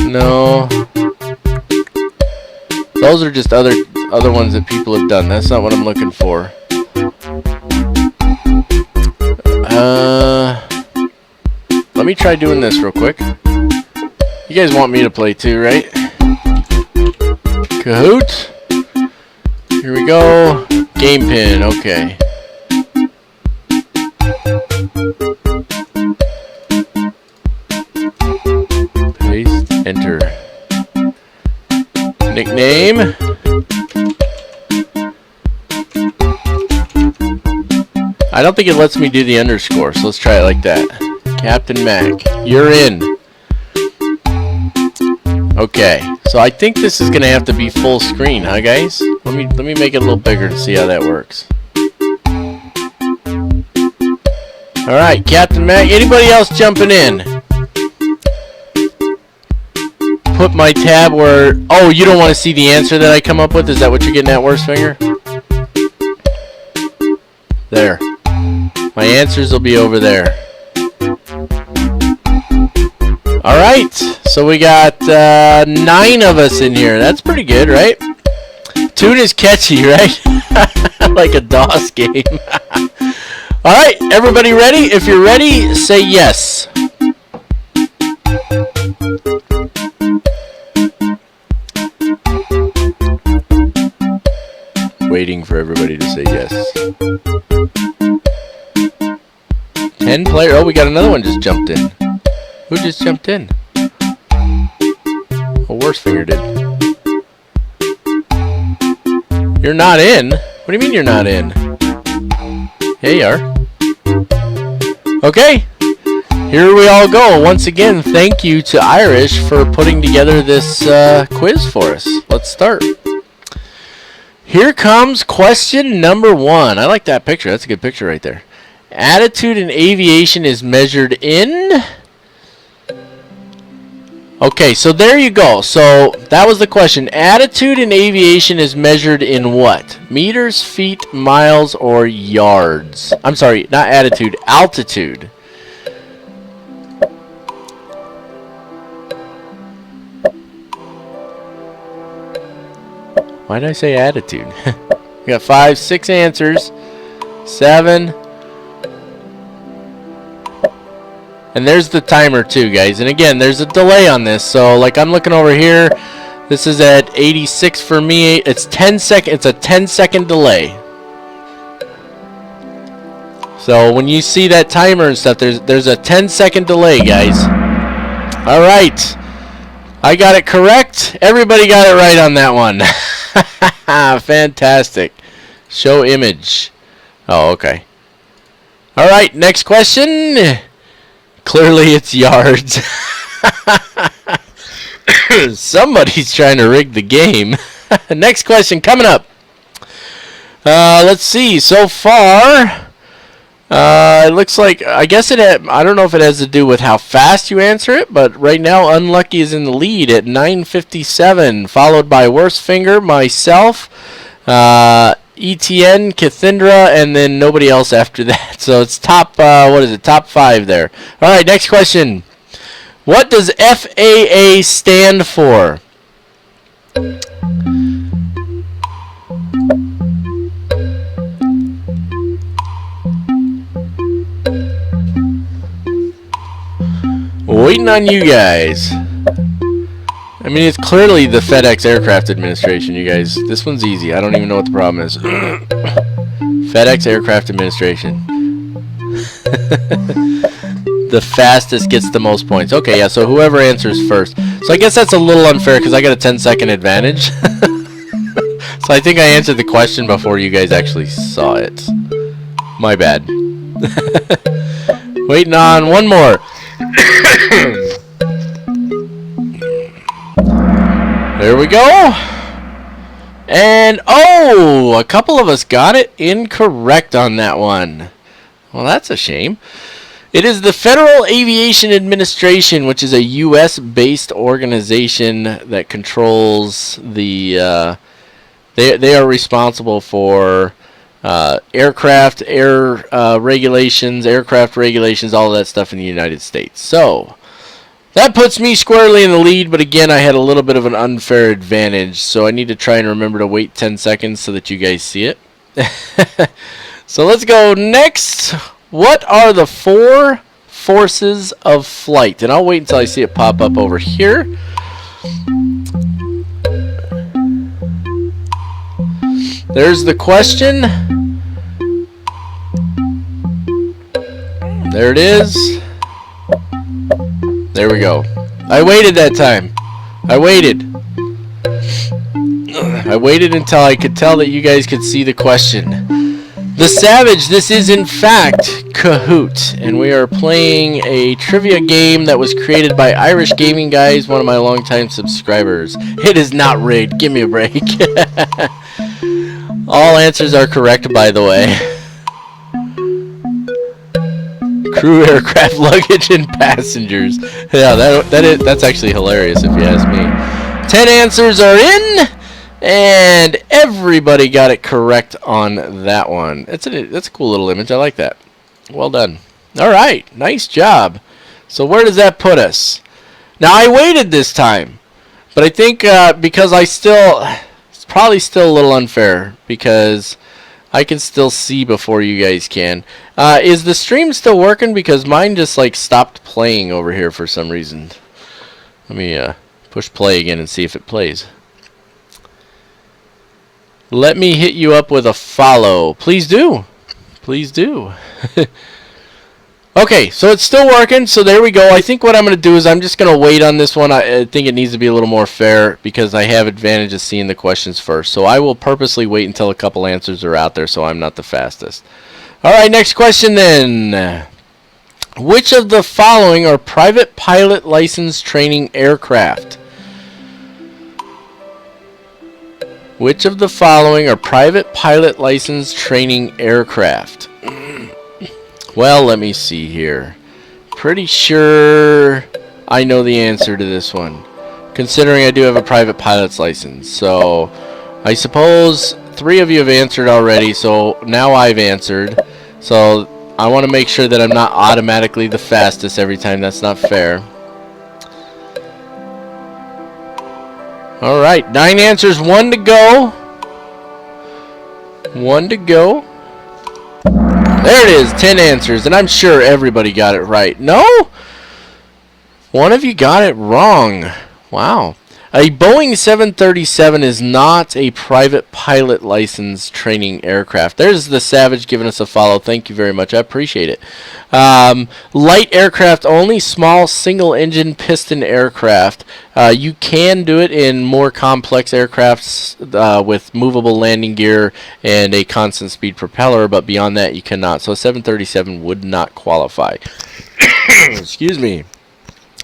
No. Those are just other ones that people have done. That's not what I'm looking for. Let me try doing this real quick. You guys want me to play too, right? Kahoot. Here we go. Game pin. Okay. Paste. Enter. Nickname. I don't think it lets me do the underscore, so let's try it like that. Captain Mac, you're in. Okay, so I think this is gonna have to be full screen, huh, guys? Let me make it a little bigger to see how that works. All right, Captain Mac. Anybody else jumping in? Put my tab where... Oh, you don't want to see the answer that I come up with? Is that what you're getting at, Worst Finger? There. My answers will be over there. Alright, so we got 9 of us in here. That's pretty good, right? Tune is catchy, right? Like a DOS game. Alright, everybody ready? If you're ready, say yes. Waiting for everybody to say yes. 10 player. Oh, we got another one just jumped in. Who just jumped in? Oh, Worst Finger did. You're not in? What do you mean you're not in? Yeah, you are. Okay. Here we all go. Once again, thank you to Irish for putting together this quiz for us. Let's start. Here comes question number 1. I like that picture. That's a good picture right there. Attitude in aviation is measured in... Okay, so there you go. So that was the question. Attitude in aviation is measured in what? Meters, feet, miles, or yards? I'm sorry, not attitude, altitude. Why did I say attitude? We got 5, 6 answers. 7. And there's the timer too, guys. And again, there's a delay on this. So like I'm looking over here. This is at 86 for me. It's 10 seconds. It's a 10-second delay. So when you see that timer and stuff, there's a 10-second delay, guys. All right. I got it correct. Everybody got it right on that one. Fantastic. Show image. Oh, okay. All right, next question. Clearly it's yards. Somebody's trying to rig the game. Next question coming up. Let's see. So far, it looks like, I guess I don't know if it has to do with how fast you answer it, but right now Unlucky is in the lead at 9:57, followed by Worst Finger, myself, ETN, Cathindra, and then nobody else after that. So it's top, what is it, top 5 there. All right, next question. What does FAA stand for? Waiting on you guys. I mean, it's clearly the FedEx Aircraft Administration, you guys. This one's easy. I don't even know what the problem is. FedEx Aircraft Administration. The fastest gets the most points. Okay, yeah, so whoever answers first. So I guess that's a little unfair because I got a 10-second advantage. So I think I answered the question before you guys actually saw it. My bad. Waiting on one more. There we go. And, oh, a couple of us got it incorrect on that one. Well, that's a shame. It is the Federal Aviation Administration, which is a U.S.-based organization that controls the... They are responsible for aircraft, regulations, aircraft regulations, all of that stuff in the United States. So... that puts me squarely in the lead, but again, I had a little bit of an unfair advantage, so I need to try and remember to wait 10 seconds so that you guys see it. So let's go next. What are the 4 forces of flight? And I'll wait until I see it pop up over here. There's the question. There it is. There we go. I waited that time. I waited. I waited until I could tell that you guys could see the question. The Savage, this is in fact Kahoot, and we are playing a trivia game that was created by Irish Gaming Guys, one of my longtime subscribers. It is not rigged. Give me a break. All answers are correct, by the way. Crew, aircraft, luggage, and passengers. Yeah, that's actually hilarious if you ask me. 10 answers are in, and everybody got it correct on that one. That's a cool little image. I like that. Well done. All right, nice job. So where does that put us? Now I waited this time, but I think because it's probably still a little unfair because I can still see before you guys can. Is the stream still working? Because mine just like stopped playing over here for some reason. Let me push play again and see if it plays. Let me hit you up with a follow. Please do. Please do. Okay, so it's still working, so there we go. I think what I'm going to do is I'm just going to wait on this one. I think it needs to be a little more fair because I have advantage of seeing the questions first. So I will purposely wait until a couple answers are out there so I'm not the fastest. All right, next question then. Which of the following are private pilot license training aircraft? Which of the following are private pilot license training aircraft? Well, let me see here. Pretty sure I know the answer to this one, considering I do have a private pilot's license. So I suppose 3 of you have answered already, so now I've answered. So I want to make sure that I'm not automatically the fastest every time. That's not fair. Alright, 9 answers, 1 to go. 1 to go. There it is, 10 answers, and I'm sure everybody got it right. No? One of you got it wrong. Wow. A Boeing 737 is not a private pilot license training aircraft. There's the Savage giving us a follow. Thank you very much. I appreciate it. Light aircraft only, small single-engine piston aircraft. You can do it in more complex aircrafts with movable landing gear and a constant speed propeller, but beyond that you cannot. So a 737 would not qualify. Excuse me.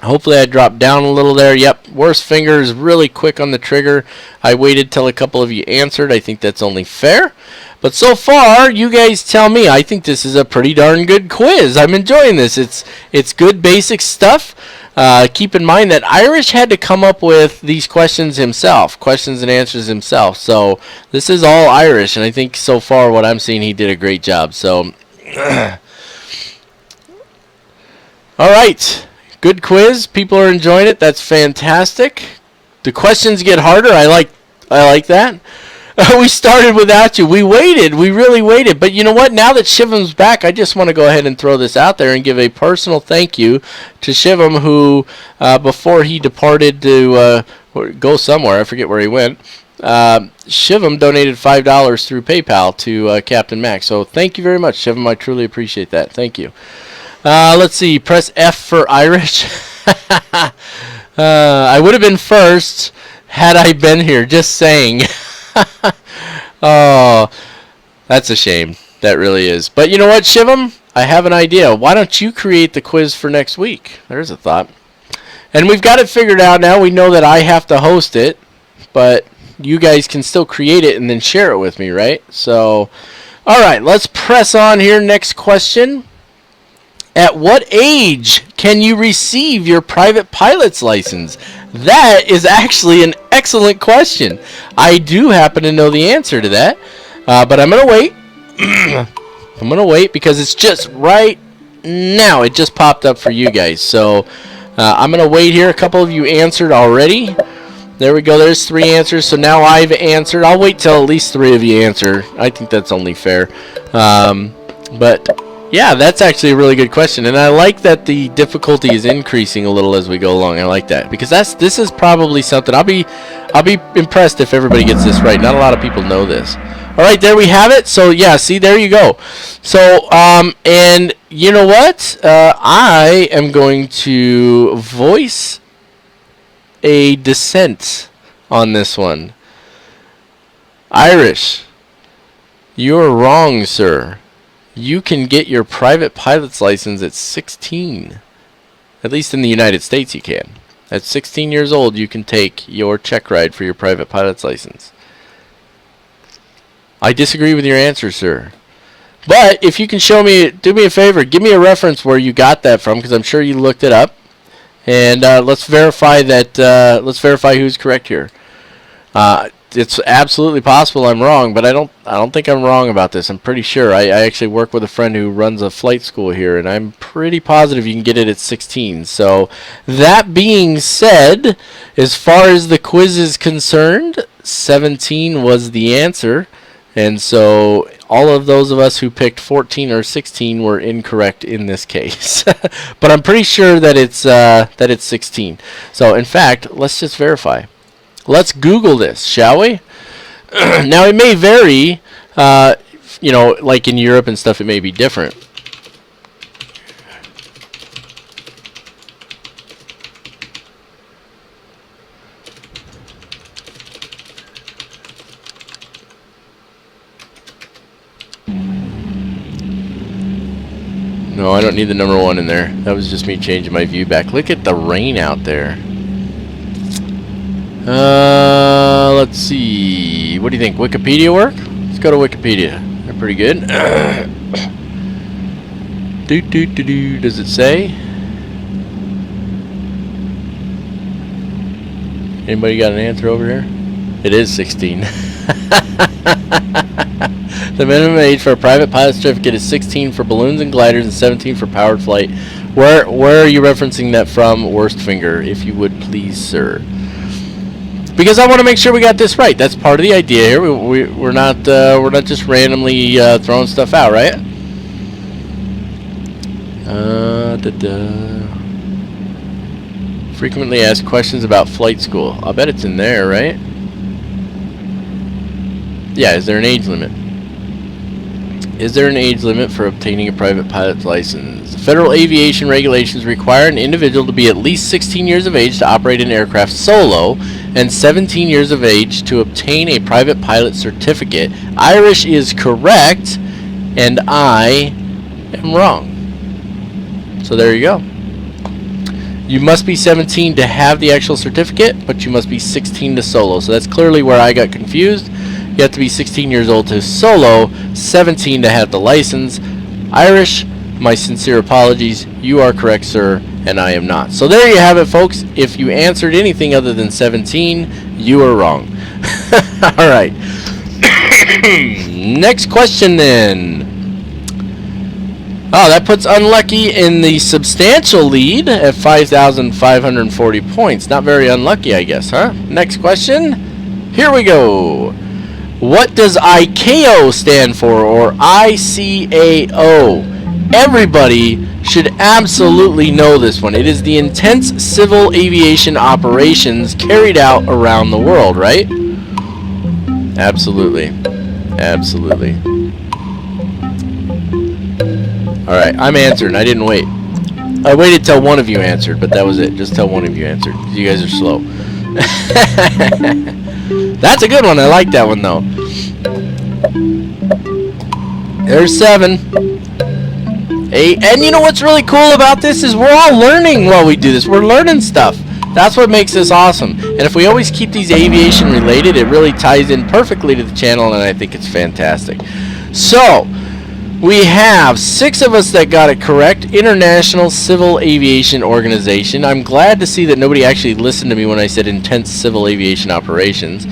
Hopefully I dropped down a little there. Yep, worst finger is really quick on the trigger. I waited till a couple of you answered. I think that's only fair. But so far, you guys tell me. I think this is a pretty darn good quiz. I'm enjoying this. It's good basic stuff. Keep in mind that Irish had to come up with these questions himself, questions and answers himself. So this is all Irish, and I think so far what I'm seeing, he did a great job. So, all right. Good quiz. People are enjoying it. That's fantastic. The questions get harder. I like that. We started without you. We waited. We really waited. But you know what? Now that Shivam's back, I just want to go ahead and throw this out there and give a personal thank you to Shivam, who, before he departed to go somewhere, I forget where he went, Shivam donated $5 through PayPal to Captain Max. So thank you very much, Shivam. I truly appreciate that. Thank you. Let's see. Press F for Irish. I would have been first had I been here. Just saying. Oh, that's a shame. That really is. But you know what, Shivam? I have an idea. Why don't you create the quiz for next week? There's a thought. And we've got it figured out now. We know that I have to host it. But you guys can still create it and then share it with me, right? So, all right, let's press on here. Next question. At what age can you receive your private pilot's license? That is actually an excellent question. I do happen to know the answer to that, but I'm going to wait. I'm going to wait because it's just right now. It just popped up for you guys. So I'm going to wait here. A couple of you answered already. There we go. There's 3 answers. So now I've answered. I'll wait till at least 3 of you answer. I think that's only fair. But yeah, that's actually a really good question, and I like that the difficulty is increasing a little as we go along. I like that because this is probably something I'll be impressed if everybody gets this right. Not a lot of people know this. All right, there we have it. So yeah, see, there you go. So and you know what? I am going to voice a dissent on this one. Irish, you're wrong, sir. You can get your private pilot's license at 16. At least in the United States you can. At 16 years old you can take your check ride for your private pilot's license. I disagree with your answer, sir. But if you can show me, do me a favor, give me a reference where you got that from, because I'm sure you looked it up. And let's verify that. Let's verify who's correct here. It's absolutely possible I'm wrong, but I don't think I'm wrong about this. I'm pretty sure. I actually work with a friend who runs a flight school here, and I'm pretty positive you can get it at 16. So that being said, as far as the quiz is concerned, 17 was the answer, and so all of those of us who picked 14 or 16 were incorrect in this case. But I'm pretty sure that it's 16. So in fact, let's just verify. Let's Google this, shall we? Now, it may vary, you know, like in Europe and stuff, it may be different. No, I don't need the number 1 in there. That was just me changing my view back. Look at the rain out there. Let's see. What do you think? Wikipedia work? Let's go to Wikipedia. They're pretty good. Does it say? Anybody got an answer over here? It is 16. The minimum age for a private pilot certificate is 16 for balloons and gliders and 17 for powered flight. Where are you referencing that from, Worst Finger, if you would please, sir? Because I want to make sure we got this right. That's part of the idea here. We're not just randomly throwing stuff out, right? Frequently asked questions about flight school. I'll bet it's in there, right? Yeah, is there an age limit? Is there an age limit for obtaining a private pilot's license? Federal aviation regulations require an individual to be at least 16 years of age to operate an aircraft solo and 17 years of age to obtain a private pilot certificate. Irish is correct, and I am wrong. So there you go. You must be 17 to have the actual certificate, but you must be 16 to solo. So that's clearly where I got confused. You have to be 16 years old to solo, 17 to have the license. Irish, my sincere apologies. You are correct, sir, and I am not. So there you have it, folks. If you answered anything other than 17, you are wrong. All right. Next question, then. Oh, that puts Unlucky in the substantial lead at 5,540 points. Not very unlucky, I guess, huh? Next question. Here we go. What does ICAO stand for, or ICAO? Everybody should absolutely know this one. It is the intense civil aviation operations carried out around the world, right? Absolutely. Absolutely. Alright, I'm answering. I didn't wait. I waited till one of you answered, but that was it. Just till one of you answered. You guys are slow. That's a good one. I like that one, though. There's 7. 8. And you know what's really cool about this is we're all learning while we do this. We're learning stuff. That's what makes this awesome. And if we always keep these aviation related, it really ties in perfectly to the channel, and I think it's fantastic. So, we have 6 of us that got it correct. International Civil Aviation Organization. I'm glad to see that nobody actually listened to me when I said intense civil aviation operations.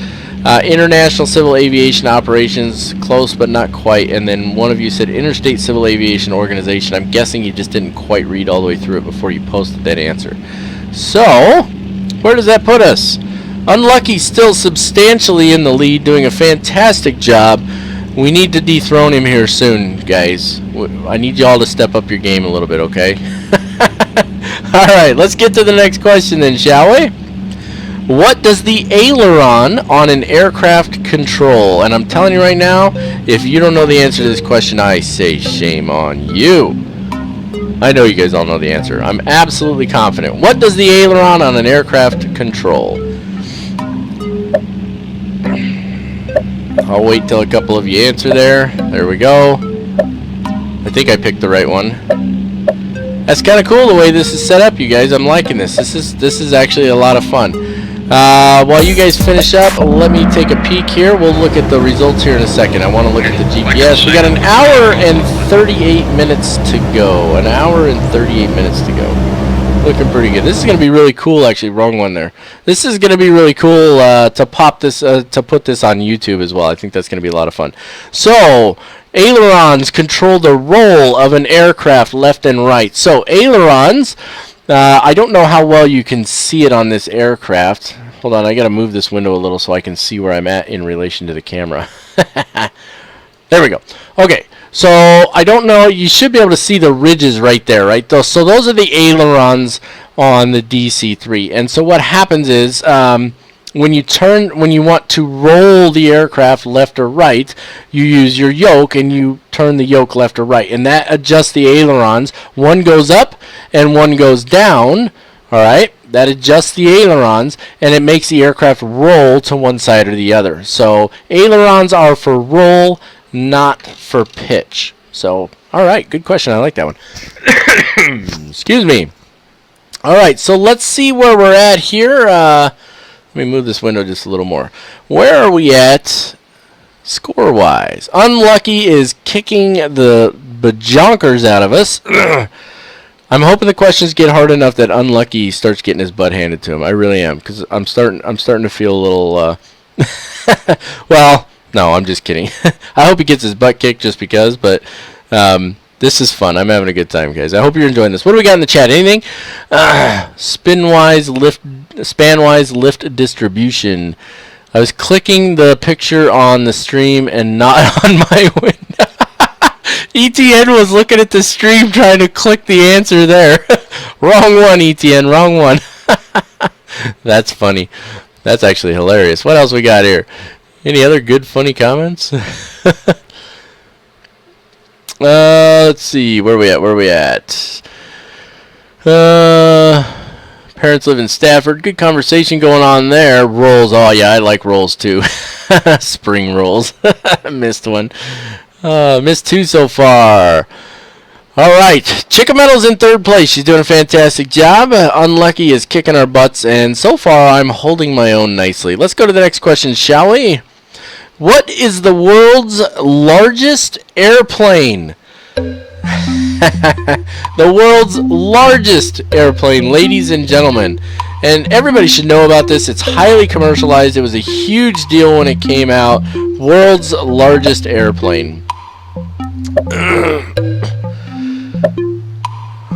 International Civil Aviation Operations, close but not quite. And then one of you said Interstate Civil Aviation Organization. I'm guessing you just didn't quite read all the way through it before you posted that answer. So, where does that put us? Unlucky still substantially in the lead, doing a fantastic job. We need to dethrone him here soon, guys. I need y'all to step up your game a little bit, okay? Alright, let's get to the next question then, shall we? What does the aileron on an aircraft control? And I'm telling you right now, if you don't know the answer to this question, I say shame on you. I know you guys all know the answer. I'm absolutely confident. What does the aileron on an aircraft control? I'll wait till a couple of you answer there. There we go. I think I picked the right one. That's kind of cool the way this is set up, you guys. I'm liking this. This is actually a lot of fun. While you guys finish up, let me take a peek here. We'll look at the results here in a second. I want to look at the GPS. We got an hour and 38 minutes to go. An hour and 38 minutes to go. Looking pretty good. This is going to be really cool, actually. Wrong one there. This is going to be really cool to pop this, to put this on YouTube as well. I think that's going to be a lot of fun. So, ailerons control the roll of an aircraft left and right. So, ailerons, I don't know how well you can see it on this aircraft. Hold on, I got to move this window a little so I can see where I'm at in relation to the camera. There we go. Okay. So, I don't know, you should be able to see the ridges right there, right? So, those are the ailerons on the DC-3. And so, what happens is, when you want to roll the aircraft left or right, you use your yoke and you turn the yoke left or right. And that adjusts the ailerons. One goes up and one goes down, alright? That adjusts the ailerons, and it makes the aircraft roll to one side or the other. So, ailerons are for roll, not for pitch. So, alright, good question. I like that one. Excuse me. Alright, so let's see where we're at here. Let me move this window just a little more. Where are we at score-wise? Unlucky is kicking the bajonkers out of us. I'm hoping the questions get hard enough that Unlucky starts getting his butt handed to him. I really am, because I'm starting to feel a little, well, no, I'm just kidding. I hope he gets his butt kicked just because, but this is fun. I'm having a good time, guys. I hope you're enjoying this. What do we got in the chat? Anything? Span-wise lift distribution. I was clicking the picture on the stream and not on my window. ETN was looking at the stream trying to click the answer there. Wrong one, ETN. Wrong one. That's funny. That's actually hilarious. What else we got here? Any other good, funny comments? Let's see. Where are we at? Parents live in Stafford. Good conversation going on there. Rolls. Oh, yeah, I like rolls, too. Spring rolls. Missed one. Missed 2 so far. Alright. Chicka Metal's in 3rd place. She's doing a fantastic job. Unlucky is kicking our butts. And so far, I'm holding my own nicely. Let's go to the next question, shall we? What is the world's largest airplane? The world's largest airplane, ladies and gentlemen. And everybody should know about this. It's highly commercialized. It was a huge deal when it came out. World's largest airplane.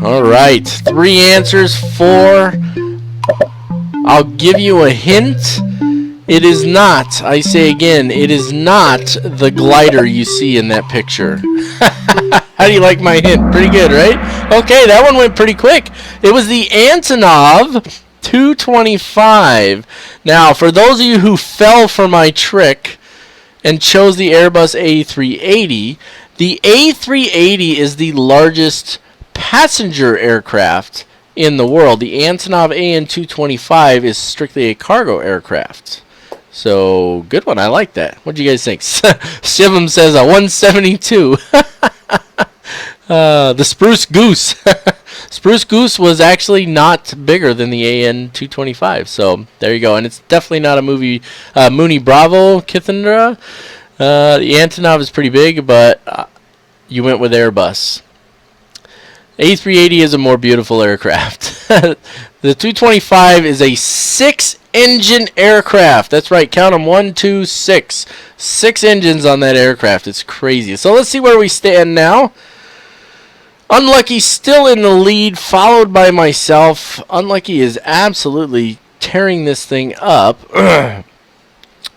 Alright, 3 answers, 4. I'll give you a hint. It is not, I say again, it is not the glider you see in that picture. How do you like my hint? Pretty good, right? Okay, that one went pretty quick. It was the Antonov 225. Now, for those of you who fell for my trick and chose the Airbus A380, the A380 is the largest passenger aircraft in the world. The Antonov AN 225 is strictly a cargo aircraft. So, good one. I like that. What do you guys think? Shivum says a 172. The Spruce Goose. Spruce Goose was actually not bigger than the AN-225. So there you go. And it's definitely not a Mooney Bravo Kithindra. The Antonov is pretty big, but you went with Airbus. A380 is a more beautiful aircraft. The 225 is a 6-engine aircraft. That's right. Count them. 1, 2, 6. 6 engines on that aircraft. It's crazy. So let's see where we stand now. Unlucky still in the lead, followed by myself. Unlucky is absolutely tearing this thing up.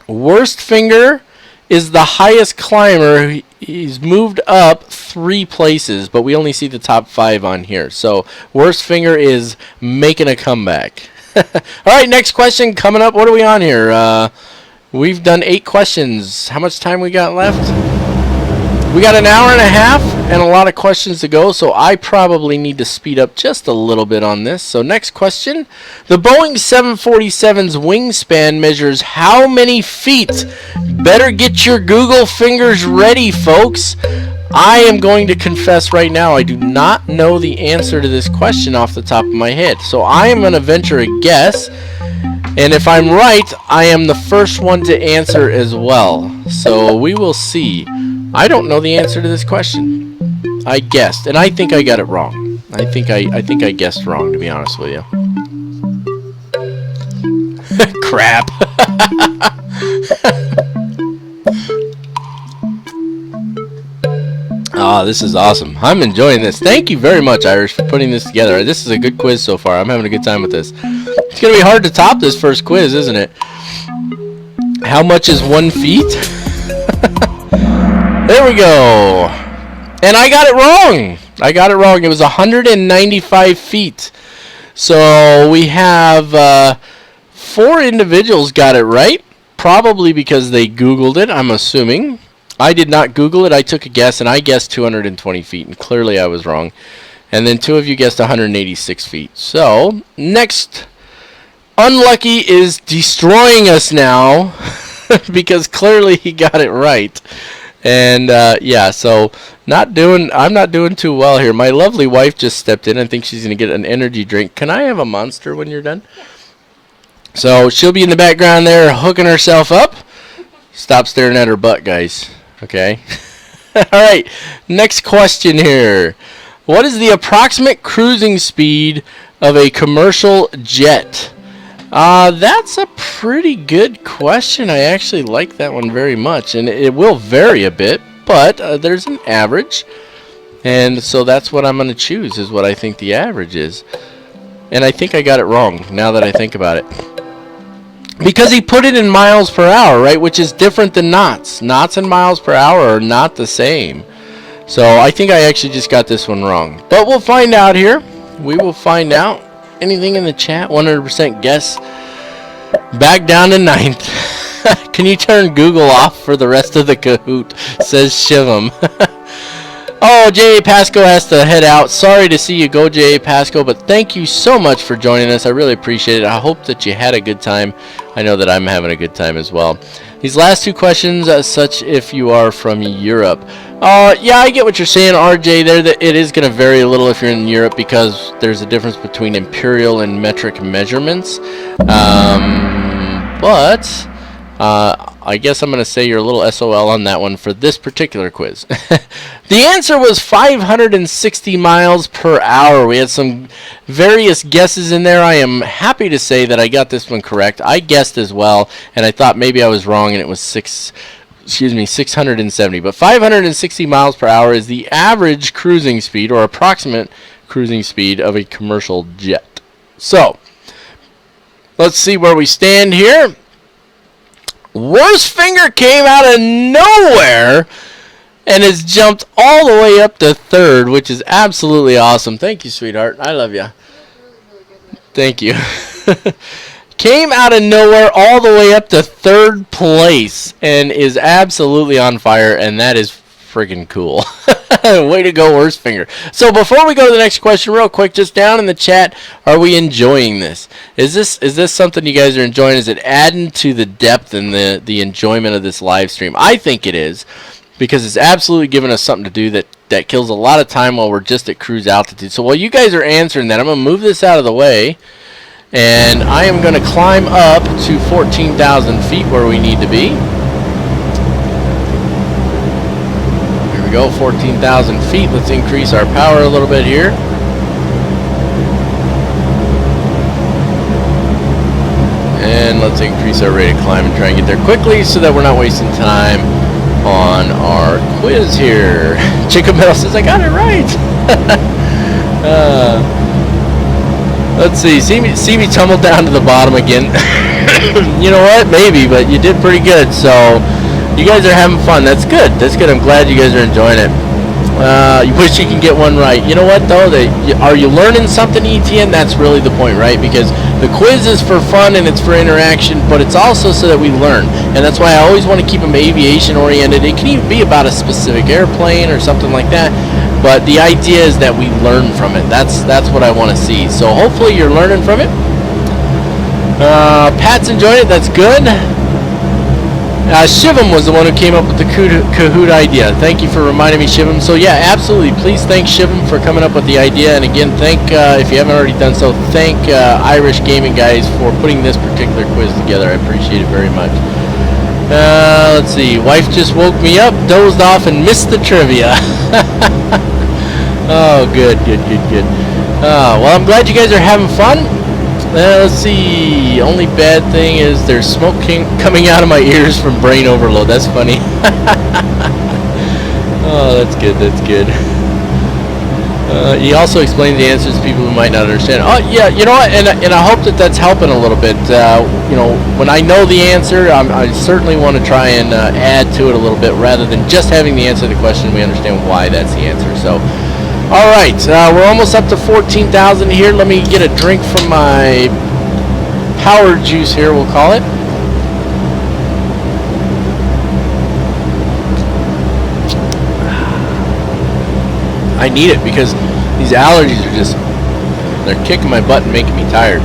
Worst Finger is the highest climber. He's moved up 3 places, but we only see the top 5 on here. So Worst Finger is making a comeback. All right, next question coming up. What are we on here? We've done 8 questions. How much time we got left? We got an hour and a half and a lot of questions to go, so I probably need to speed up just a little bit on this. So next question. The Boeing 747's wingspan measures how many feet? Better get your Google fingers ready, folks. I am going to confess right now I do not know the answer to this question off the top of my head. So I am going to venture a guess. And if I'm right, I am the first one to answer as well. So we will see. I don't know the answer to this question. I guessed, and I think I got it wrong. I think I guessed wrong, to be honest with you. Crap. Oh, this is awesome. I'm enjoying this. Thank you very much, Irish, for putting this together. This is a good quiz so far. I'm having a good time with this. It's going to be hard to top this first quiz, isn't it? How much is 1 feet? There we go. And I got it wrong. I got it wrong. It was 195 feet. So we have 4 individuals got it right. Probably because they Googled it, I'm assuming. I did not Google it. I took a guess, and I guessed 220 feet. And clearly I was wrong. And then 2 of you guessed 186 feet. So, next. Unlucky is destroying us now. Because clearly he got it right. And yeah, so I'm not doing too well here. My lovely wife just stepped in. I think she's going to get an energy drink. Can I have a Monster when you're done? So she'll be in the background there hooking herself up. Stop staring at her butt, guys. Okay. All right. Next question here. What is the approximate cruising speed of a commercial jet? That's a pretty good question. I actually like that one very much, and it will vary a bit, but there's an average, and so that's what I'm going to choose, is what I think the average is. And I think I got it wrong, now that I think about it. Because he put it in miles per hour, right, which is different than knots. Knots and miles per hour are not the same. So I think I actually just got this one wrong. But we'll find out here. We will find out. Anything in the chat? 100% guess. Back down to 9th. Can you turn Google off for the rest of the Kahoot? Says Shivam. Oh, J.A. Pasco has to head out. Sorry to see you go, J.A. Pasco, but thank you so much for joining us. I really appreciate it. I hope that you had a good time. I know that I'm having a good time as well. These last 2 questions, such if you are from Europe. Yeah, I get what you're saying, RJ, there. That it is going to vary a little if you're in Europe because there's a difference between imperial and metric measurements. But I guess I'm going to say you're a little SOL on that one for this particular quiz. The answer was 560 miles per hour. We had some various guesses in there. I am happy to say that I got this one correct. I guessed as well, and I thought maybe I was wrong, and it was 670. But 560 miles per hour is the average cruising speed, or approximate cruising speed, of a commercial jet. So, let's see where we stand here. Worst Finger came out of nowhere and has jumped all the way up to 3rd, which is absolutely awesome. Thank you, sweetheart. I love you. Thank you. Came out of nowhere all the way up to 3rd place and is absolutely on fire, and that is friggin' cool. Way to go, Worst Finger. So before we go to the next question, real quick, just down in the chat, are we enjoying this? Is this something you guys are enjoying? Is it adding to the depth and the enjoyment of this live stream? I think it is. because it's absolutely giving us something to do that kills a lot of time while we're just at cruise altitude. So while you guys are answering that, I'm going to move this out of the way, and I am going to climb up to 14,000 feet where we need to be. Here we go, 14,000 feet. Let's increase our power a little bit here. And let's increase our rate of climb and try and get there quickly so that we're not wasting time on our quiz here. Chicken Metal says I got it right. Let's see me tumble down to the bottom again. You know what? Maybe, but you did pretty good. So you guys are having fun. That's good. That's good. I'm glad you guys are enjoying it. You wish you can get one right. You know what though? Are you learning something, ETN? That's really the point, right? Because the quiz is for fun and it's for interaction, but it's also so that we learn. And that's why I always want to keep them aviation oriented. It can even be about a specific airplane or something like that. But the idea is that we learn from it. That's what I want to see. So hopefully you're learning from it. Pat's enjoying it. That's good. Shivam was the one who came up with the Kahoot idea. Thank you for reminding me, Shivam. So yeah, absolutely. Please thank Shivam for coming up with the idea. And again, if you haven't already done so, thank Irish Gaming Guys for putting this particular quiz together. I appreciate it very much. Let's see. Wife just woke me up, dozed off, and missed the trivia. Oh, good. Well, I'm glad you guys are having fun. Let's see. Only bad thing is there's smoke coming out of my ears from brain overload. That's funny. Oh, that's good. He also explains the answers to people who might not understand. Oh, yeah, you know what? And I hope that's helping a little bit. You know, when I know the answer, I certainly want to try and add to it a little bit rather than just having the answer to the question. We understand why that's the answer. So. All right, we're almost up to 14,000 here. Let me get a drink from my power juice here, we'll call it. I need it because these allergies are they're kicking my butt and making me tired.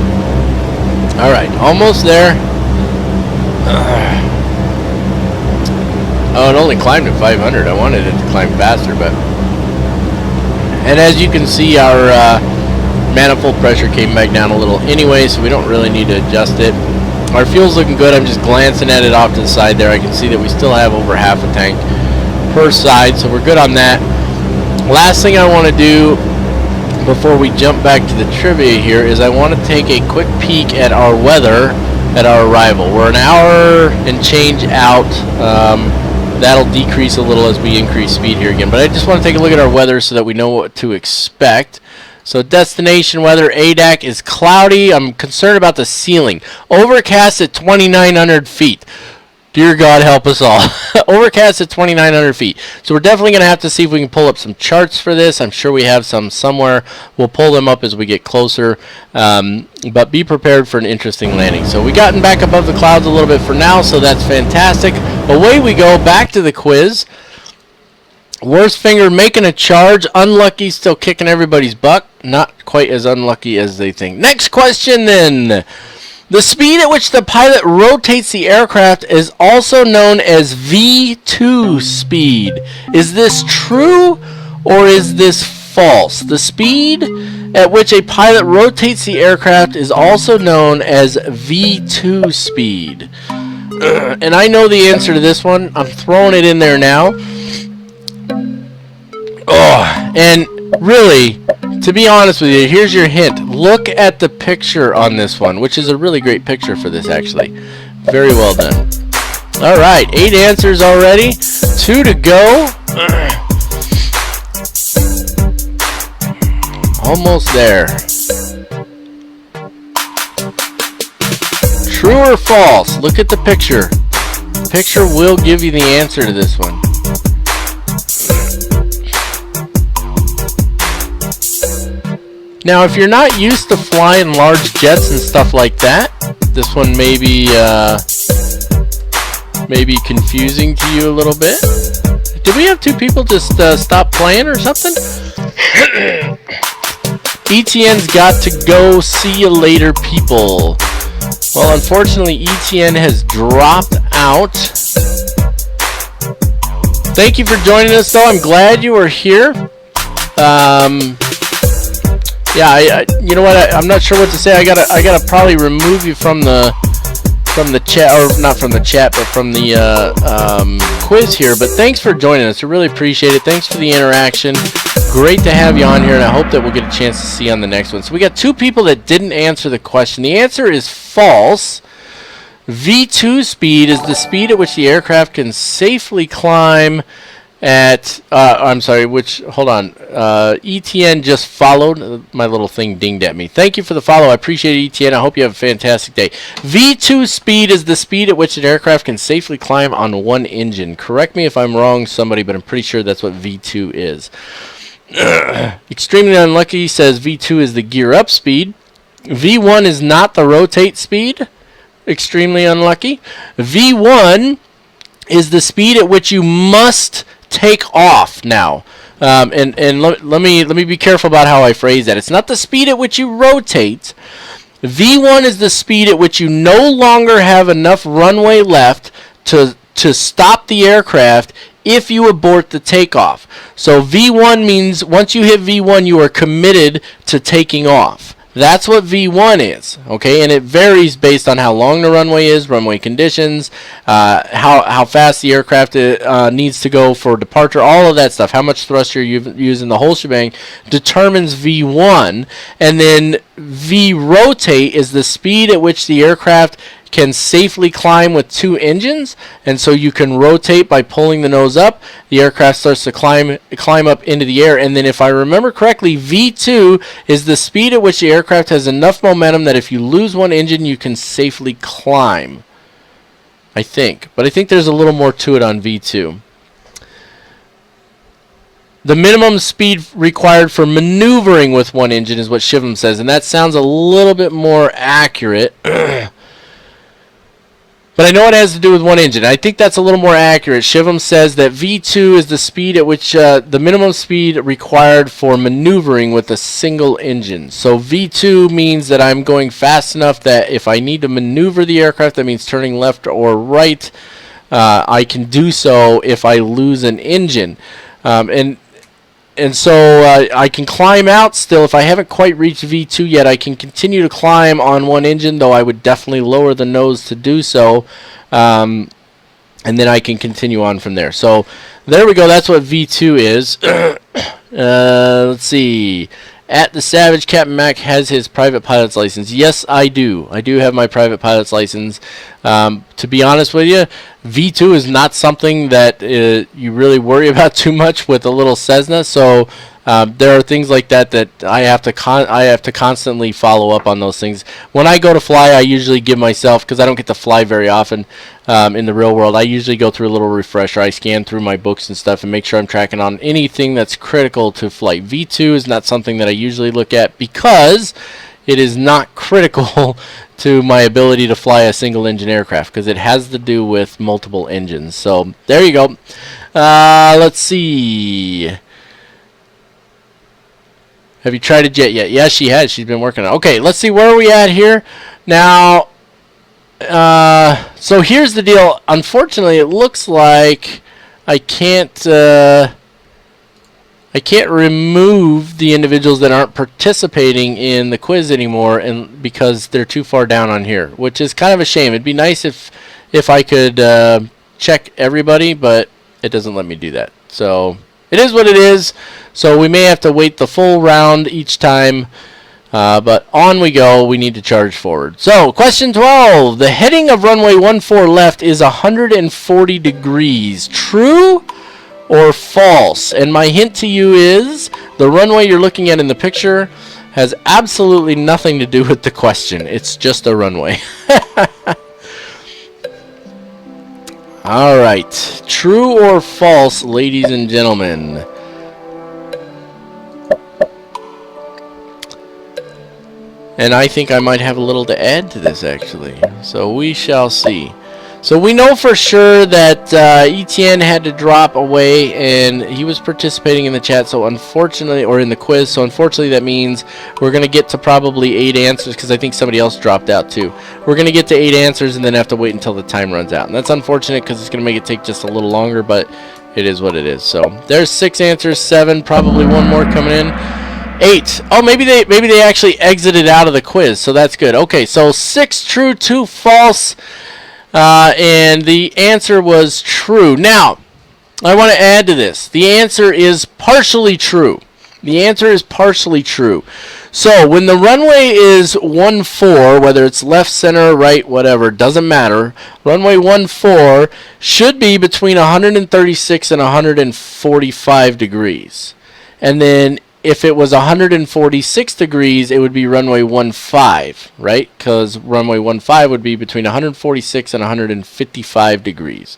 All right, almost there. Oh, it only climbed at 500. I wanted it to climb faster, but... And as you can see, our manifold pressure came back down a little anyway, so we don't really need to adjust it. Our fuel's looking good. I'm just glancing at it off to the side there. I can see that we still have over half a tank per side, so we're good on that. Last thing I want to do before we jump back to the trivia here is I want to take a quick peek at our weather at our arrival. We're an hour and change out. That'll decrease a little as we increase speed here again. But I just want to take a look at our weather so that we know what to expect. So destination weather, ADAC is cloudy. I'm concerned about the ceiling. Overcast at 2,900 feet. Dear God, help us all. Overcast at 2,900 feet. So we're definitely going to have to see if we can pull up some charts for this. I'm sure we have some somewhere. We'll pull them up as we get closer. But be prepared for an interesting landing. So we've gotten back above the clouds a little bit for now, so that's fantastic. Away we go, back to the quiz. Worst finger making a charge. Unlucky, still kicking everybody's butt. Not quite as unlucky as they think. Next question then. The speed at which the pilot rotates the aircraft is also known as V2 speed. Is this true or is this false? The speed at which a pilot rotates the aircraft is also known as V2 speed. And I know the answer to this one. I'm throwing it in there now. Oh, and really, to be honest with you, here's your hint. Look at the picture on this one, which is a really great picture for this, actually. Very well done. All right, 8 answers already. 2 to go. Almost there. True or false? Look at the picture. The picture will give you the answer to this one. Now, if you're not used to flying large jets and stuff like that, this one may be confusing to you a little bit. Did we have 2 people just stop playing or something? ETN's got to go. See you later, people. Well, unfortunately, ETN has dropped out. Thank you for joining us, though. I'm glad you were here. Yeah, you know what? I'm not sure what to say. I gotta probably remove you from the chat, or not from the chat, but from the quiz here. But thanks for joining us. I really appreciate it. Thanks for the interaction. Great to have you on here, and I hope that we'll get a chance to see you on the next one. So we got 2 people that didn't answer the question. The answer is false. V2 speed is the speed at which the aircraft can safely climb at, I'm sorry, hold on, ETN just followed. My little thing dinged at me. Thank you for the follow. I appreciate it, ETN. I hope you have a fantastic day. V2 speed is the speed at which an aircraft can safely climb on one engine. Correct me if I'm wrong, somebody, but I'm pretty sure that's what V2 is. Extremely Unlucky says V2 is the gear up speed. V1 is not the rotate speed. Extremely Unlucky. V1 is the speed at which you must take off now. And let me be careful about how I phrase that. It's not the speed at which you rotate. V1 is the speed at which you no longer have enough runway left to stop the aircraft if you abort the takeoff. So V1 means once you hit V1, you are committed to taking off. That's what V1 is, okay? And it varies based on how long the runway is, runway conditions, how fast the aircraft needs to go for departure, all of that stuff, how much thrust you're using, the whole shebang determines V1. And then V rotate is the speed at which the aircraft can safely climb with 2 engines, and so you can rotate by pulling the nose up. The aircraft starts to climb up into the air, and then if I remember correctly, V2 is the speed at which the aircraft has enough momentum that if you lose one engine, you can safely climb. I think, but I think there's a little more to it on V2. The minimum speed required for maneuvering with one engine is what Shivam says, and that sounds a little bit more accurate. But I know it has to do with one engine. I think that's a little more accurate. Shivam says that V2 is the speed at which the minimum speed required for maneuvering with a single engine. So V2 means that I'm going fast enough that if I need to maneuver the aircraft, that means turning left or right, I can do so if I lose an engine. And so I can climb out still. If I haven't quite reached V2 yet, I can continue to climb on one engine, though I would definitely lower the nose to do so. And then I can continue on from there. So there we go. That's what V2 is. Let's see. At the Savage, Captain Mac has his private pilot's license. Yes, I do. I do have my private pilot's license. To be honest with you, V2 is not something that you really worry about too much with a little Cessna. So there are things like that I have to constantly follow up on those things. When I go to fly, I usually give myself, because I don't get to fly very often in the real world, I usually go through a little refresher. I scan through my books and stuff and make sure I'm tracking on anything that's critical to flight. V2 is not something that I usually look at because it is not critical to my ability to fly a single engine aircraft, because it has to do with multiple engines. So there you go. Let's see. Have you tried a jet yet? Yes, she has. She's been working on it. Okay, let's see. Where are we at here? Now, so here's the deal. Unfortunately, it looks like I can't remove the individuals that aren't participating in the quiz anymore, and because they're too far down on here, which is kind of a shame. It'd be nice if I could check everybody, but it doesn't let me do that. So it is what it is. So we may have to wait the full round each time, but on we go. We need to charge forward. So question 12. The heading of runway 14 left is 140 degrees. True or false? And my hint to you is the runway you're looking at in the picture has absolutely nothing to do with the question. It's just a runway. All right. True or false, ladies and gentlemen? And I think I might have a little to add to this, actually. So we shall see. So we know for sure that ETN had to drop away, and he was participating in the chat, so unfortunately, or in the quiz, so unfortunately that means we're going to get to probably 8 answers, because I think somebody else dropped out too. We're going to get to 8 answers and then have to wait until the time runs out. And that's unfortunate, because it's going to make it take just a little longer, but It is what it is. So there's 6 answers, 7, probably one more coming in. 8. Oh, maybe they actually exited out of the quiz, so that's good. Okay, so 6 true, 2 false, and the answer was true. Now, I want to add to this. The answer is partially true. The answer is partially true. So when the runway is 14, whether it's left, center, right, whatever, doesn't matter. Runway 14 should be between 136 and 145 degrees. And then if it was 146 degrees, it would be runway 15, right? Because runway 15 would be between 146 and 155 degrees.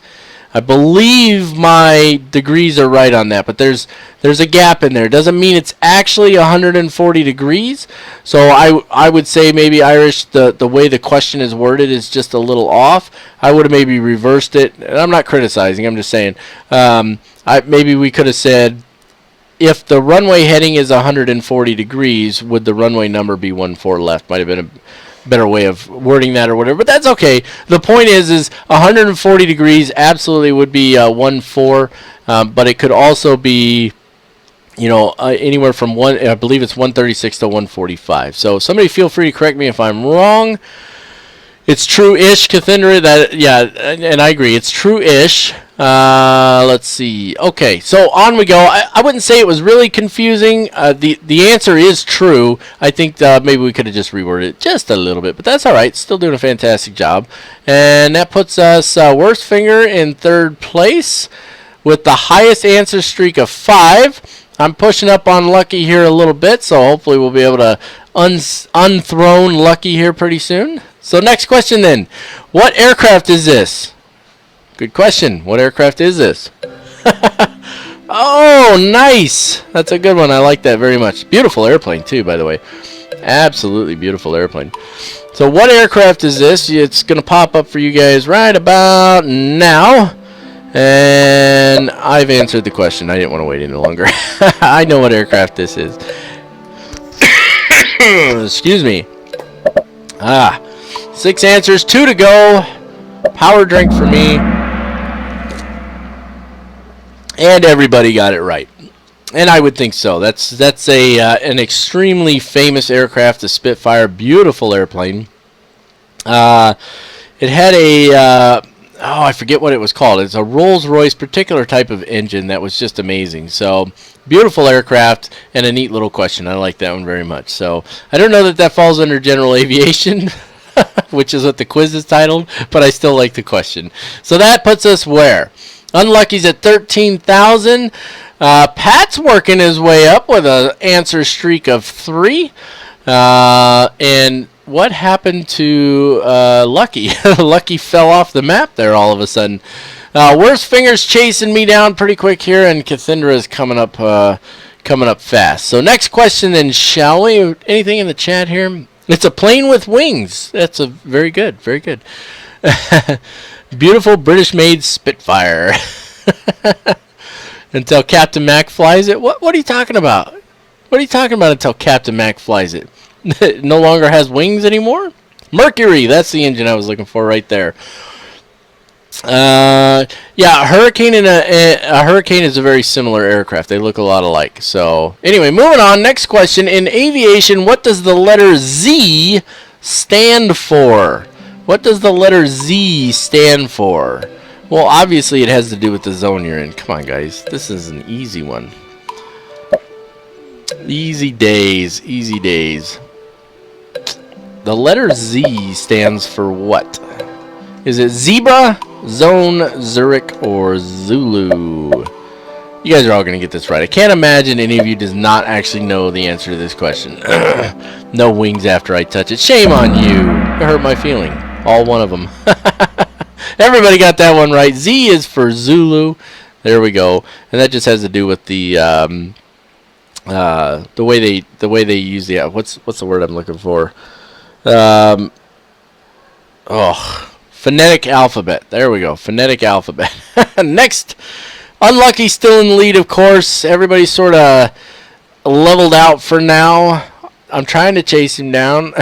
I believe my degrees are right on that, but there's a gap in there. Doesn't mean it's actually 140 degrees. So I would say maybe, Irish, the way the question is worded is just a little off. I would have maybe reversed it. And I'm not criticizing. I'm just saying maybe we could have said, if the runway heading is 140 degrees, would the runway number be 14 left? Might have been a better way of wording that or whatever, but that's okay. The point is 140 degrees absolutely would be 14, but it could also be, you know, anywhere from I believe it's 136 to 145. So somebody feel free to correct me if I'm wrong. It's true-ish, Cathindra. That, yeah, and I agree. It's true-ish. Let's see. Okay, so on we go. I wouldn't say it was really confusing. The answer is true. I think maybe we could have just reworded it just a little bit, but that's all right. Still doing a fantastic job. And that puts us Worst Finger in 3rd place with the highest answer streak of 5. I'm pushing up on Lucky here a little bit, so hopefully we'll be able to unthrone Lucky here pretty soon. So next question then. What aircraft is this? Good question. What aircraft is this? Oh, nice. That's a good one. I like that very much. Beautiful airplane too, by the way. Absolutely beautiful airplane. So what aircraft is this? It's going to pop up for you guys right about now. And I've answered the question. I didn't want to wait any longer. I know what aircraft this is. Excuse me. 6 answers, 2 to go. Power drink for me. And everybody got it right. And I would think so. That's an extremely famous aircraft, the Spitfire. Beautiful airplane. It had a I forget what it was called. It's a Rolls-Royce particular type of engine that was just amazing. So beautiful aircraft and a neat little question. I like that one very much. So I don't know that falls under general aviation, which is what the quiz is titled, but I still like the question. So that puts us where? Unlucky's at 13,000. Pat's working his way up with an answer streak of 3. And what happened to Lucky? Lucky fell off the map there all of a sudden. Worst Finger's chasing me down pretty quick here, and Cathindra is coming up fast. So next question then, shall we? Anything in the chat here? It's a plane with wings. That's a very good, very good. Beautiful British-made Spitfire. Until Captain Mac flies it. What are you talking about? What are you talking about until Captain Mac flies it? It no longer has wings anymore? Mercury, that's the engine I was looking for right there. Yeah, a Hurricane and a Hurricane is a very similar aircraft. They look a lot alike. So anyway, moving on. Next question. In aviation, what does the letter Z stand for? What does the letter Z stand for? Well, obviously it has to do with the zone you're in. Come on, guys. This is an easy one. Easy days. Easy days. The letter Z stands for what? Is it Zebra, Zone, Zurich, or Zulu? You guys are all going to get this right. I can't imagine any of you does not actually know the answer to this question. No wings after I touch it. Shame on you. You hurt my feeling. All one of them. Everybody got that one right. Z is for Zulu. There we go. And that just has to do with the way they use the what's the word I'm looking for? Phonetic alphabet. There we go. Phonetic alphabet. Next, Unlucky still in the lead, of course. Everybody's sort of leveled out for now. I'm trying to chase him down.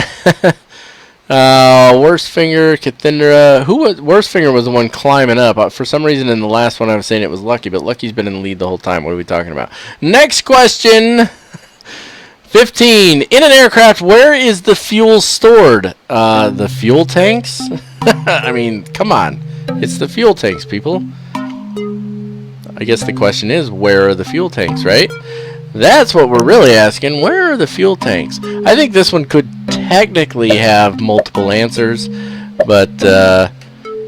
Worst Finger, Cathindra. Who was Worst Finger was the one climbing up. For some reason in the last one I was saying it was Lucky, but Lucky's been in the lead the whole time. What are we talking about? Next question. 15. In an aircraft, where is the fuel stored? The fuel tanks? I mean, come on. It's the fuel tanks, people. I guess the question is, where are the fuel tanks, right? That's what we're really asking. Where are the fuel tanks? I think this one could technically have multiple answers, but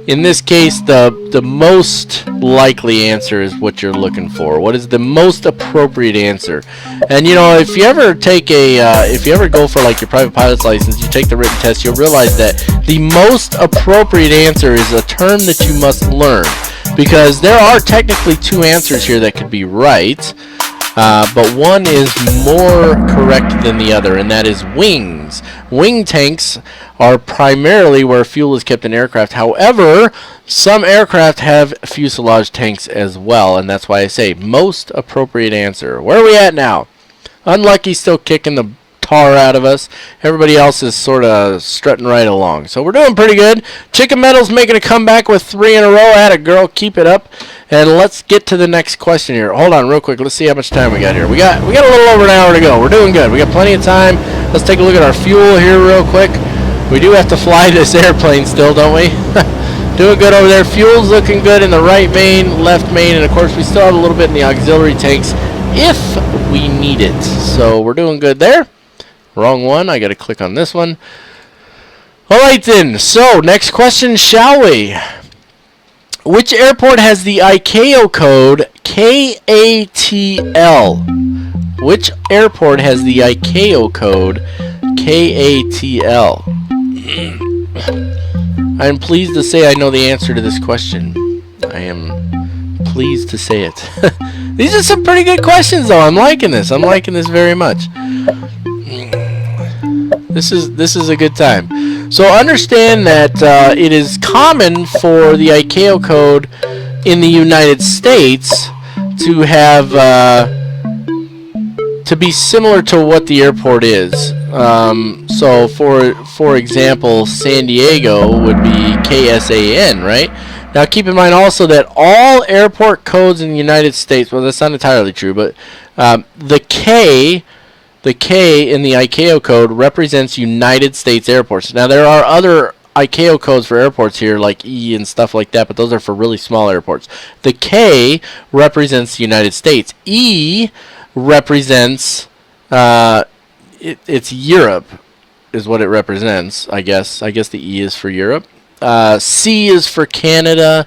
in this case, the most likely answer is what you're looking for. What is the most appropriate answer? And you know, if you ever take if you ever go for like your private pilot's license, you take the written test, you'll realize that the most appropriate answer is a term that you must learn, because there are technically two answers here that could be right. But one is more correct than the other, and that is wings. Wing tanks are primarily where fuel is kept in aircraft. However, some aircraft have fuselage tanks as well, and that's why I say most appropriate answer. Where are we at now? Unlucky still kicking the tar out of us. Everybody else is sort of strutting right along. So we're doing pretty good. Chicken Metal's making a comeback with 3 in a row. Atta girl, keep it up. And let's get to the next question here. Hold on real quick. Let's see how much time we got here. We got a little over an hour to go. We're doing good. We got plenty of time. Let's take a look at our fuel here real quick. We do have to fly this airplane still, don't we? Doing good over there. Fuel's looking good in the right main, left main, and of course we still have a little bit in the auxiliary tanks if we need it. So we're doing good there. Wrong one. I got to click on this one. All right then. So next question, shall we? Which airport has the ICAO code KATL? Which airport has the ICAO code KATL? I am pleased to say I know the answer to this question. I am pleased to say it. These are some pretty good questions, though. I'm liking this. I'm liking this very much. This is a good time. So understand that it is common for the ICAO code in the United States to have to be similar to what the airport is. So for example, San Diego would be KSAN, right? Now keep in mind also that all airport codes in the United States, well, that's not entirely true, but the K in the ICAO code represents United States airports. Now there are other ICAO codes for airports here, like E and stuff like that, but those are for really small airports. The K represents the United States. E represents it's Europe is what it represents, I guess. I guess the E is for Europe. C is for Canada.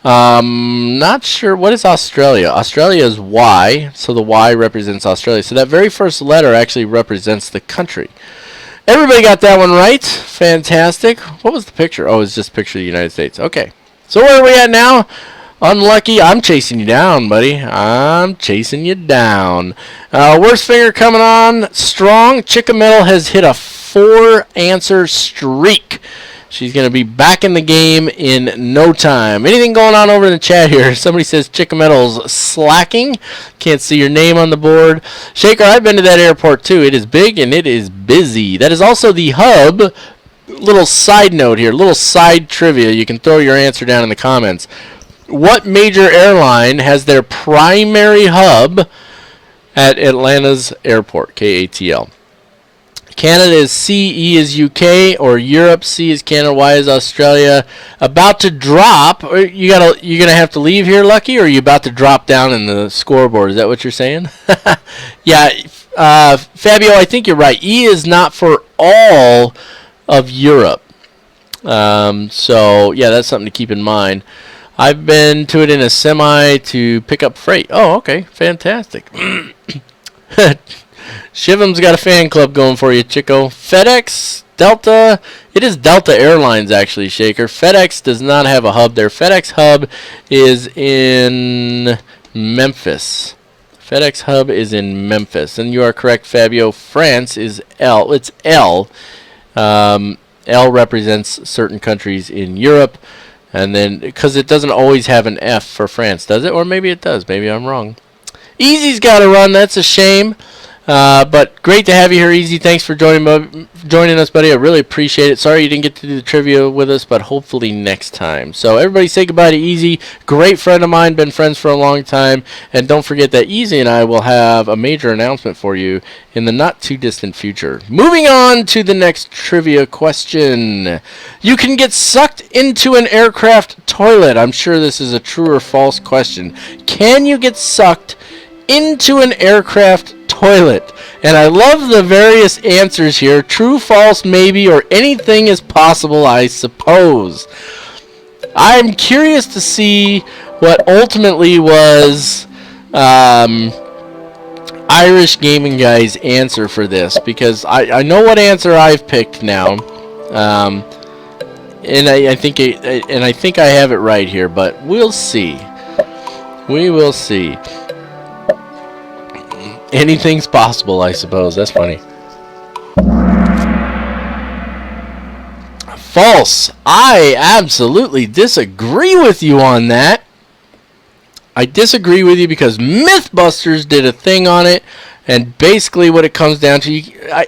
Not sure. What is Australia? Australia is Y, so the Y represents Australia. So that very first letter actually represents the country. Everybody got that one right. Fantastic. What was the picture? Oh, it's just a picture of the United States. Okay. So where are we at now? Unlucky. I'm chasing you down, buddy. I'm chasing you down. Worst finger coming on strong. Chicken Metal has hit a 4-answer streak. She's going to be back in the game in no time. Anything going on over in the chat here? Somebody says Chicken Metal's slacking. Can't see your name on the board. Shaker, I've been to that airport too. It is big and it is busy. That is also the hub. Little side note here. Little side trivia. You can throw your answer down in the comments. What major airline has their primary hub at Atlanta's airport? KATL. Canada is C, E is UK, or Europe, C is Canada, Y is Australia. About to drop. You're gonna have to leave here, Lucky, or are you about to drop down in the scoreboard? Is that what you're saying? Yeah, Fabio, I think you're right. E is not for all of Europe. So yeah, that's something to keep in mind. I've been to it in a semi to pick up freight. Oh, okay, fantastic. Shivam's got a fan club going for you, Chico. FedEx, Delta. It is Delta Airlines, actually, Shaker. FedEx does not have a hub there. FedEx hub is in Memphis. FedEx hub is in Memphis. And you are correct, Fabio. France is L. It's L. L represents certain countries in Europe. And then, because it doesn't always have an F for France, does it? Or maybe it does. Maybe I'm wrong. Easy's got to run. That's a shame. But great to have you here, Easy. Thanks for joining us, buddy. I really appreciate it. Sorry you didn't get to do the trivia with us, but hopefully next time. So everybody say goodbye to Easy. Great friend of mine, been friends for a long time. And don't forget that Easy and I will have a major announcement for you in the not too distant future. Moving on to the next trivia question. You can get sucked into an aircraft toilet. I'm sure this is a true or false question. Can you get sucked into an aircraft toilet? And I love the various answers here. True, false, maybe, or anything is possible, I suppose. I'm curious to see what ultimately was Irish Gaming Guy's answer for this, because I know what answer I've picked now, and I think I have it right here, but we'll see. We will see. Anything's possible, I suppose. That's funny. False. I absolutely disagree with you on that. I disagree with you because Mythbusters did a thing on it, and basically what it comes down to,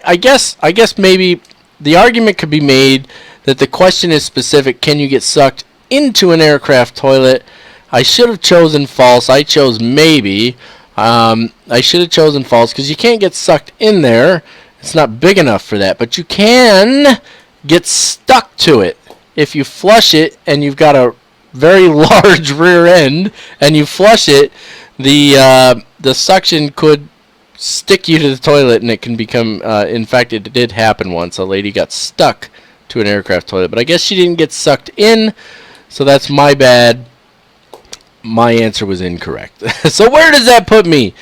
I guess maybe the argument could be made that the question is specific. Can you get sucked into an aircraft toilet? I should have chosen false. I chose maybe. I should have chosen false because you can't get sucked in there. It's not big enough for that. But you can get stuck to it. If you flush it and you've got a very large rear end and you flush it, the suction could stick you to the toilet and it can become, in fact, it did happen once. A lady got stuck to an aircraft toilet. But I guess she didn't get sucked in, so that's my bad. My answer was incorrect. So where does that put me?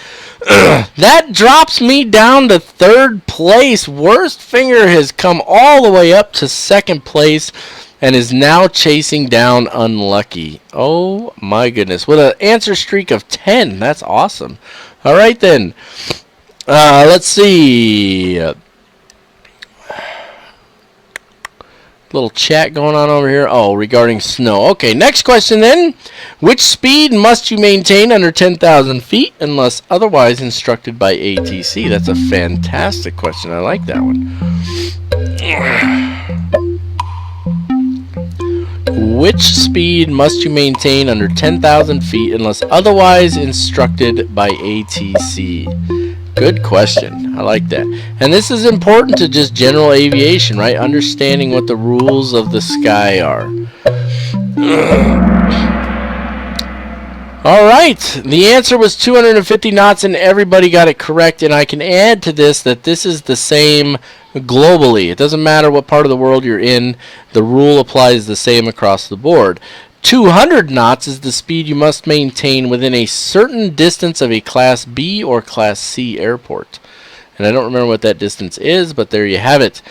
That drops me down to third place. Worst Finger has come all the way up to second place and is now chasing down Unlucky. Oh my goodness. With an answer streak of 10. That's awesome. All right then. Let's see. Little chat going on over here. Oh, regarding snow. Okay, next question then. Which speed must you maintain under 10,000 feet unless otherwise instructed by ATC? That's a fantastic question. I like that one. Which speed must you maintain under 10,000 feet unless otherwise instructed by ATC? Good question. I like that. And this is important to just general aviation, right? Understanding what the rules of the sky are. Alright, the answer was 250 knots and everybody got it correct, and I can add to this that this is the same globally. It doesn't matter what part of the world you're in, the rule applies the same across the board. 200 knots is the speed you must maintain within a certain distance of a Class B or Class C airport. And I don't remember what that distance is, but there you have it.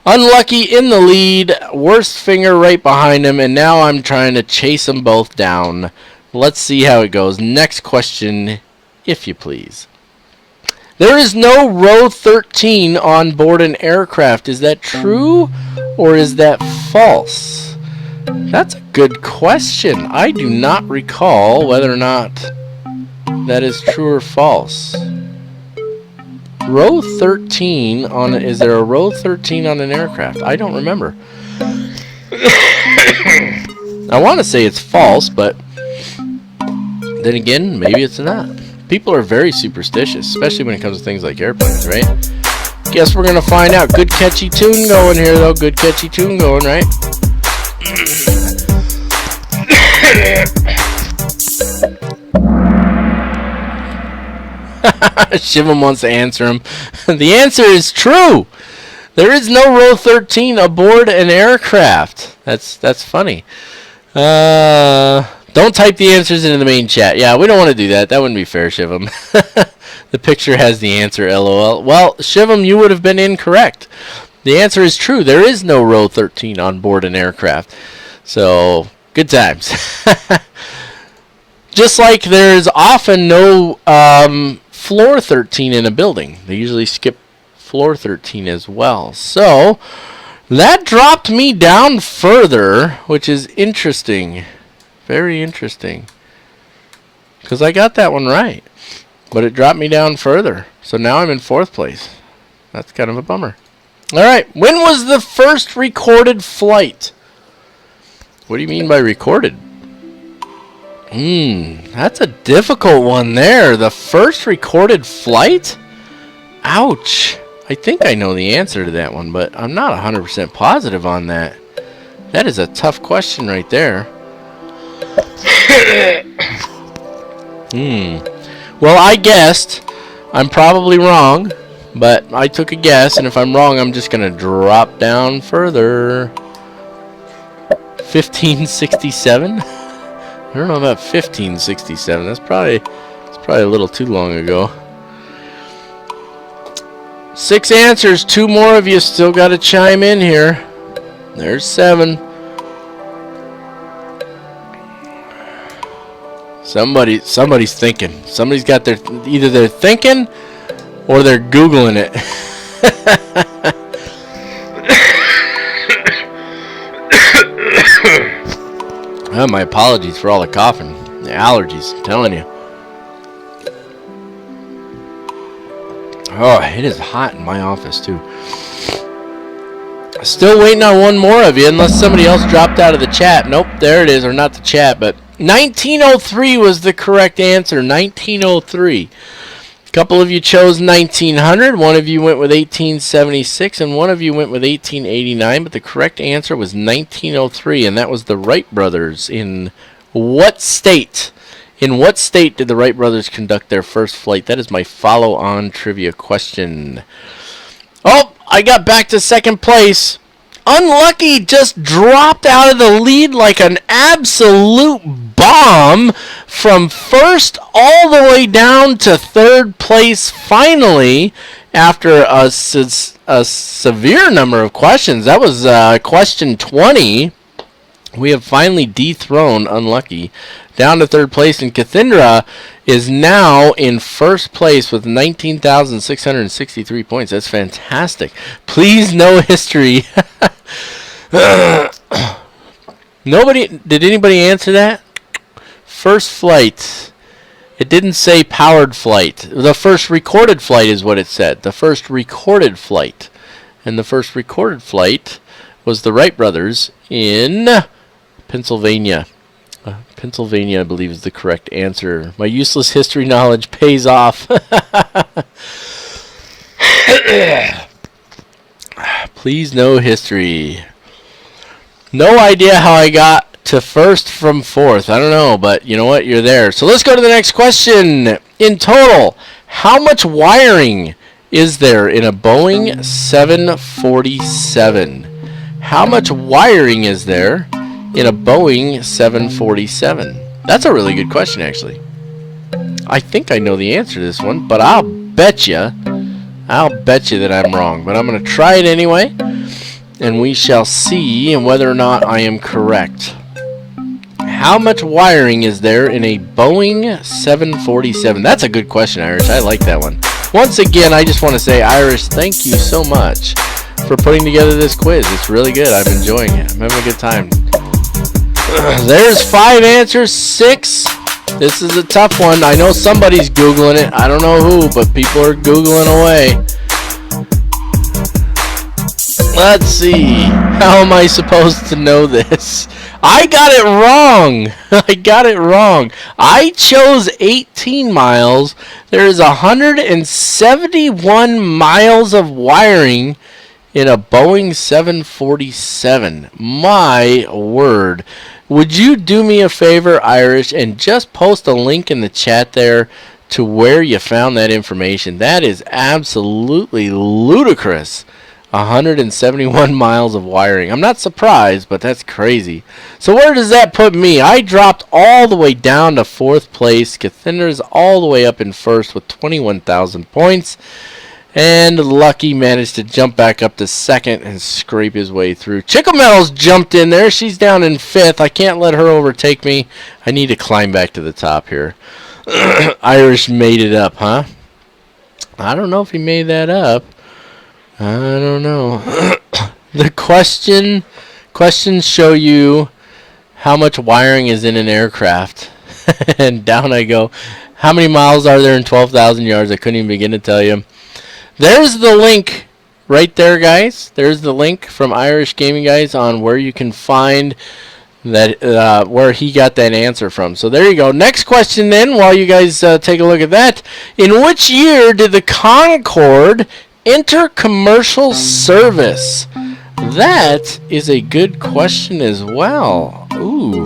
Unlucky in the lead, Worst Finger right behind him, and now I'm trying to chase them both down. Let's see how it goes. Next question, if you please. There is no row 13 on board an aircraft. Is that true or is that false? That's a good question. I do not recall whether or not that is true or false. Row 13 on, is there a row 13 on an aircraft? I don't remember. I want to say it's false, but then again, maybe it's not. People are very superstitious, especially when it comes to things like airplanes, right? Guess we're going to find out. Good catchy tune going here, though. Good catchy tune going, right? Shivam wants to answer him. The answer is true. There is no row 13 aboard an aircraft. That's funny. Don't type the answers into the main chat. Yeah, we don't want to do that. That wouldn't be fair, Shivam. The picture has the answer, LOL. Well, Shivam, you would have been incorrect. The answer is true. There is no row 13 on board an aircraft. So, good times. Just like there's often no floor 13 in a building. They usually skip floor 13 as well. So, that dropped me down further, which is interesting. Very interesting. Because I got that one right. but it dropped me down further. So now I'm in 4th place. That's kind of a bummer. All right, when was the first recorded flight? What do you mean by recorded? That's a difficult one there. The first recorded flight? Ouch. I think I know the answer to that one, but I'm not 100% positive on that. That is a tough question right there. Well, I guessed. I'm probably wrong, but I took a guess, and if I'm wrong, I'm just going to drop down further. 1567? I don't know about 1567. It's probably a little too long ago. 6 answers. 2 more of you still got to chime in here. There's 7. Somebody's thinking. Somebody's got their, either they're thinking or they're Googling it. Oh, my apologies for all the coughing. The allergies, I'm telling you. Oh, it is hot in my office too. Still waiting on one more of you, unless somebody else dropped out of the chat. Nope, there it is, or not the chat, but 1903 was the correct answer. 1903. A couple of you chose 1900. One of you went with 1876, and one of you went with 1889. But the correct answer was 1903, and that was the Wright brothers. In what state? In what state did the Wright brothers conduct their first flight? That is my follow-on trivia question. Oh, I got back to 2nd place. Unlucky just dropped out of the lead like an absolute bomb from 1st all the way down to 3rd place finally after a severe number of questions. That was question 20. We have finally dethroned Unlucky down to 3rd place, and Cathindra is now in 1st place with 19,663 points. That's fantastic. Please no history. Did anybody answer that? First flight. It didn't say powered flight. The first recorded flight is what it said. The first recorded flight. And the first recorded flight was the Wright brothers in Pennsylvania. Pennsylvania, I believe, is the correct answer. My useless history knowledge pays off. Please no history. No idea how I got to 1st from 4th. I don't know, but you know what? You're there. So let's go to the next question. In total, how much wiring is there in a Boeing 747? How much wiring is there in a Boeing 747? That's a really good question, actually. I think I know the answer to this one, but I'll bet you that I'm wrong. But I'm going to try it anyway, and we shall see whether or not I am correct. How much wiring is there in a Boeing 747? That's a good question, Irish. I like that one. Once again, I just want to say, Irish, thank you so much for putting together this quiz. It's really good. I'm enjoying it. I'm having a good time. There's 5 answers. 6. This is a tough one. I know somebody's Googling it. I don't know who, but people are Googling away. Let's see. How am I supposed to know this? I got it wrong. I got it wrong. I chose 18 miles. There is 171 miles of wiring in a Boeing 747. My word. Would you do me a favor, Irish, and just post a link in the chat there to where you found that information? That is absolutely ludicrous. 171 miles of wiring. I'm not surprised, but that's crazy. So where does that put me? I dropped all the way down to 4th place. Cathinder's all the way up in 1st with 21,000 points. And Lucky managed to jump back up to 2nd and scrape his way through. Chicklemetal's jumped in there. She's down in 5th. I can't let her overtake me. I need to climb back to the top here. Irish made it up, huh? I don't know if he made that up. I don't know. The questions show you how much wiring is in an aircraft. And down I go. How many miles are there in 12,000 yards? I couldn't even begin to tell you. There's the link right there, guys. There's the link from Irish Gaming Guys on where you can find that where he got that answer from. So there you go. Next question then, while you guys take a look at that. In which year did the Concorde enter commercial service? That is a good question as well. Ooh.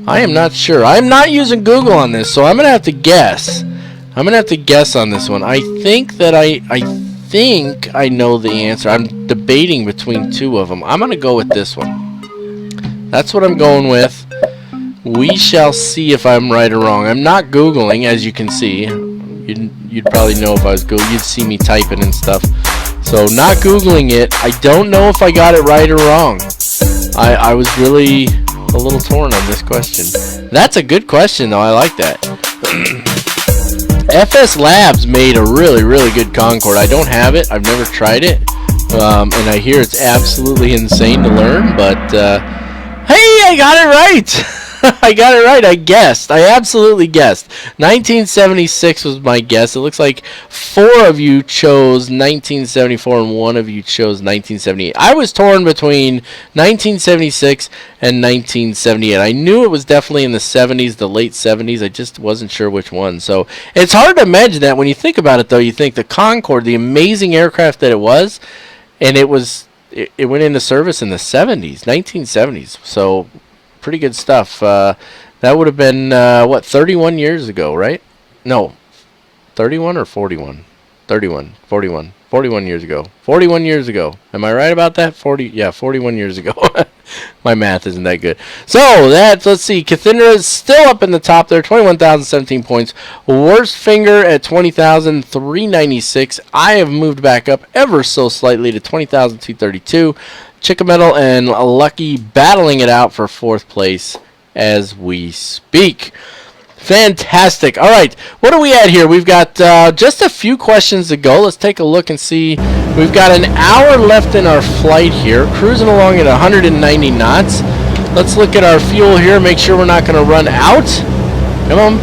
I am not sure. I'm not using Google on this, so I'm going to have to guess. I'm going to have to guess on this one. I think that I think I know the answer. I'm debating between two of them. I'm going to go with this one. That's what I'm going with. We shall see if I'm right or wrong. I'm not Googling, as you can see. You'd probably know if I was Googling. You'd see me typing and stuff. So, not Googling it. I don't know if I got it right or wrong. I was really a little torn on this question. That's a good question, though. I like that. FS Labs made a really, really good Concorde. I don't have it. I've never tried it. And I hear it's absolutely insane to learn, but hey, I got it right. I got it right. I guessed. I absolutely guessed. 1976 was my guess. It looks like 4 of you chose 1974 and 1 of you chose 1978. I was torn between 1976 and 1978. I knew it was definitely in the 70s, the late 70s. I just wasn't sure which one. So it's hard to imagine that. When you think about it, though, you think the Concorde, the amazing aircraft that it was, and it went into service in the 70s, 1970s. So pretty good stuff. That would have been, what, 31 years ago, right? No, 31 or 41? 31, 41. 41 years ago. 41 years ago. Am I right about that? 41 years ago. My math isn't that good. So, let's see. Cathindra is still up in the top there. 21,017 points. Worst Finger at 20,396. I have moved back up ever so slightly to 20,232. Chickametal and Lucky battling it out for 4th place as we speak. Fantastic. All right, what are we at here? We've got just a few questions to go. Let's take a look and see. We've got an hour left in our flight here, cruising along at 190 knots. Let's look at our fuel here, make sure we're not going to run out. Come on.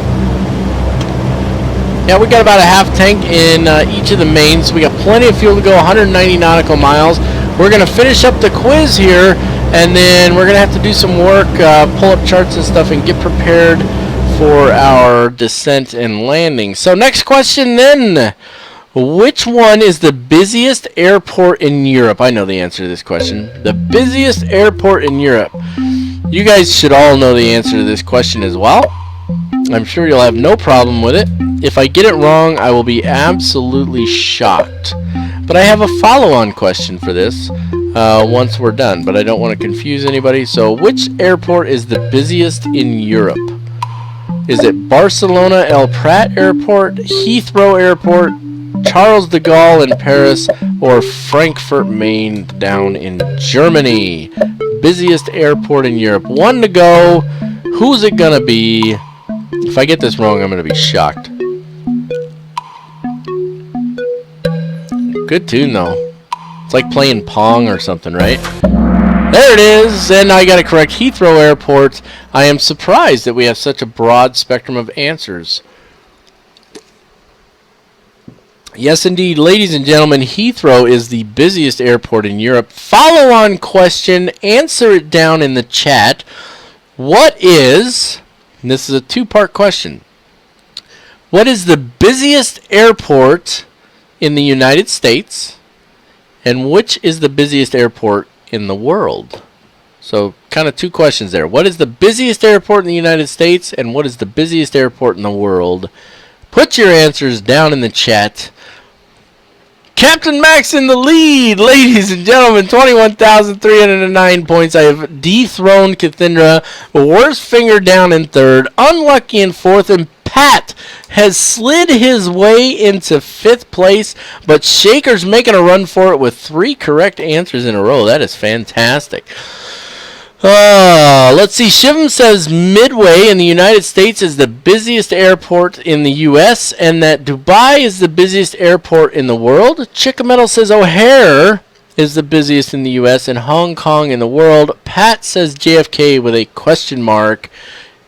Yeah, we got about a half tank in each of the mains. We got plenty of fuel to go, 190 nautical miles. We're going to finish up the quiz here, and then we're going to have to do some work, pull up charts and stuff, and get prepared for our descent and landing. So next question then. Which one is the busiest airport in Europe? I know the answer to this question. The busiest airport in Europe. You guys should all know the answer to this question as well. I'm sure you'll have no problem with it. If I get it wrong, I will be absolutely shocked. But I have a follow-on question for this once we're done, but I don't want to confuse anybody. So which airport is the busiest in Europe? Is it Barcelona El Prat Airport, Heathrow Airport, Charles de Gaulle in Paris, or Frankfurt Main down in Germany? Busiest airport in Europe. 1 to go. Who's it gonna be? If I get this wrong, I'm gonna be shocked. Good tune though. It's like playing Pong or something, right? There it is, and I got it correct. Heathrow Airport. I am surprised that we have such a broad spectrum of answers. Yes, indeed, ladies and gentlemen, Heathrow is the busiest airport in Europe. Follow-on question, answer it down in the chat. What is, and this is a 2-part question, what is the busiest airport in the United States, and which is the busiest airport in the world? So kind of 2 questions there. What is the busiest airport in the United States, and what is the busiest airport in the world? Put your answers down in the chat. Captain Max in the lead, ladies and gentlemen, 21,309 points. I have dethroned Cathindra. Worst Finger down in 3rd, Unlucky in 4th, and Pat has slid his way into 5th place, but Shaker's making a run for it with 3 correct answers in a row. That is fantastic. Let's see. Shivam says Midway in the United States is the busiest airport in the U.S. and that Dubai is the busiest airport in the world. Chickametal says O'Hare is the busiest in the U.S. and Hong Kong in the world. Pat says JFK with a question mark.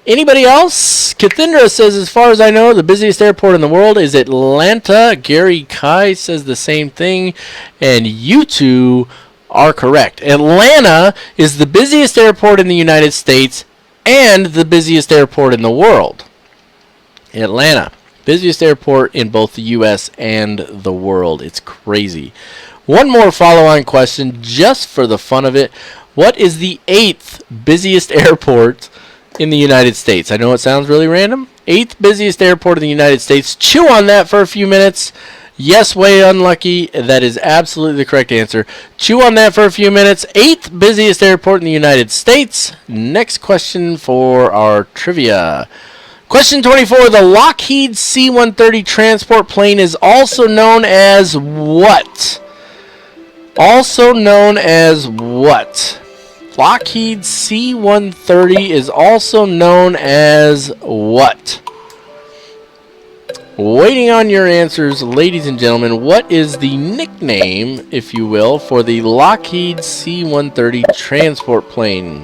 Anybody else? Cathindra says, as far as I know, the busiest airport in the world is Atlanta. Gary Kai says the same thing. And you two are correct. Atlanta is the busiest airport in the United States and the busiest airport in the world. Atlanta, busiest airport in both the U.S. and the world. It's crazy. One more follow-on question just for the fun of it. What is the 8th busiest airport in the United States? I know it sounds really random. 8th busiest airport in the United States. Chew on that for a few minutes. Yes, way unlucky. That is absolutely the correct answer. Chew on that for a few minutes. 8th busiest airport in the United States. Next question for our trivia. Question 24. The Lockheed C-130 transport plane is also known as what? Also known as what? Lockheed C-130 is also known as what? Waiting on your answers, ladies and gentlemen. What is the nickname, if you will, for the Lockheed C-130 transport plane?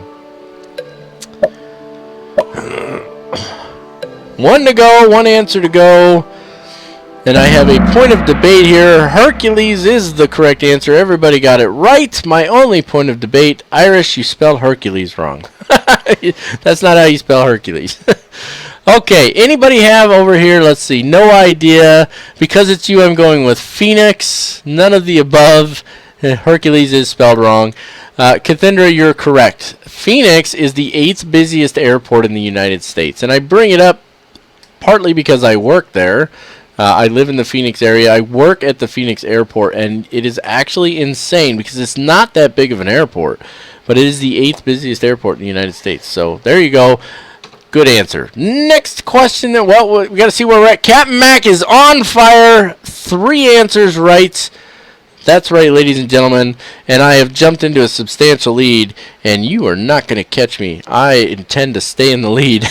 1 to go, 1 answer to go. And I have a point of debate here. Hercules is the correct answer. Everybody got it right. My only point of debate, Irish, you spelled Hercules wrong. That's not how you spell Hercules. Okay, anybody have over here, let's see, no idea. Because it's you, I'm going with Phoenix. None of the above. Hercules is spelled wrong. Cathindra, you're correct. Phoenix is the 8th busiest airport in the United States. And I bring it up partly because I work there. I live in the Phoenix area. I work at the Phoenix airport, and it is actually insane because it's not that big of an airport, but it is the 8th busiest airport in the United States. So there you go. Good answer. Next question. Well, we got to see where we're at. Captain Mac is on fire. 3 answers right. That's right, ladies and gentlemen. And I have jumped into a substantial lead, and you are not going to catch me. I intend to stay in the lead.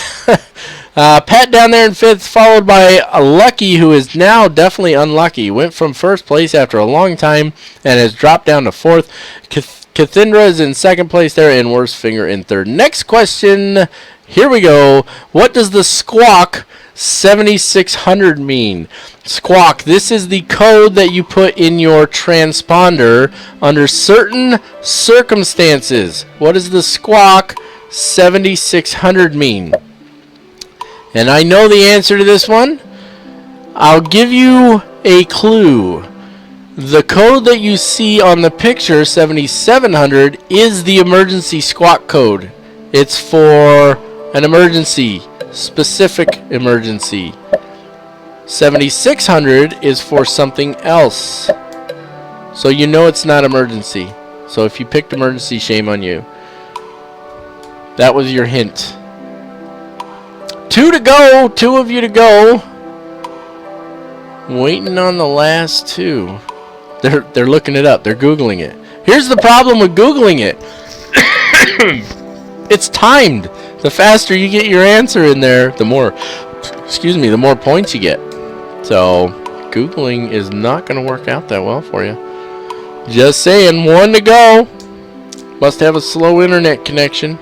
Pat down there in 5th, followed by Lucky, who is now definitely unlucky. Went from 1st place after a long time and has dropped down to 4th. Cathindra is in 2nd place there, and Worst Finger in 3rd. Next question. Here we go. What does the Squawk 7600 mean? Squawk, this is the code that you put in your transponder under certain circumstances. What does the Squawk 7600 mean? And I know the answer to this one. I'll give you a clue. The code that you see on the picture, 7700, is the emergency squawk code. It's for an emergency, specific emergency. 7600 is for something else. So you know it's not emergency. So if you picked emergency, shame on you. That was your hint. 2 to go. 2 of you to go. Waiting on the last 2. They're looking it up. They're Googling it. Here's the problem with Googling it. It's timed. The faster you get your answer in there, the more points you get. So, Googling is not going to work out that well for you. Just saying, 1 to go. Must have a slow internet connection.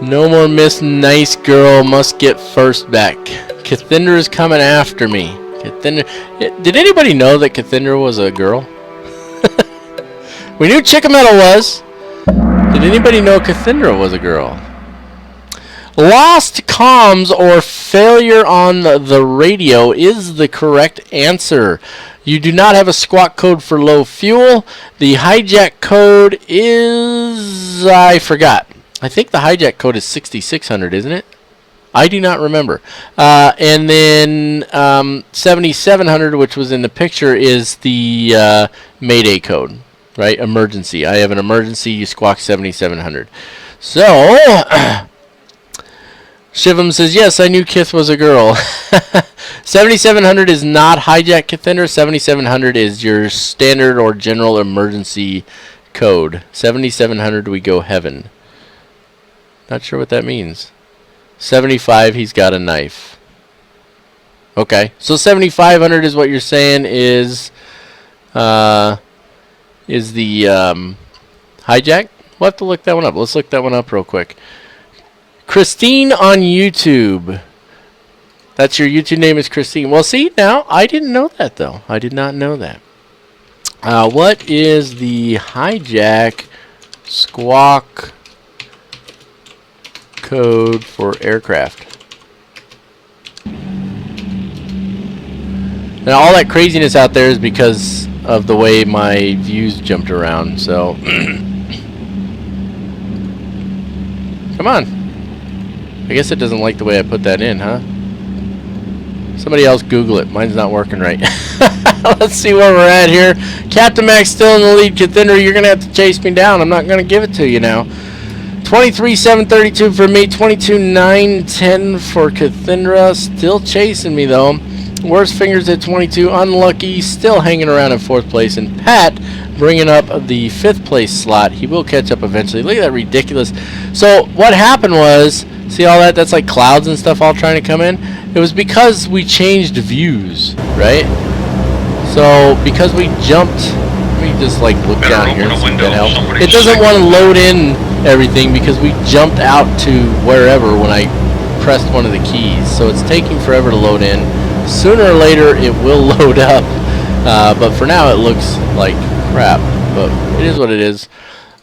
No more Miss Nice Girl must get first back. Cathindra is coming after me. Did anybody know that Cathindra was a girl? We knew Chickametta was. Did anybody know Cathindra was a girl? Lost comms or failure on the radio is the correct answer. You do not have a squawk code for low fuel. The hijack code is... I forgot. I think the hijack code is 6600, isn't it? I do not remember. And then 7700, which was in the picture, is the Mayday code, right? Emergency. I have an emergency. You squawk 7700. So, Shivam says, yes, I knew Kith was a girl. 7700 is not hijack Cathindra. 7700 is your standard or general emergency code. 7700, we go heaven. Not sure what that means. 75, he's got a knife. Okay, so 7500 is what you're saying is the hijack. We'll have to look that one up. Let's look that one up real quick. Christine on YouTube. That's your YouTube name is Christine. Well, see, now, I didn't know that, though. I did not know that. What is the hijack squawk code for aircraft? Now, all that craziness out there is because of the way my views jumped around, so... Come on. I guess it doesn't like the way I put that in, huh? Somebody else Google it. Mine's not working right. Let's see where we're at here. Captain Max still in the lead. Cathindra, you're going to have to chase me down. I'm not going to give it to you now. 23,732 for me. 22,910 for Cathindra. Still chasing me, though. Worst fingers at 22. Unlucky. Still hanging around in 4th place. And Pat bringing up the 5th place slot. He will catch up eventually. Look at that ridiculous. So what happened was, see all that? That's like clouds and stuff all trying to come in. It was because we changed views, right? So because we jumped, let me just like look Better down here and open a see if window. that helps. Somebody's It doesn't sick. want to load in everything because we jumped out to wherever when I pressed one of the keys. So it's taking forever to load in. Sooner or later it will load up, but for now it looks like crap. But it is what it is.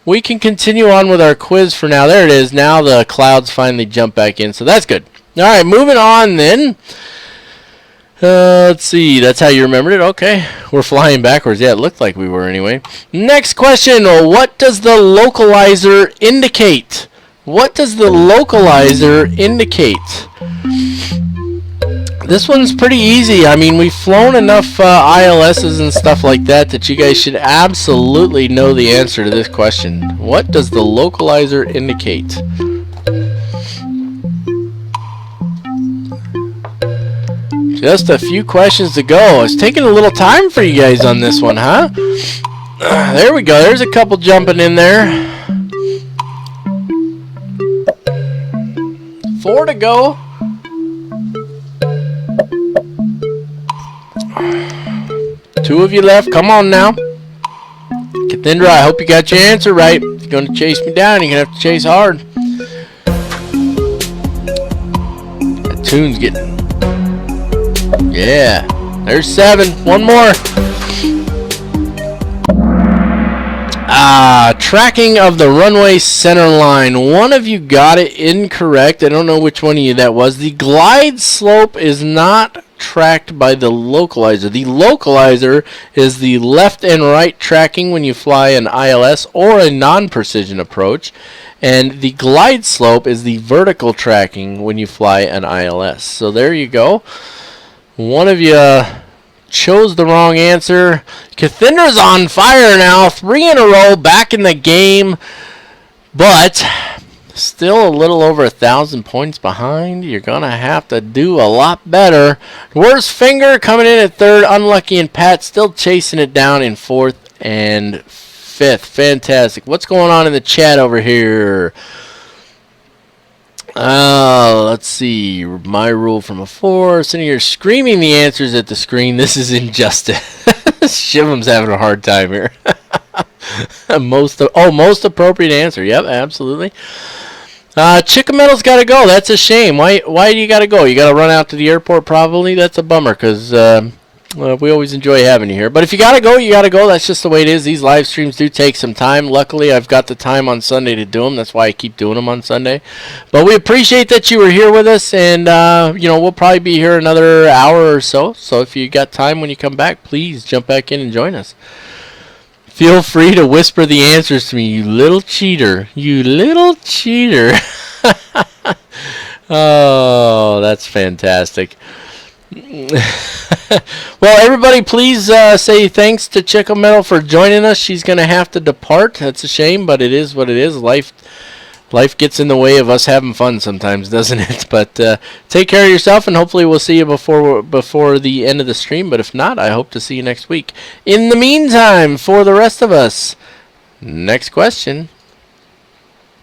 We can continue on with our quiz for now. There it is. Now the clouds finally jump back in, so that's good. All right, moving on then. Let's see. That's how you remembered it? Okay. We're flying backwards. Yeah, it looked like we were anyway. Next question. What does the localizer indicate? What does the localizer indicate? This one's pretty easy. I mean, we've flown enough ILSs and stuff like that that you guys should absolutely know the answer to this question. What does the localizer indicate? Just a few questions to go. It's taking a little time for you guys on this one, huh? There we go. There's a couple jumping in there. 4 to go. Two of you left. Come on now. Cathindra, I hope you got your answer right. If you're going to chase me down, you're going to have to chase hard. That tune's getting... Yeah. There's 7. One more. Tracking of the runway center line. One of you got it incorrect. I don't know which one of you that was. The glide slope is not tracked by the localizer. The localizer is the left and right tracking when you fly an ILS or a non-precision approach, and the glide slope is the vertical tracking when you fly an ILS. So there you go. One of you chose the wrong answer. Cathindra's on fire now. 3 in a row, back in the game, but still a little over 1,000 points behind. You're going to have to do a lot better. Worst finger coming in at 3rd. Unlucky and Pat still chasing it down in 4th and 5th. Fantastic. What's going on in the chat over here? Let's see. My rule from a 4. Sitting here screaming the answers at the screen. This is injustice. Shivam's having a hard time here. most appropriate answer. Yep, absolutely. Chickametal's got to go. That's a shame. Why do you got to go? You got to run out to the airport probably? That's a bummer because we always enjoy having you here. But if you got to go, you got to go. That's just the way it is. These live streams do take some time. Luckily, I've got the time on Sunday to do them. That's why I keep doing them on Sunday. But we appreciate that you were here with us. And, we'll probably be here another hour or so. So if you got time when you come back, please jump back in and join us. Feel free to whisper the answers to me, you little cheater. You little cheater. Oh, that's fantastic. Well, everybody, please say thanks to Chickametal for joining us. She's going to have to depart. That's a shame, but it is what it is. Life gets in the way of us having fun sometimes, doesn't it? But take care of yourself, and hopefully we'll see you before the end of the stream. But if not, I hope to see you next week. In the meantime, for the rest of us, next question.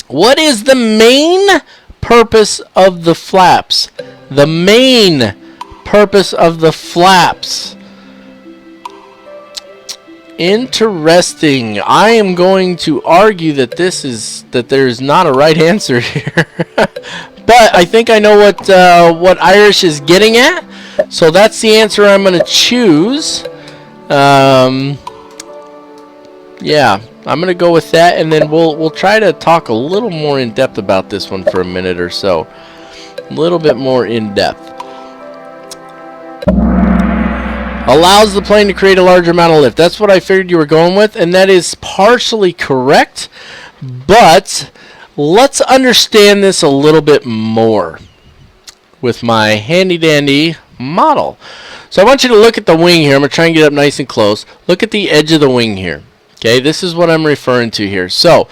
What is the main purpose of the flaps? The main purpose of the flaps. Interesting. I am going to argue that there's not a right answer here. But I think I know what Irish is getting at. So that's the answer I'm going to choose. Yeah, I'm going to go with that, and then we'll try to talk a little more in depth about this one for a minute or so. A little bit more in depth. Allows the plane to create a larger amount of lift. That's what I figured you were going with, and that is partially correct. But let's understand this a little bit more with my handy dandy model. So I want you to look at the wing here. I'm going to try and get up nice and close. Look at the edge of the wing here. Okay, this is what I'm referring to here. So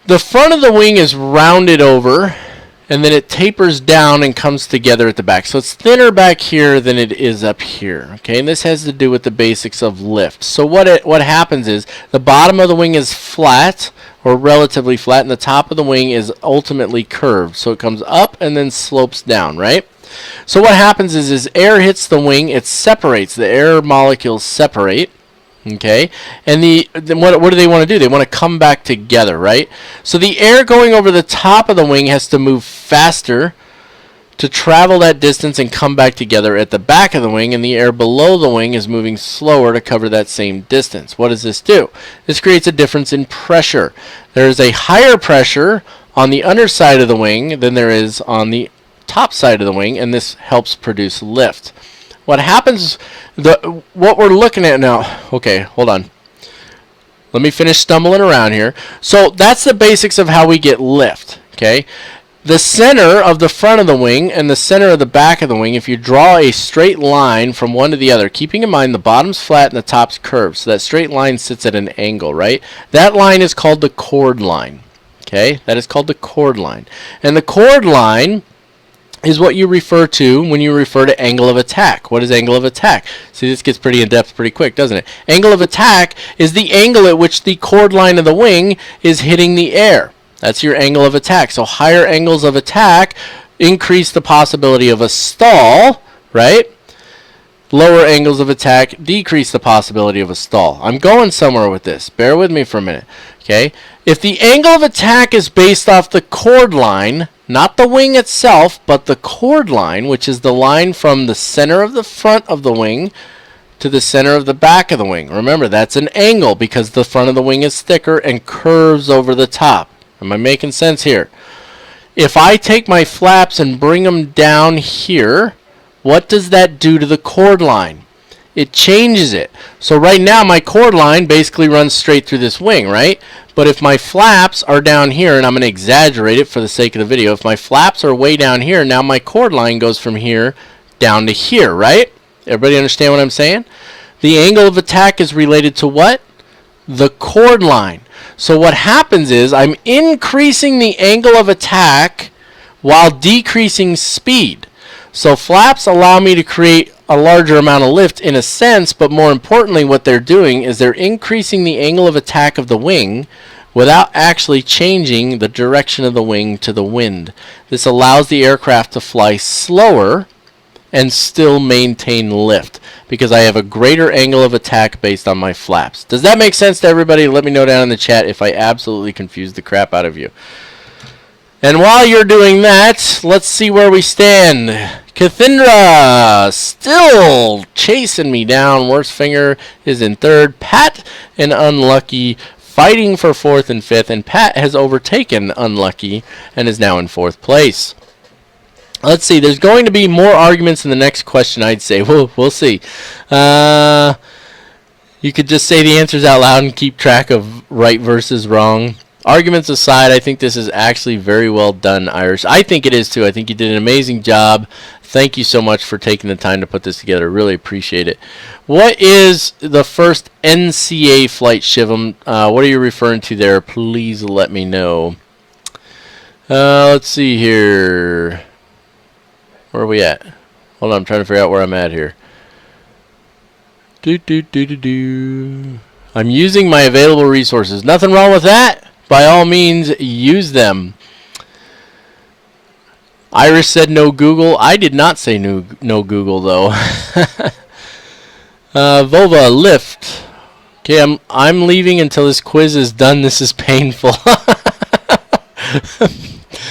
the front of the wing is rounded over, and then it tapers down and comes together at the back. So it's thinner back here than it is up here. Okay, and this has to do with the basics of lift. So what happens is the bottom of the wing is flat, or relatively flat, and the top of the wing is ultimately curved. So it comes up and then slopes down, right? So what happens is as air hits the wing, it separates. The air molecules separate. Okay, and what do they want to do? They want to come back together, right? So the air going over the top of the wing has to move faster to travel that distance and come back together at the back of the wing, and the air below the wing is moving slower to cover that same distance. What does this do? This creates a difference in pressure. There is a higher pressure on the underside of the wing than there is on the top side of the wing, and this helps produce lift. What happens, what we're looking at now, okay, hold on. Let me finish stumbling around here. So that's the basics of how we get lift, okay? The center of the front of the wing and the center of the back of the wing, if you draw a straight line from one to the other, keeping in mind the bottom's flat and the top's curved, so that straight line sits at an angle, right? That line is called the chord line, okay? That is called the chord line. And the chord line is what you refer to when you refer to angle of attack. What is angle of attack? See, this gets pretty in depth pretty quick, doesn't it? Angle of attack is the angle at which the chord line of the wing is hitting the air. That's your angle of attack. So higher angles of attack increase the possibility of a stall, right? Lower angles of attack decrease the possibility of a stall. I'm going somewhere with this. Bear with me for a minute. Okay? If the angle of attack is based off the chord line, not the wing itself, but the chord line, which is the line from the center of the front of the wing to the center of the back of the wing. Remember, that's an angle because the front of the wing is thicker and curves over the top. Am I making sense here? If I take my flaps and bring them down here, what does that do to the chord line? It changes it. So right now my chord line basically runs straight through this wing, right? But if my flaps are down here, and I'm going to exaggerate it for the sake of the video, if my flaps are way down here, now my chord line goes from here down to here, right? Everybody understand what I'm saying? The angle of attack is related to what? The chord line. So what happens is I'm increasing the angle of attack while decreasing speed. So flaps allow me to create a larger amount of lift in a sense, but more importantly what they're doing is they're increasing the angle of attack of the wing without actually changing the direction of the wing to the wind. This allows the aircraft to fly slower and still maintain lift because I have a greater angle of attack based on my flaps. Does that make sense to everybody? Let me know down in the chat if I absolutely confused the crap out of you. And while you're doing that, let's see where we stand. Cathindra still chasing me down. Worst finger is in third. Pat and Unlucky fighting for fourth and fifth. And Pat has overtaken Unlucky and is now in fourth place. Let's see. There's going to be more arguments in the next question, I'd say. We'll see. You could just say the answers out loud and keep track of right versus wrong. Arguments aside, I think this is actually very well done, Irish. I think it is too. I think you did an amazing job. Thank you so much for taking the time to put this together. Really appreciate it. What is the first NCA flight, Shivam? What are you referring to there? Please let me know. Let's see here. Where are we at? Hold on, I'm trying to figure out where I'm at here. I'm using my available resources. Nothing wrong with that. By all means, use them. Irish said no Google. I did not say no Google, though. Vova, lift. Okay, I'm leaving until this quiz is done. This is painful.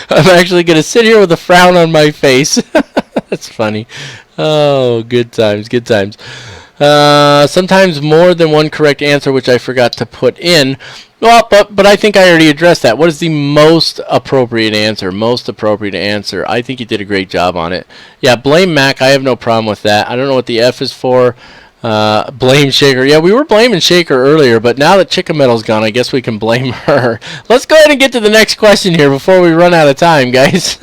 I'm actually going to sit here with a frown on my face. That's funny. Oh, good times, good times. Sometimes more than one correct answer, which I forgot to put in. Well, but I think I already addressed that. What is the most appropriate answer? Most appropriate answer. I think you did a great job on it. Yeah, blame Mac. I have no problem with that. I don't know what the F is for. Blame Shaker. Yeah, we were blaming Shaker earlier, but now that Chicken Metal's gone, I guess we can blame her. Let's go ahead and get to the next question here before we run out of time, guys.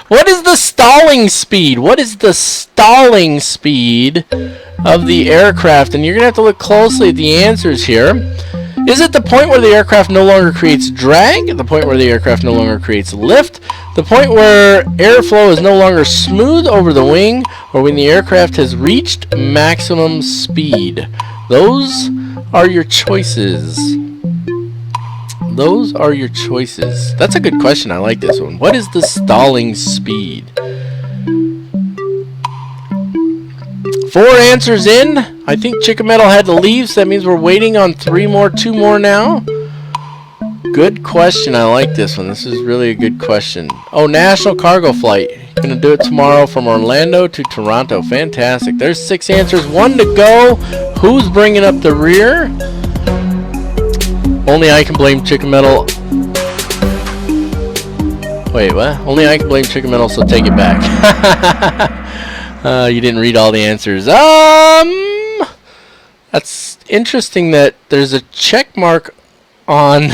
What is the stalling speed? What is the stalling speed of the aircraft? And you're going to have to look closely at the answers here. Is it the point where the aircraft no longer creates drag? The point where the aircraft no longer creates lift? The point where airflow is no longer smooth over the wing? Or when the aircraft has reached maximum speed? Those are your choices. Those are your choices. That's a good question. I like this one. What is the stalling speed? 4 answers in. I think Chicken Metal had to leave, so that means we're waiting on 2 more now. Good question. I like this one. This is really a good question. Oh, national cargo flight. Gonna do it tomorrow from Orlando to Toronto. Fantastic. There's 6 answers. 1 to go. Who's bringing up the rear? Only I can blame Chicken Metal. Wait, what? Only I can blame Chicken Metal, so take it back. You didn't read all the answers. That's interesting that there's a check mark on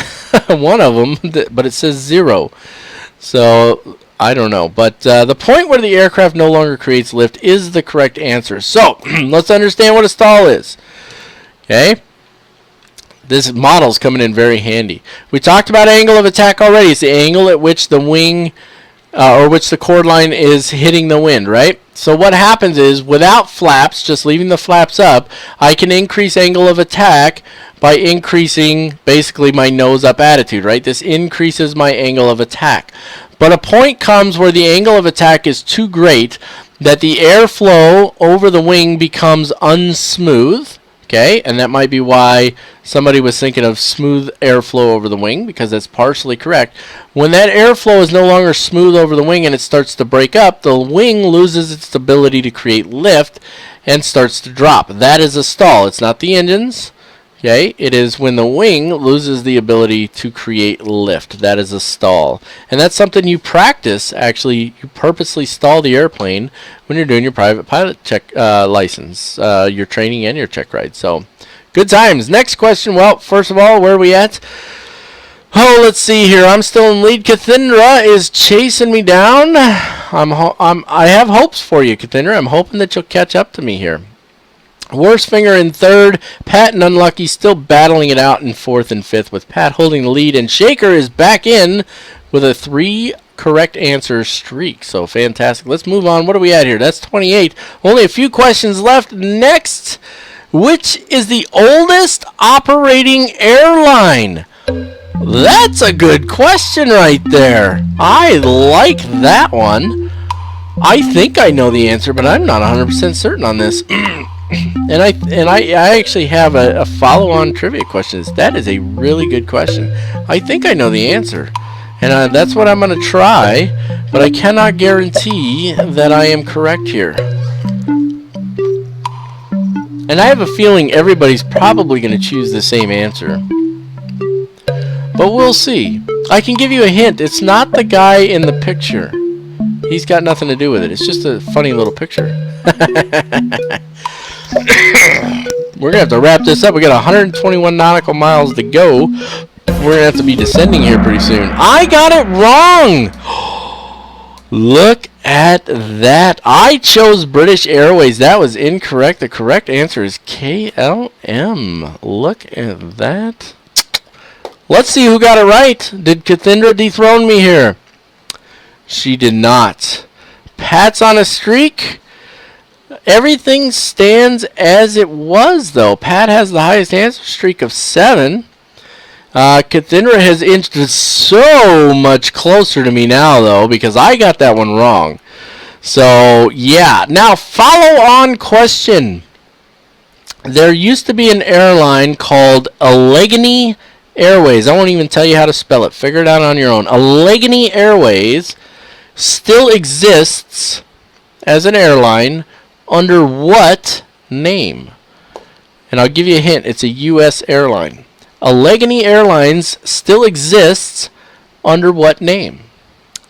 one of them, but it says 0. So, I don't know. But the point where the aircraft no longer creates lift is the correct answer. So, let's understand what a stall is. Okay? This model's coming in very handy. We talked about angle of attack already. It's the angle at which the wing or which the chord line is hitting the wind, right? So what happens is, without flaps, just leaving the flaps up, I can increase angle of attack by increasing basically my nose up attitude, right? This increases my angle of attack. But a point comes where the angle of attack is too great that the airflow over the wing becomes unsmooth. Okay, and that might be why somebody was thinking of smooth airflow over the wing, because that's partially correct. When that airflow is no longer smooth over the wing and it starts to break up, the wing loses its ability to create lift and starts to drop. That is a stall. It's not the engines. Okay, it is when the wing loses the ability to create lift. That is a stall. And that's something you practice. Actually, you purposely stall the airplane when you're doing your private pilot check license, your training and your check ride. So, good times. Next question. Well, first of all, where are we at? Oh, let's see here. I'm still in lead. Cathindra is chasing me down. I have hopes for you, Cathindra. I'm hoping that you'll catch up to me here. Worst Finger in 3rd, Pat and Unlucky still battling it out in 4th and 5th, with Pat holding the lead, and Shaker is back in with a 3 correct answer streak. So fantastic. Let's move on. What are we at here? That's 28. Only a few questions left. Next, which is the oldest operating airline? That's a good question right there. I like that one. I think I know the answer, but I'm not 100% certain on this. And I actually have a follow-on trivia question. That is a really good question. I think I know the answer, and that's what I'm going to try, but I cannot guarantee that I am correct here. And I have a feeling everybody's probably going to choose the same answer, but we'll see. I can give you a hint. It's not the guy in the picture. He's got nothing to do with it. It's just a funny little picture. We're going to have to wrap this up. We got 121 nautical miles to go. We're going to have to be descending here pretty soon. I got it wrong! Look at that. I chose British Airways. That was incorrect. The correct answer is KLM. Look at that. Let's see who got it right. Did Cathindra dethrone me here? She did not. Pat's on a streak. Everything stands as it was, though. Pat has the highest answer streak of 7. Cathindra has inched so much closer to me now, though, because I got that one wrong. So, yeah. Now, follow-on question. There used to be an airline called Allegheny Airways. I won't even tell you how to spell it. Figure it out on your own. Allegheny Airways still exists as an airline under what name? And I'll give you a hint. It's a U.S. airline. Allegheny Airlines still exists under what name?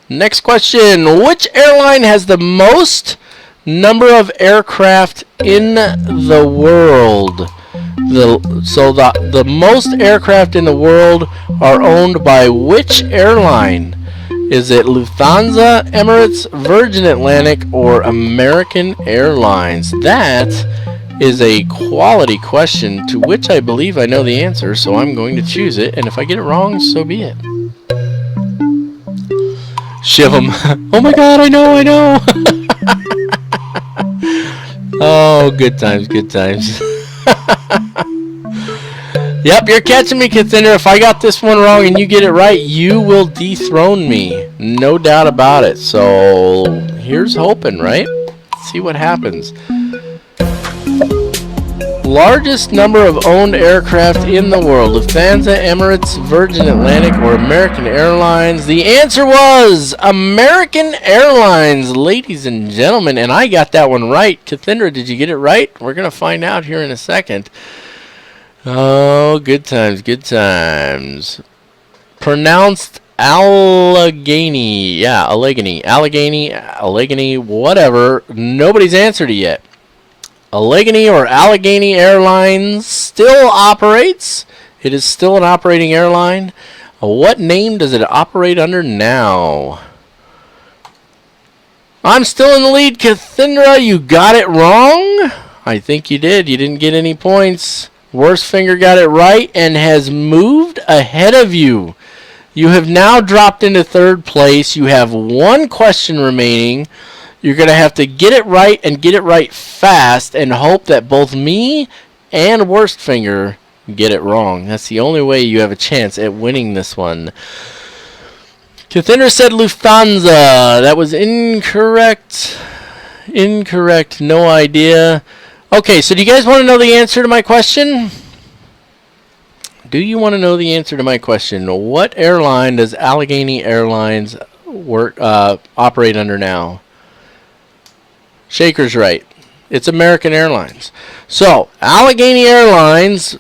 Next question. Which airline has the most number of aircraft in the world? The most aircraft in the world are owned by which airline? Is it Lufthansa, Emirates, Virgin Atlantic, or American Airlines? That is a quality question to which I believe I know the answer, so I'm going to choose it, and if I get it wrong, so be it. Shiv 'em. Oh my god, I know! Oh, good times, good times. Yep, you're catching me, Contender. If I got this one wrong and you get it right, you will dethrone me. No doubt about it. So, here's hoping, right? Let's see what happens. Largest number of owned aircraft in the world. Lufthansa, Emirates, Virgin Atlantic, or American Airlines? The answer was American Airlines, ladies and gentlemen. And I got that one right. Cathindra, did you get it right? We're going to find out here in a second. Oh, good times, good times. Pronounced Allegheny. Yeah, Allegheny, whatever. Nobody's answered it yet. Allegheny or Allegheny Airlines still operates. It is still an operating airline. What name does it operate under now? I'm still in the lead, Cathindra. You got it wrong. I think you did. You didn't get any points. Worst Finger got it right and has moved ahead of you. You have now dropped into third place. You have one question remaining. You're going to have to get it right and get it right fast and hope that both me and Worst Finger get it wrong. That's the only way you have a chance at winning this one. Cathindra said Lufthansa. That was incorrect. Incorrect. No idea. Okay, so do you guys want to know the answer to my question? Do you want to know the answer to my question? What airline does Allegheny Airlines operate under now? Shaker's right. It's American Airlines. So, Allegheny Airlines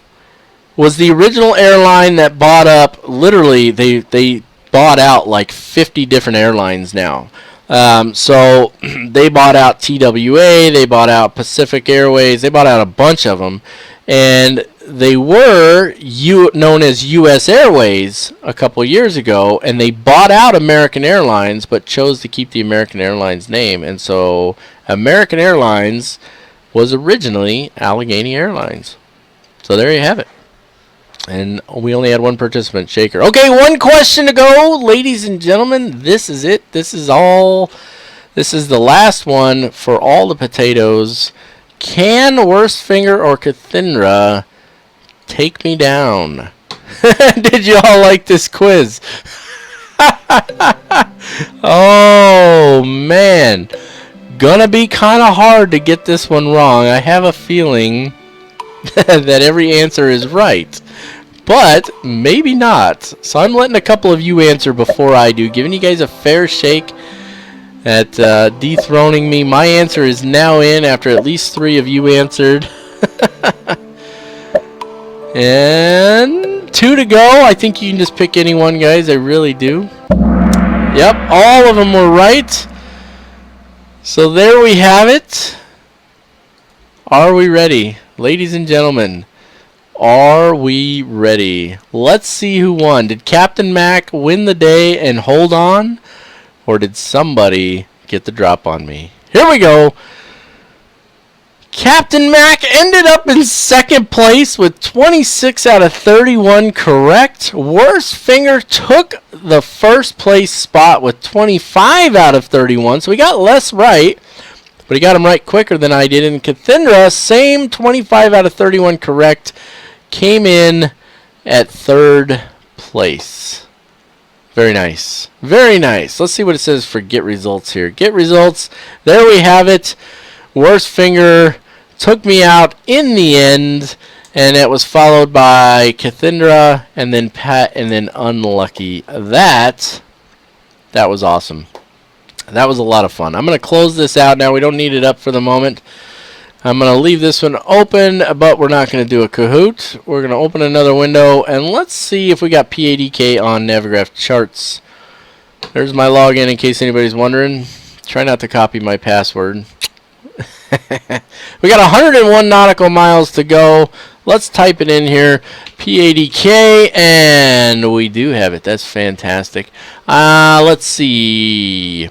was the original airline that bought up, literally, they bought out like 50 different airlines now. So they bought out TWA, they bought out Pacific Airways, they bought out a bunch of them, and they were known as U.S. Airways a couple years ago, and they bought out American Airlines, but chose to keep the American Airlines name, and so American Airlines was originally Allegheny Airlines. So there you have it. And we only had one participant, Shaker. Okay, one question to go, ladies and gentlemen. This is it. This is all. This is the last one for all the potatoes. Can Worst Finger or Cathindra take me down? Did you all like this quiz? Oh, man. Gonna be kind of hard to get this one wrong. I have a feeling that every answer is right. But maybe not. So I'm letting a couple of you answer before I do, giving you guys a fair shake at dethroning me. My answer is now in after at least 3 of you answered. And 2 to go. I think you can just pick any one, guys. I really do. Yep, all of them were right. So there we have it. Are we ready? Ladies and gentlemen, are we ready? Let's see who won. Did Captain Mac win the day and hold on? Or did somebody get the drop on me? Here we go. Captain Mac ended up in second place with 26 out of 31 correct. Worst Finger took the first place spot with 25 out of 31. So he got less right, but he got them right quicker than I did. And Cathindra, same 25 out of 31 correct, came in at third place. Very nice. Very nice. Let's see what it says for get results here. Get results. There we have it. Worst Finger took me out in the end, and it was followed by Cathindra, and then Pat, and then Unlucky. That was awesome. That was a lot of fun. I'm going to close this out now. We don't need it up for the moment. I'm going to leave this one open, but we're not going to do a Kahoot. We're going to open another window, and let's see if we got PADK on Navigraph charts. There's my login in case anybody's wondering. Try not to copy my password. We got 101 nautical miles to go. Let's type it in here. PADK, and we do have it. That's fantastic. Let's see.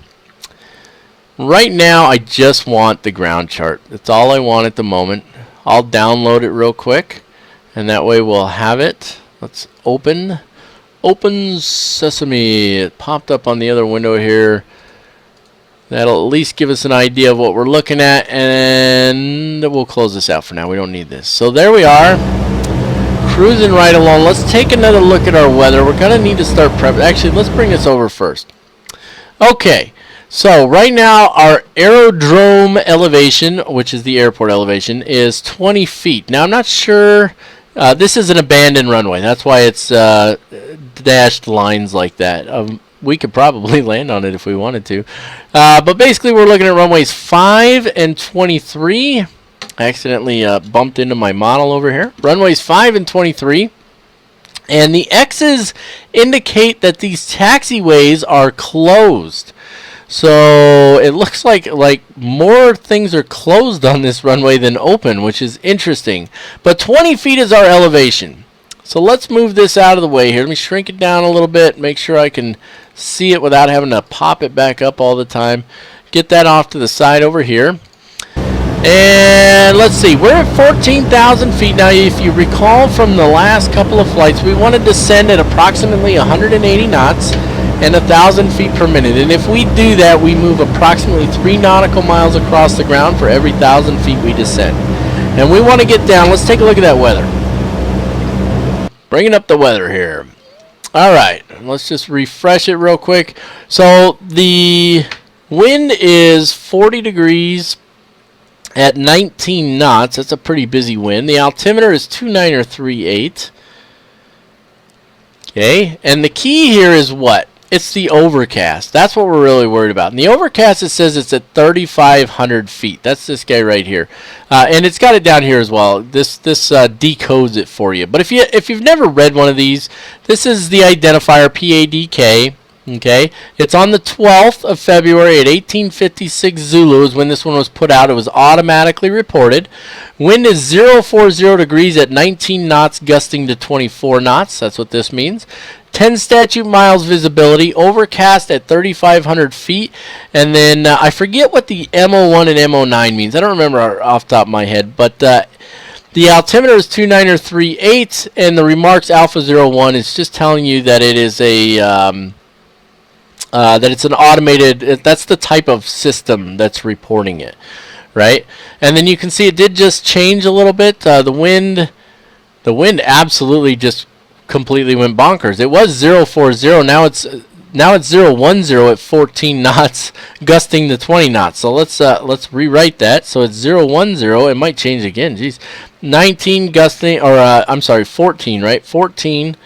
Right now, I just want the ground chart. That's all I want at the moment. I'll download it real quick, and that way we'll have it. Let's open. Open Sesame. It popped up on the other window here. That'll at least give us an idea of what we're looking at, and we'll close this out for now. We don't need this. So there we are, cruising right along. Let's take another look at our weather. We're going to need to start prep. Actually, let's bring this over first. Okay. So right now our aerodrome elevation, which is the airport elevation, is 20 feet. Now I'm not sure, this is an abandoned runway. That's why it's dashed lines like that. We could probably land on it if we wanted to. But basically we're looking at runways 5 and 23. I accidentally bumped into my model over here. Runways 5 and 23. And the X's indicate that these taxiways are closed. So it looks like more things are closed on this runway than open, which is interesting. But 20 feet is our elevation. So let's move this out of the way here. Let me shrink it down a little bit, make sure I can see it without having to pop it back up all the time. Get that off to the side over here. And let's see, we're at 14,000 feet. Now, if you recall from the last couple of flights, we want to descend at approximately 180 knots. And 1,000 feet per minute. And if we do that, we move approximately 3 nautical miles across the ground for every 1,000 feet we descend. And we want to get down. Let's take a look at that weather. Bringing up the weather here. All right, let's just refresh it real quick. So the wind is 40 degrees at 19 knots. That's a pretty busy wind. The altimeter is 2938. Okay, and the key here is what? It's the overcast. That's what we're really worried about. In the overcast, it says it's at 3,500 feet. That's this guy right here, and it's got it down here as well. This decodes it for you. But if you've never read one of these, this is the identifier PADK. Okay, it's on the 12th of February at 1856 Zulu is when this one was put out. It was automatically reported. Wind is 040 degrees at 19 knots, gusting to 24 knots. That's what this means. 10 statute miles visibility, overcast at 3,500 feet, and then I forget what the MO1 and MO9 means. I don't remember off the top of my head, but the altimeter is 2938, and the remarks Alpha 01 is just telling you that it is a that it's an automated. That's the type of system that's reporting it, right? And then you can see it did just change a little bit. The wind absolutely just completely went bonkers. It was 040. Now it's 010 at 14 knots, gusting to 20 knots. So let's rewrite that. So it's 010. It might change again. Jeez, 19 gusting, or I'm sorry, 14. Right, 14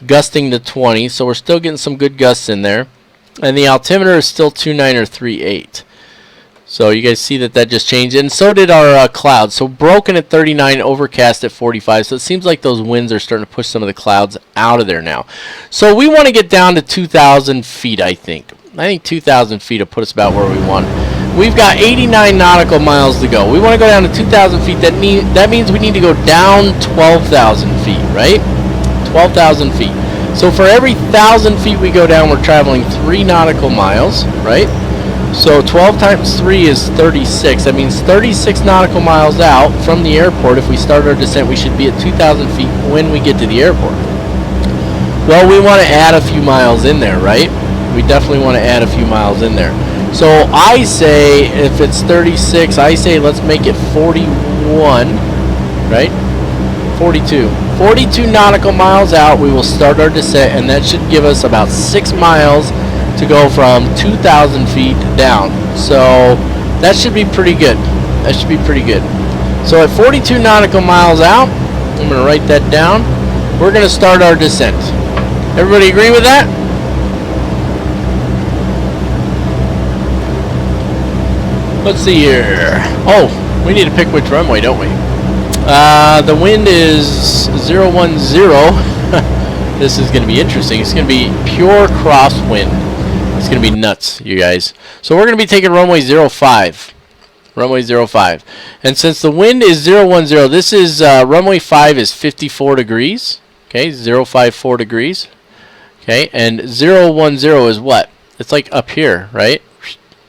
gusting to 20. So we're still getting some good gusts in there, and the altimeter is still 2938. So you guys see that just changed, and so did our clouds. So broken at 39, overcast at 45. So it seems like those winds are starting to push some of the clouds out of there now. So we want to get down to 2,000 feet, I think. 2,000 feet will put us about where we want. We've got 89 nautical miles to go. We want to go down to 2,000 feet. That means we need to go down 12,000 feet, right? 12,000 feet. So for every 1,000 feet we go down, we're traveling 3 nautical miles, right? So 12 times 3 is 36. That means 36 nautical miles out from the airport. If we start our descent, we should be at 2,000 feet when we get to the airport. Well, we want to add a few miles in there, right? We definitely want to add a few miles in there. So I say, if it's 36, I say let's make it 41, right? 42. 42 nautical miles out, we will start our descent, and that should give us about 6 miles to go from 2,000 feet down. So that should be pretty good. That should be pretty good. So at 42 nautical miles out, I'm going to write that down. We're going to start our descent. Everybody agree with that? Let's see here. Oh, we need to pick which runway, don't we? The wind is 010. This is going to be interesting. It's going to be pure crosswind. It's going to be nuts, you guys. So we're going to be taking runway 05. Runway 05. And since the wind is 010, this is runway 5 is 54 degrees. Okay, 054 degrees. Okay, and 010 is what? It's like up here, right?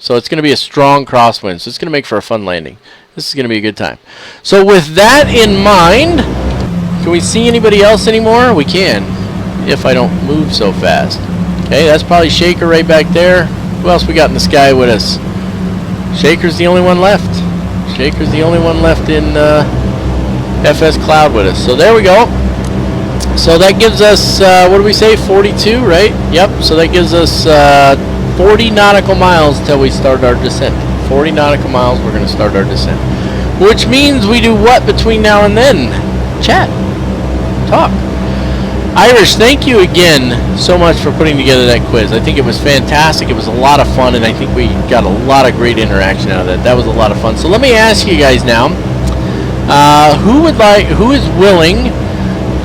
So it's going to be a strong crosswind. So it's going to make for a fun landing. This is going to be a good time. So with that in mind, can we see anybody else anymore? We can, if I don't move so fast. Okay, that's probably Shaker right back there. Who else we got in the sky with us? Shaker's the only one left. Shaker's the only one left in FS Cloud with us. So there we go. So that gives us, what do we say, 42, right? Yep, so that gives us 40 nautical miles till we start our descent. 40 nautical miles, we're going to start our descent. Which means we do what between now and then? Chat. Talk. Irish, thank you again so much for putting together that quiz. I think it was fantastic. It was a lot of fun, and I think we got a lot of great interaction out of that. That was a lot of fun. So let me ask you guys now, who is willing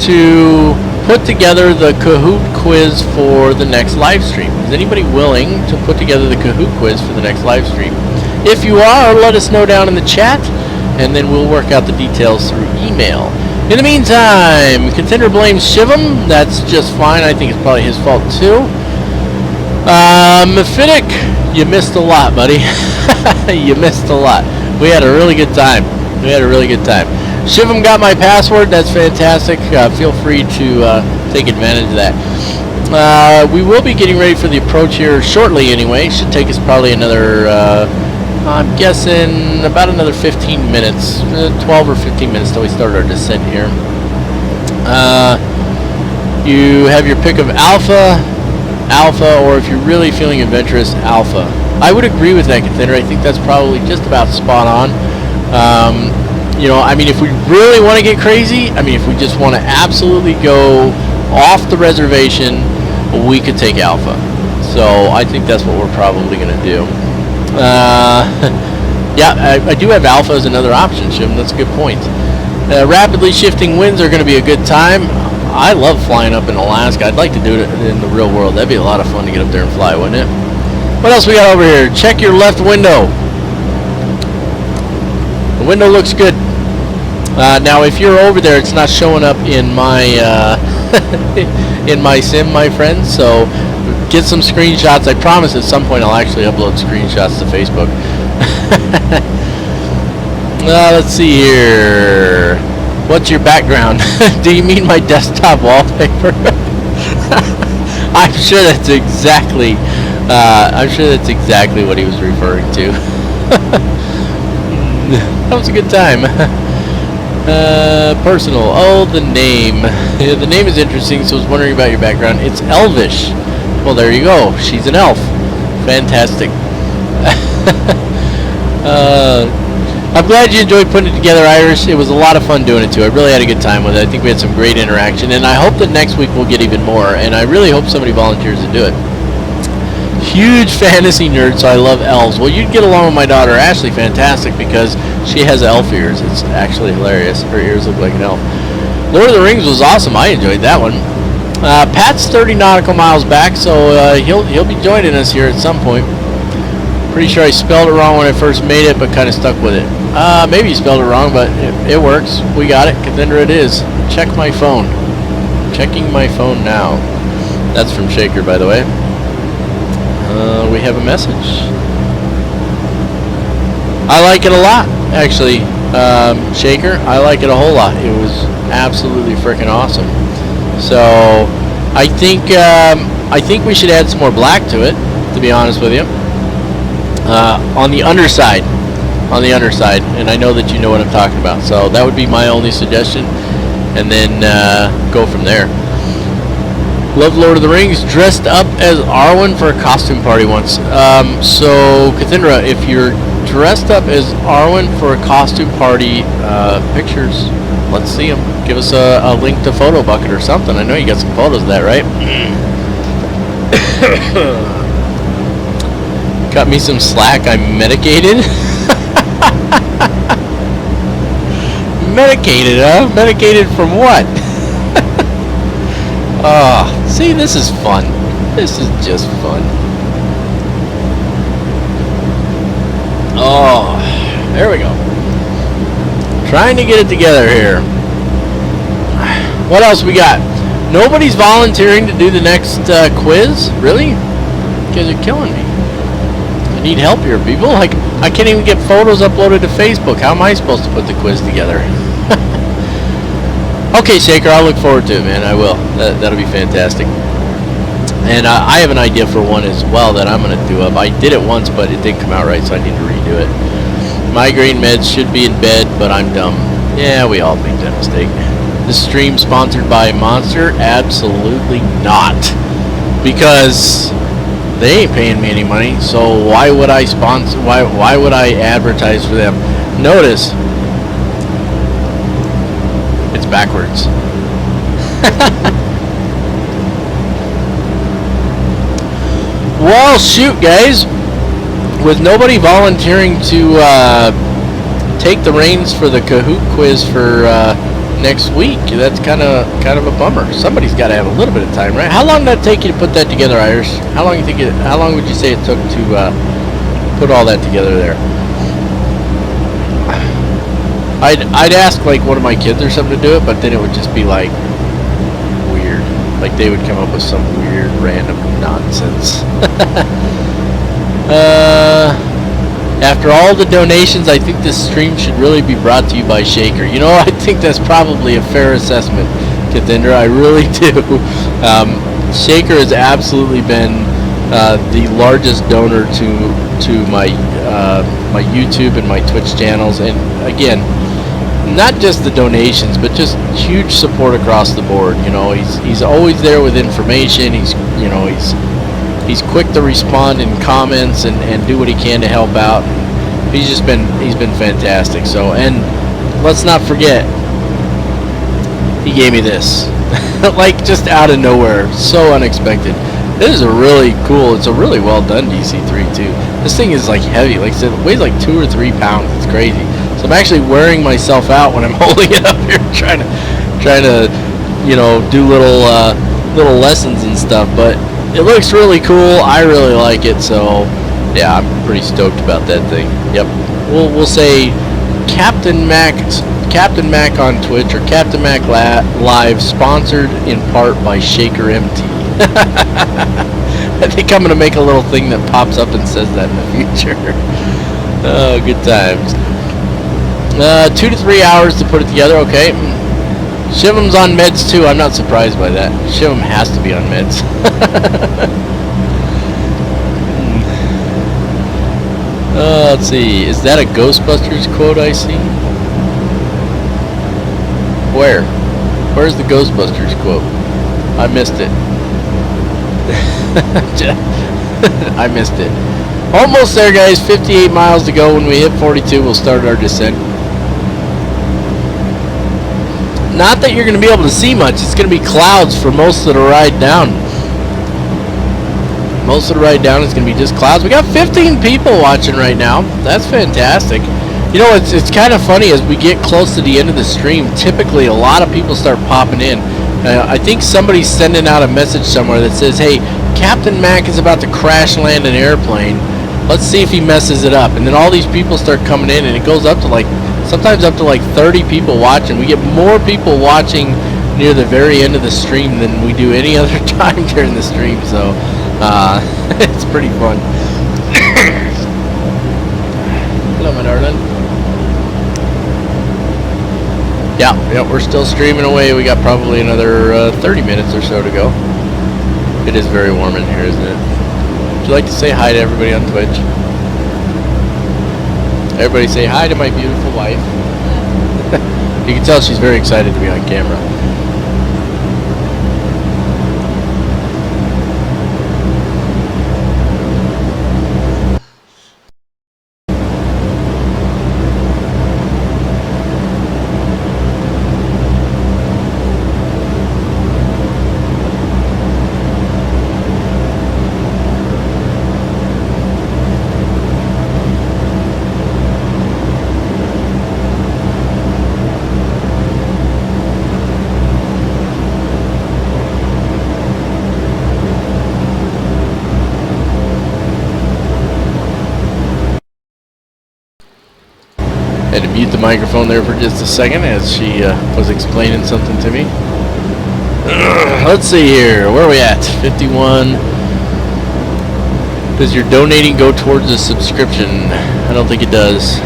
to put together the Kahoot quiz for the next live stream? Is anybody willing to put together the Kahoot quiz for the next live stream? If you are, let us know down in the chat, and then we'll work out the details through email. In the meantime, Contender blames Shivam. That's just fine. I think it's probably his fault too. Mephitic, you missed a lot, buddy. You missed a lot. We had a really good time. We had a really good time. Shivam got my password. That's fantastic. Feel free to take advantage of that. We will be getting ready for the approach here shortly anyway. Should take us probably another, I'm guessing about another 15 minutes, 12 or 15 minutes till we start our descent here. You have your pick of Alpha, or if you're really feeling adventurous, Alpha. I would agree with that, Contender. I think that's probably just about spot on. You know, I mean, if we really want to get crazy, I mean, if we just want to absolutely go off the reservation, we could take Alpha. So I think that's what we're probably going to do. Yeah, I do have Alpha as another option, Shim. That's a good point. Rapidly shifting winds are going to be a good time. I love flying up in Alaska. I'd like to do it in the real world. That'd be a lot of fun to get up there and fly, wouldn't it? What else we got over here? Check your left window. The window looks good. Now, if you're over there, it's not showing up in my in my sim, my friend. So get some screenshots. I promise at some point I'll actually upload screenshots to Facebook. Let's see here. What's your background? Do you mean my desktop wallpaper? I'm sure that's exactly what he was referring to. That was a good time. Personal. Oh, the name. The name is interesting, so I was wondering about your background. It's Elvish. Well, there you go. She's an elf. Fantastic. I'm glad you enjoyed putting it together, Irish. It was a lot of fun doing it, too. I really had a good time with it. I think we had some great interaction, and I hope that next week we'll get even more, and I really hope somebody volunteers to do it. Huge fantasy nerd, so I love elves. Well, you'd get along with my daughter, Ashley, fantastic, because she has elf ears. It's actually hilarious. Her ears look like an elf. Lord of the Rings was awesome. I enjoyed that one. Pat's 30 nautical miles back, so he'll be joining us here at some point. Pretty sure I spelled it wrong when I first made it, but kind of stuck with it. Maybe you spelled it wrong, but it works. We got it. Contender it is. Check my phone. Checking my phone now. That's from Shaker, by the way. We have a message. I like it a lot, actually. Shaker, I like it a whole lot. It was absolutely freaking awesome. So I think we should add some more black to it, to be honest with you. On the underside, and I know that you know what I'm talking about. So that would be my only suggestion, and then go from there. Love Lord of the Rings. Dressed up as Arwen for a costume party once. So Cathindra, if you're dressed up as Arwen for a costume party. Pictures. Let's see them. Give us a link to Photo Bucket or something. I know you got some photos of that, right? Cut me some slack. I'm medicated. Medicated, huh? Medicated from what? Oh, see, this is fun. This is just fun. Oh, there we go. Trying to get it together here. What else we got? Nobody's volunteering to do the next quiz? Really? You guys are killing me. I need help here, people. Like, I can't even get photos uploaded to Facebook. How am I supposed to put the quiz together? Okay, Shaker, I'll look forward to it, man. I will. That'll be fantastic. And I have an idea for one as well that I'm going to do up. I did it once, but it didn't come out right, so I need to redo it. Migraine meds should be in bed, but I'm dumb. Yeah, we all make that mistake. This stream sponsored by Monster? Absolutely not. Because they ain't paying me any money, so why would I sponsor? Why would I advertise for them? Notice, it's backwards. Well, shoot, guys. With nobody volunteering to take the reins for the Kahoot quiz for next week, that's kind of a bummer. Somebody's got to have a little bit of time, right? How long did that take you to put that together, Irish? How long would you say it took to put all that together there? I'd ask like one of my kids or something to do it, but then it would just be like weird. Like they would come up with some weird random nonsense. After all the donations, I think this stream should really be brought to you by Shaker. You know, I think that's probably a fair assessment, Kathinder. I really do. Shaker has absolutely been the largest donor to my my YouTube and my Twitch channels, and again, not just the donations, but just huge support across the board. You know, he's always there with information. He's quick to respond in comments and do what he can to help out. He's been fantastic. So, and let's not forget, he gave me this, like just out of nowhere, so unexpected. This is a really cool. It's a really well done DC-3 too. This thing is like heavy. Like I said, it weighs like 2 or 3 pounds. It's crazy. So I'm actually wearing myself out when I'm holding it up here, trying to, you know, do little lessons and stuff. But it looks really cool. I really like it. So yeah, I'm pretty stoked about that thing. Yep. We'll say Captain Mac on Twitch, or Captain Mac Live, sponsored in part by Shaker MT. I think I'm gonna make a little thing that pops up and says that in the future. Oh, good times. 2 to 3 hours to put it together. Okay. Shivam's on meds too. I'm not surprised by that. Shivam has to be on meds. Let's see. Is that a Ghostbusters quote I see? Where? Where's the Ghostbusters quote? I missed it. I missed it. Almost there, guys. 58 miles to go. When we hit 42, we'll start our descent. Not that you're going to be able to see much. It's going to be clouds for most of the ride down. Most of the ride down is going to be just clouds. We got 15 people watching right now. That's fantastic. You know, it's kind of funny as we get close to the end of the stream. Typically, a lot of people start popping in. I think somebody's sending out a message somewhere that says, hey, Captain Mac is about to crash land an airplane. Let's see if he messes it up. And then all these people start coming in, and it goes up to like, sometimes up to like 30 people watching. We get more people watching near the very end of the stream than we do any other time during the stream. So it's pretty fun. Hello, my darling. Yeah, we're still streaming away. We got probably another 30 minutes or so to go. It is very warm in here, isn't it? Would you like to say hi to everybody on Twitch? Everybody say hi to my beautiful wife. You can tell she's very excited to be on camera. microphone there for just a second as she was explaining something to me. Let's see here. Where are we at? 51. Does your donating go towards a subscription? I don't think it does.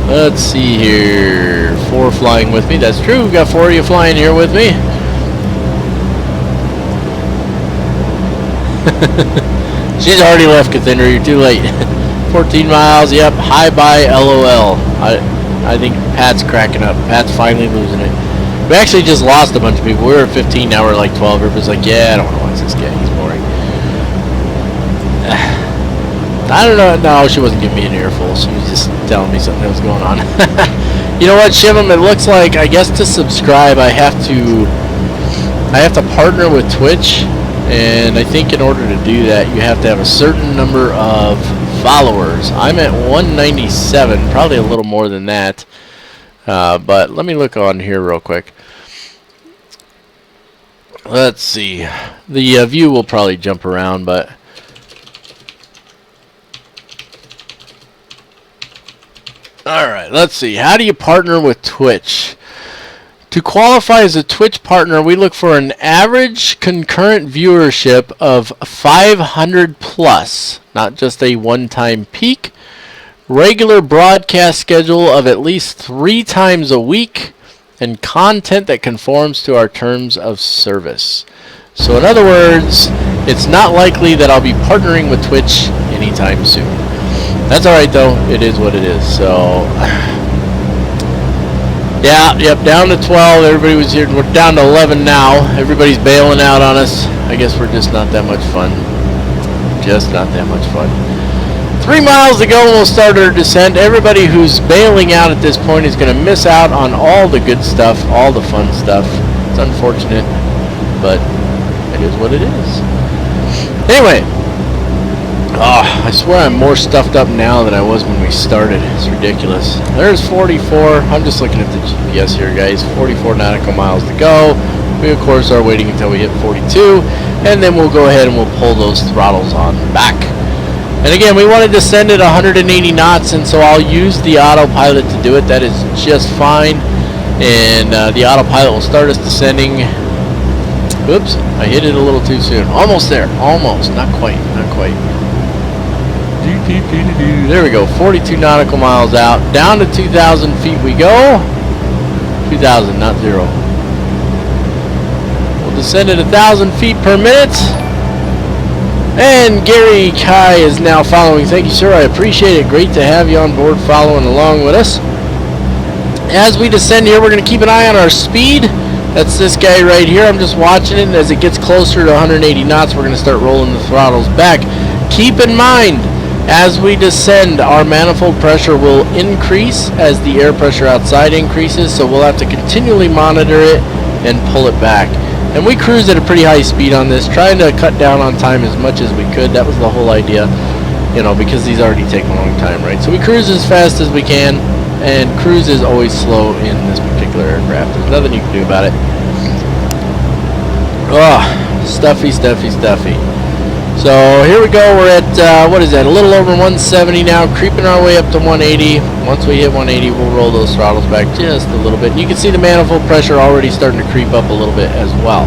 Let's see here. 4 flying with me. That's true. We've got 4 of you flying here with me. She's already left, Cathedra. You're too late. 14 miles. Yep. Hi bye. LOL. I think Pat's cracking up. Pat's finally losing it. We actually just lost a bunch of people. We were at 15. Now we're like 12. Everybody's like, yeah, I don't want to watch this guy. He's boring. I don't know. No, she wasn't giving me an earful. She was just telling me something that was going on. You know what, Shivim? It looks like, I guess to subscribe, I have to partner with Twitch, and I think in order to do that, you have to have a certain number of followers. I'm at 197, probably a little more than that. But let me look on here real quick. Let's see. The view will probably jump around, but alright, let's see. How do you partner with Twitch? To qualify as a Twitch partner, we look for an average concurrent viewership of 500 plus, not just a one-time peak. Regular broadcast schedule of at least 3 times a week, and content that conforms to our terms of service. So in other words, it's not likely that I'll be partnering with Twitch anytime soon. That's alright though, it is what it is. So yeah, yep, down to 12. Everybody was here. We're down to 11 now. Everybody's bailing out on us. I guess we're just not that much fun. Just not that much fun. 3 miles to go and we'll start our descent. Everybody who's bailing out at this point is going to miss out on all the good stuff, all the fun stuff. It's unfortunate, but it is what it is. Anyway, I swear I'm more stuffed up now than I was when we started. It's ridiculous. There's 44. I'm just looking at the GPS here, guys. 44 nautical miles to go. We, of course, are waiting until we hit 42, and then we'll go ahead and we'll pull those throttles on back. And again, we wanted to send it 180 knots, and so I'll use the autopilot to do it. That is just fine. And the autopilot will start us descending. Oops, I hit it a little too soon. Almost there. Almost. Not quite. Not quite. There we go. 42 nautical miles out. Down to 2,000 feet we go. 2,000, not 0. We'll descend at 1,000 feet per minute. And Gary Kai is now following. Thank you, sir. I appreciate it. Great to have you on board following along with us. As we descend here, we're going to keep an eye on our speed. That's this guy right here. I'm just watching it. And as it gets closer to 180 knots, we're going to start rolling the throttles back. Keep in mind, as we descend, our manifold pressure will increase as the air pressure outside increases. So we'll have to continually monitor it and pull it back. And we cruise at a pretty high speed on this, trying to cut down on time as much as we could. That was the whole idea, you know, because these already take a long time, right? So we cruise as fast as we can, and cruise is always slow in this particular aircraft. There's nothing you can do about it. Oh, stuffy, stuffy, stuffy. So here we go. We're at, what is that, a little over 170 now, creeping our way up to 180. Once we hit 180, we'll roll those throttles back just a little bit. And you can see the manifold pressure already starting to creep up a little bit as well.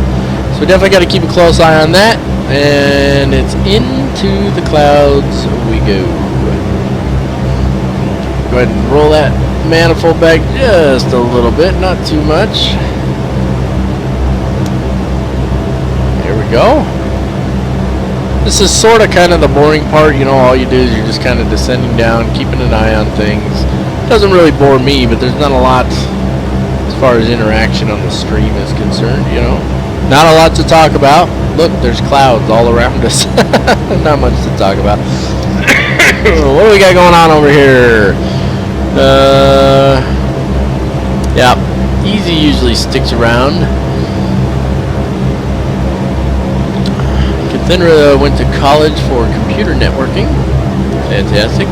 So we definitely got to keep a close eye on that. And it's into the clouds we go. Go ahead and roll that manifold back just a little bit, not too much. There we go. This is sort of kind of the boring part, you know, all you do is you're just kind of descending down, keeping an eye on things. It doesn't really bore me, but there's not a lot as far as interaction on the stream is concerned, you know. Not a lot to talk about. Look, there's clouds all around us. Not much to talk about. What do we got going on over here? Yeah, Easy usually sticks around. Then went to college for computer networking. Fantastic.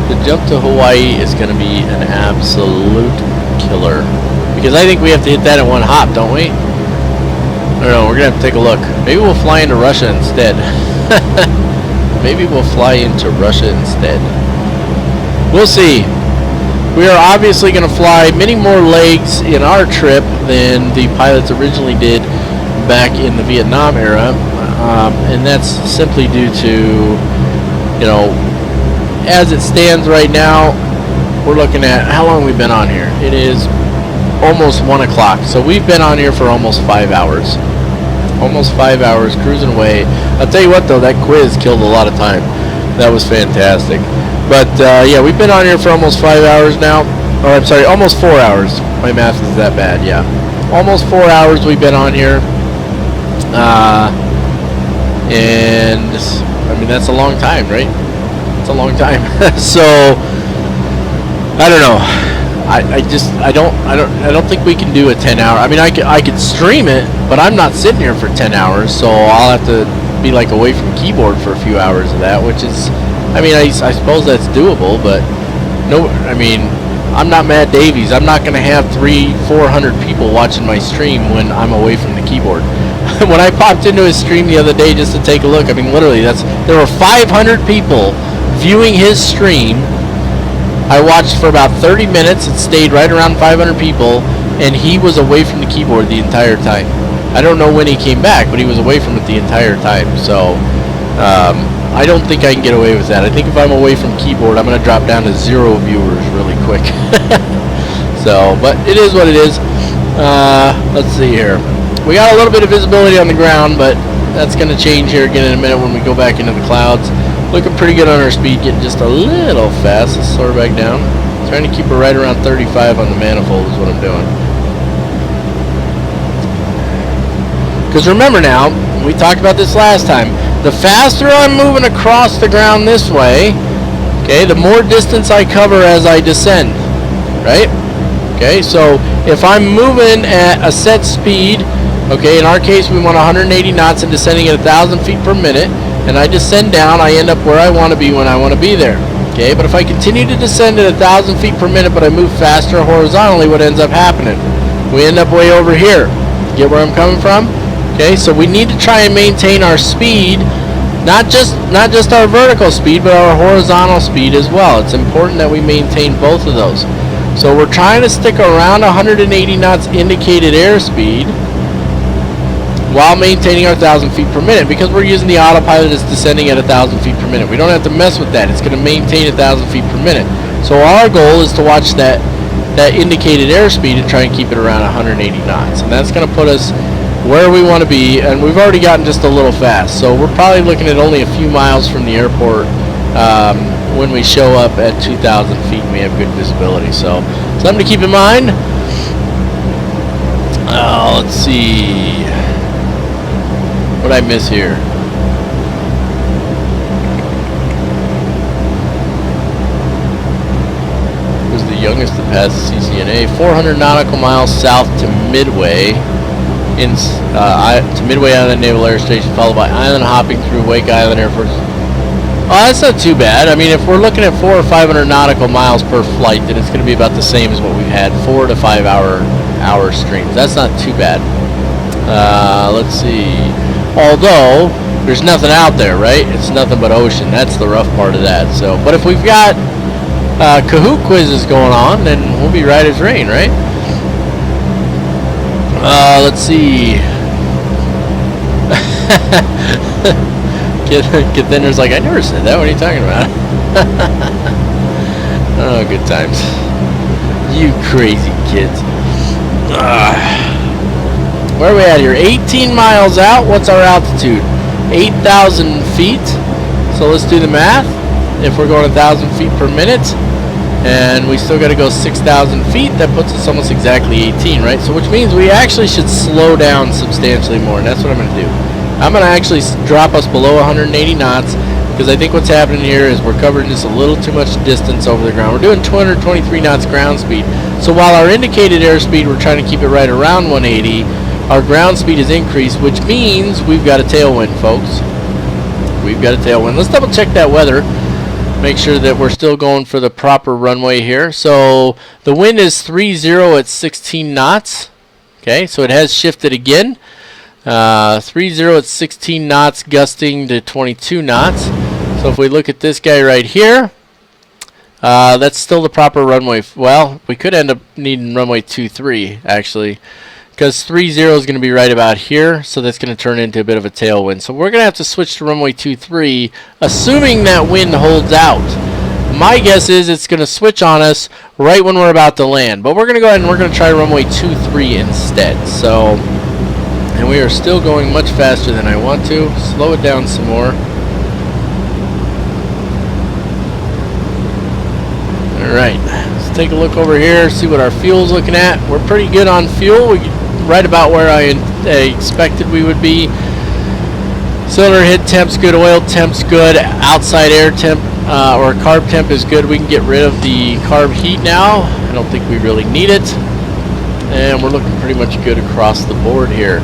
The jump to Hawaii is going to be an absolute killer. Because I think we have to hit that in one hop, don't we? I don't know, we're going to have to take a look. Maybe we'll fly into Russia instead. Maybe we'll fly into Russia instead. We'll see. We are obviously going to fly many more legs in our trip than the pilots originally did back in the Vietnam era, and that's simply due to, you know, as it stands right now, we're looking at how long we've been on here. It is almost 1 o'clock, so we've been on here for almost 5 hours. Almost 5 hours cruising away. I'll tell you what though, that quiz killed a lot of time. That was fantastic. But yeah, we've been on here for almost 5 hours now. Oh, I'm sorry, almost 4 hours. My math is that bad, yeah. Almost 4 hours we've been on here. And I mean, that's a long time, right? It's a long time. So I don't know. I don't think we can do a 10-hour. I mean, I could stream it, but I'm not sitting here for 10 hours, so I'll have to be like away from keyboard for a few hours of that, which is, I mean, I suppose that's doable, but no, I mean, I'm not Matt Davies. I'm not going to have 300-400 people watching my stream when I'm away from the keyboard. When I popped into his stream the other day just to take a look, I mean, literally, there were 500 people viewing his stream. I watched for about 30 minutes. It stayed right around 500 people, and he was away from the keyboard the entire time. I don't know when he came back, but he was away from it the entire time. So I don't think I can get away with that. I think if I'm away from keyboard, I'm going to drop down to 0 viewers really quick. So, but it is what it is. Let's see here. We got a little bit of visibility on the ground, but that's going to change here again in a minute when we go back into the clouds. Looking pretty good on our speed, getting just a little fast. Let's slow her back down. Trying to keep her right around 35 on the manifold is what I'm doing. Because remember now, we talked about this last time, the faster I'm moving across the ground this way, okay, the more distance I cover as I descend, right? Okay, so if I'm moving at a set speed, okay, in our case we want 180 knots and descending at 1,000 feet per minute, and I descend down, I end up where I want to be when I want to be there. Okay, but if I continue to descend at 1,000 feet per minute, but I move faster horizontally, what ends up happening? We end up way over here. Get where I'm coming from? Okay, so we need to try and maintain our speed, not just our vertical speed, but our horizontal speed as well. It's important that we maintain both of those. So we're trying to stick around 180 knots indicated airspeed while maintaining our 1,000 feet per minute, because we're using the autopilot that's descending at 1,000 feet per minute. We don't have to mess with that. It's going to maintain 1,000 feet per minute. So our goal is to watch that indicated airspeed and try and keep it around 180 knots. And that's going to put us where we want to be, and we've already gotten just a little fast. So we're probably looking at only a few miles from the airport when we show up at 2,000 feet and we have good visibility. So something to keep in mind. Let's see. What did I miss here? Who's the youngest to pass the CCNA? 400 nautical miles south to Midway, to Midway Island Naval Air Station, followed by island hopping through Wake Island Air Force. Oh, that's not too bad. I mean, if we're looking at 400 or 500 nautical miles per flight, then it's going to be about the same as what we've had, 4 to 5 hour streams. That's not too bad. Let's see. Although there's nothing out there, right? It's nothing but ocean. That's the rough part of that. So, but if we've got Kahoot quizzes going on, then we'll be right as rain, right? Let's see. Kid Thinner's like, I never said that. What are you talking about? Oh, good times. You crazy kids. Where are we at here? 18 miles out. What's our altitude? 8,000 feet. So let's do the math. If we're going 1,000 feet per minute, and we still got to go 6,000 feet, that puts us almost exactly 18, right? So which means we actually should slow down substantially more, and that's what I'm going to do. I'm going to actually drop us below 180 knots, because I think what's happening here is we're covering just a little too much distance over the ground. We're doing 223 knots ground speed. So while our indicated airspeed, we're trying to keep it right around 180, our ground speed is increased, which means we've got a tailwind, folks. We've got a tailwind. Let's double check that weather. Make sure that we're still going for the proper runway here. So the wind is 30 at 16 knots. Okay, so it has shifted again. 30 at 16 knots, gusting to 22 knots. So if we look at this guy right here, that's still the proper runway. Well, we could end up needing runway 23 actually, because 30 is going to be right about here, so that's going to turn into a bit of a tailwind. So we're going to have to switch to runway 23, assuming that wind holds out. My guess is it's going to switch on us right when we're about to land, but we're going to go ahead and we're going to try runway 23 instead. So, and we are still going much faster than I want to. Slow it down some more. Alright, let's take a look over here, see what our fuel's looking at. We're pretty good on fuel. We're right about where I expected we would be. Cylinder head temp's good, oil temp's good, outside air temp or carb temp is good. We can get rid of the carb heat now. I don't think we really need it. And we're looking pretty much good across the board here.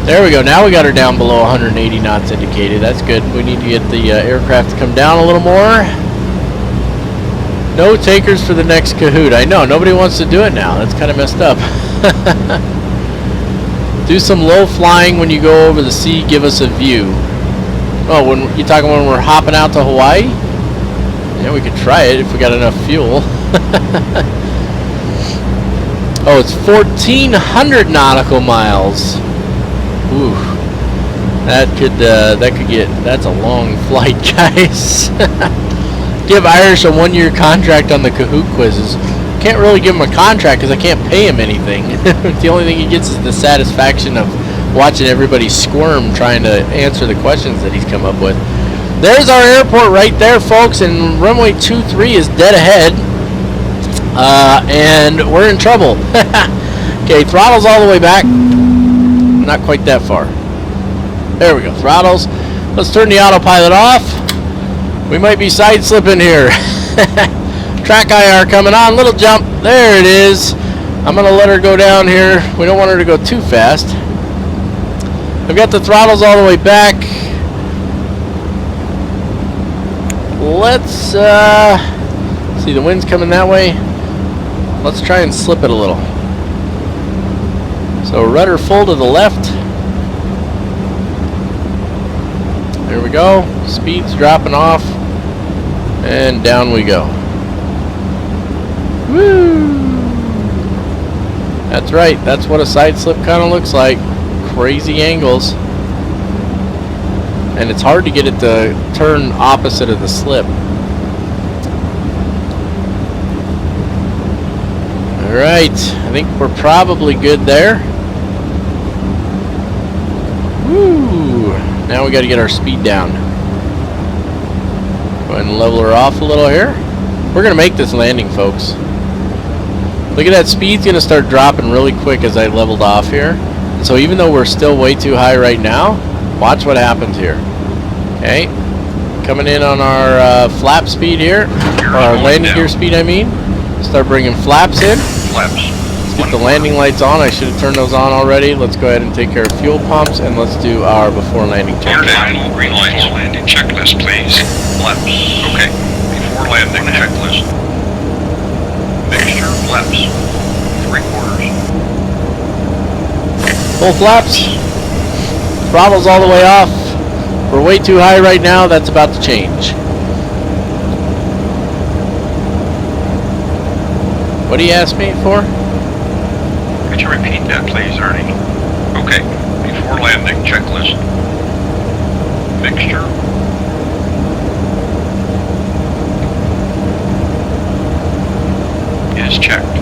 There we go. Now we got her down below 180 knots indicated. That's good. We need to get the aircraft to come down a little more. No takers for the next Kahoot. I know, nobody wants to do it now. That's kind of messed up. Do some low flying when you go over the sea. Give us a view. Oh, when you talking when we're hopping out to Hawaii? Yeah, we could try it if we got enough fuel. Oh, it's 1,400 nautical miles. Ooh, that could get. That's a long flight, guys. Give Irish a 1-year contract on the Kahoot quizzes. Can't really give him a contract because I can't pay him anything. The only thing he gets is the satisfaction of watching everybody squirm trying to answer the questions that he's come up with. There's our airport right there, folks, and runway 23 is dead ahead. And we're in trouble. Okay, throttles all the way back. Not quite that far. There we go, throttles. Let's turn the autopilot off. We might be side slipping here. Track IR coming on, little jump. There it is. I'm gonna let her go down here. We don't want her to go too fast. I've got the throttles all the way back. Let's see, the wind's coming that way. Let's try and slip it a little. So rudder full to the left. There we go. Speed's dropping off. And down we go. Woo! That's right. That's what a side slip kind of looks like. Crazy angles. And it's hard to get it to turn opposite of the slip. Alright. I think we're probably good there. Woo! Now we got to get our speed down. Go ahead and level her off a little here. We're going to make this landing, folks. Look at that, speed's going to start dropping really quick as I leveled off here. So even though we're still way too high right now, watch what happens here. Okay, coming in on our flap speed here, or our landing gear speed I mean. Start bringing flaps in. Flaps. Let's get the landing lights on. I should have turned those on already. Let's go ahead and take care of fuel pumps, and let's do our before landing check. Down, green lights. Before landing checklist, please. Flaps. Okay. Before landing checklist. Mixture flaps. 3/4. Full flaps. Throttle's all the way off. We're way too high right now. That's about to change. What do you ask me for? Could you repeat that, please, Ernie? Okay. Before landing checklist. Mixture. Is checked.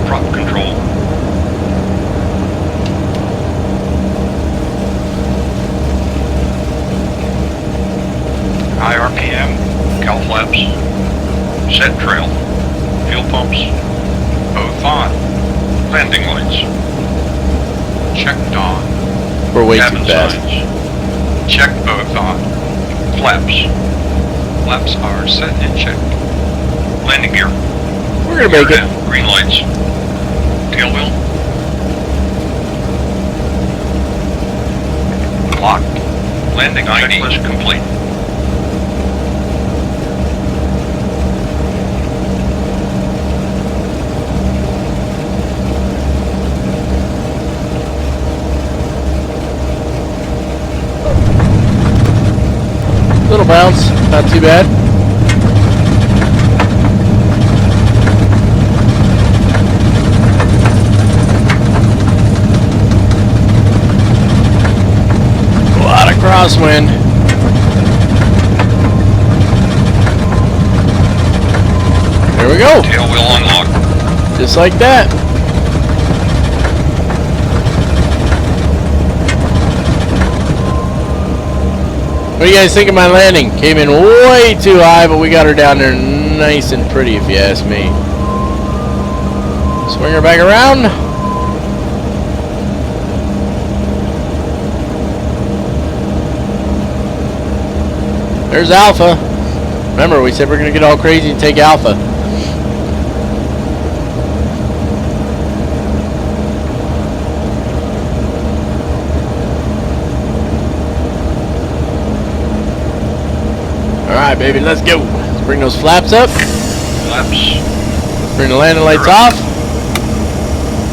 Prop control. High RPM, cowl flaps, set trail, fuel pumps, both on, landing lights, checked on, We're way cabin too fast. signs, checked both on, flaps, flaps are set and checked, landing gear, We're gonna make it. green lights, tail wheel, locked, landing checklist complete. ounce. Not too bad. A lot of crosswind. There we go. Tail wheel unlocked. Just like that. What do you guys think of my landing? Came in way too high, but we got her down there nice and pretty, if you ask me. Swing her back around. There's Alpha. Remember, we said we're going to get all crazy and take Alpha. Alright, baby, let's go. Let's bring those flaps up. Flaps. Bring the landing lights off.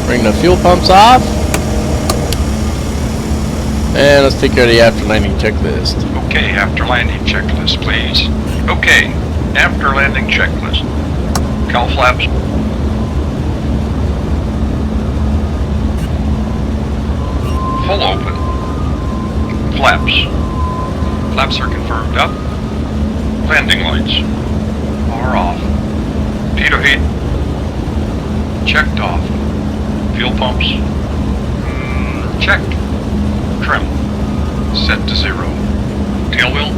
Bring the fuel pumps off. And let's take care of the after landing checklist. Okay, after landing checklist, please. Okay, after landing checklist. Cowl flaps. Full open. Flaps. Flaps are confirmed up. Landing lights are off. Pitot heat checked off. Fuel pumps checked. Trim set to 0. Tail wheel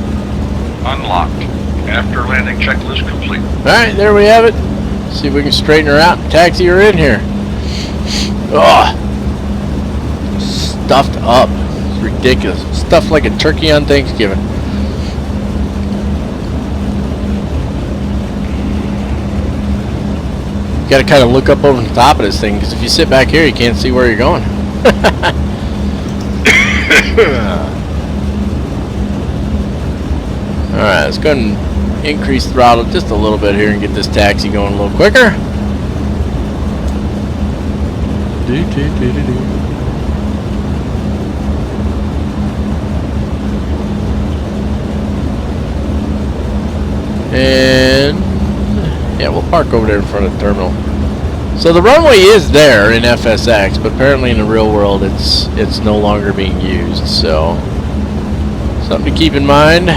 unlocked. After landing checklist complete. Alright, there we have it. See if we can straighten her out and taxi her in here. Oh, stuffed up. It's ridiculous. Stuffed like a turkey on Thanksgiving. You gotta kind of look up over the top of this thing, because if you sit back here, you can't see where you're going. Alright, let's go ahead and increase throttle just a little bit here and get this taxi going a little quicker. And yeah, we'll park over there in front of the terminal. So the runway is there in FSX, but apparently in the real world it's no longer being used. So something to keep in mind.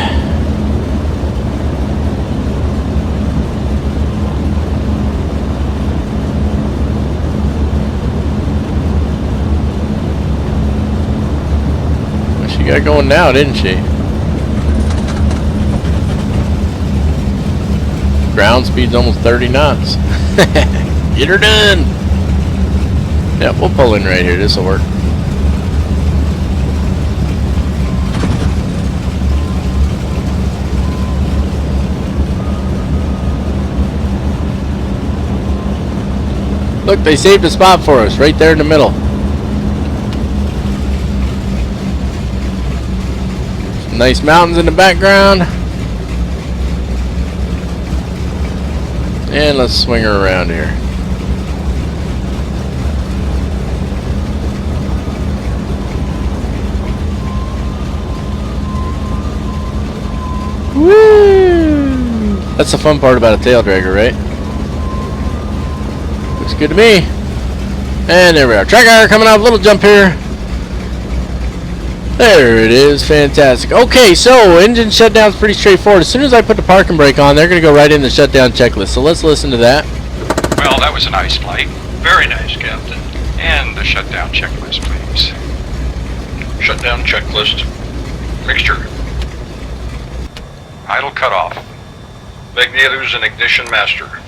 Well, she got going now, didn't she? Ground speed's almost 30 knots. Get her done. Yep, we'll pull in right here. This'll work. Look, they saved a spot for us right there in the middle. Some nice mountains in the background. And let's swing her around here. Woo! That's the fun part about a tail dragger, right? Looks good to me. And there we are. Tracker coming out, little jump here. There it is. Fantastic. Okay, so engine shutdown's pretty straightforward. As soon as I put the parking brake on, they're going to go right in the shutdown checklist. So let's listen to that. Well, that was a nice flight. Very nice, Captain. And the shutdown checklist, please. Shutdown checklist. Mixture. Idle cutoff. Magnetos and ignition master.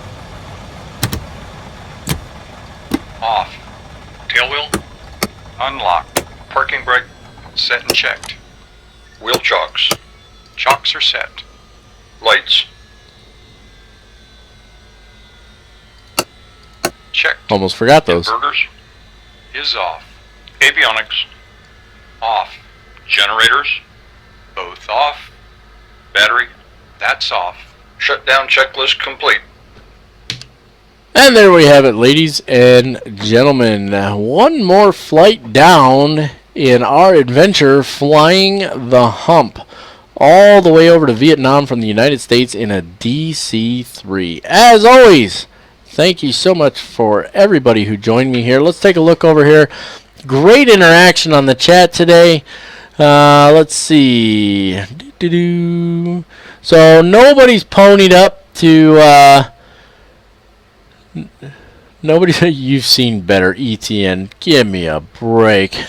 Off. Tail wheel. Unlocked. Parking brake. Set and checked. Wheel chocks. Chocks are set. Lights. Checked. Almost forgot those. Inverters is off. Avionics off. Generators both off. Battery that's off. Shutdown checklist complete. And there we have it, ladies and gentlemen. One more flight down in our adventure flying the Hump. all the way over to Vietnam from the United States in a DC-3. As always, thank you so much for everybody who joined me here. Let's take a look over here. Great interaction on the chat today. Let's see. So nobody's ponied up to... Nobody. You've seen better, ETN. Give me a break.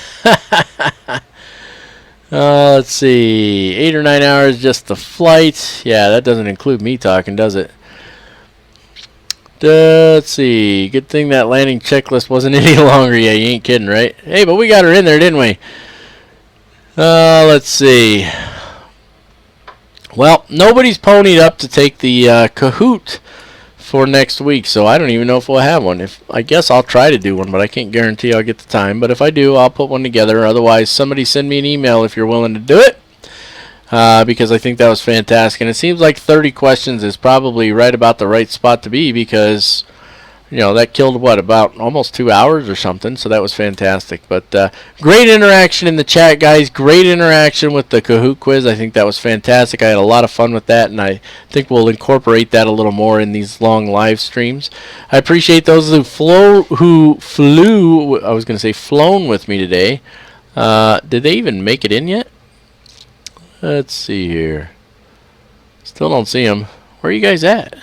Let's see. 8 or 9 hours just the flight. Yeah, that doesn't include me talking, does it? Let's see. Good thing that landing checklist wasn't any longer. Yeah, you ain't kidding, right? Hey, but we got her in there, didn't we? Let's see. Well, nobody's ponied up to take the Kahoot for next week, so I don't even know if we'll have one. I guess I'll try to do one, but I can't guarantee I'll get the time. But if I do, I'll put one together. Otherwise, somebody send me an email if you're willing to do it, because I think that was fantastic. And it seems like 30 questions is probably right about the right spot to be, because you know that killed what, about almost 2 hours or something. So that was fantastic. But great interaction in the chat, guys. Great interaction with the Kahoot quiz. I think that was fantastic. I had a lot of fun with that, and I think we'll incorporate that a little more in these long live streams. I appreciate those who flew. I was going to say flown with me today. Did they even make it in yet? Let's see here. Still don't see them. Where are you guys at?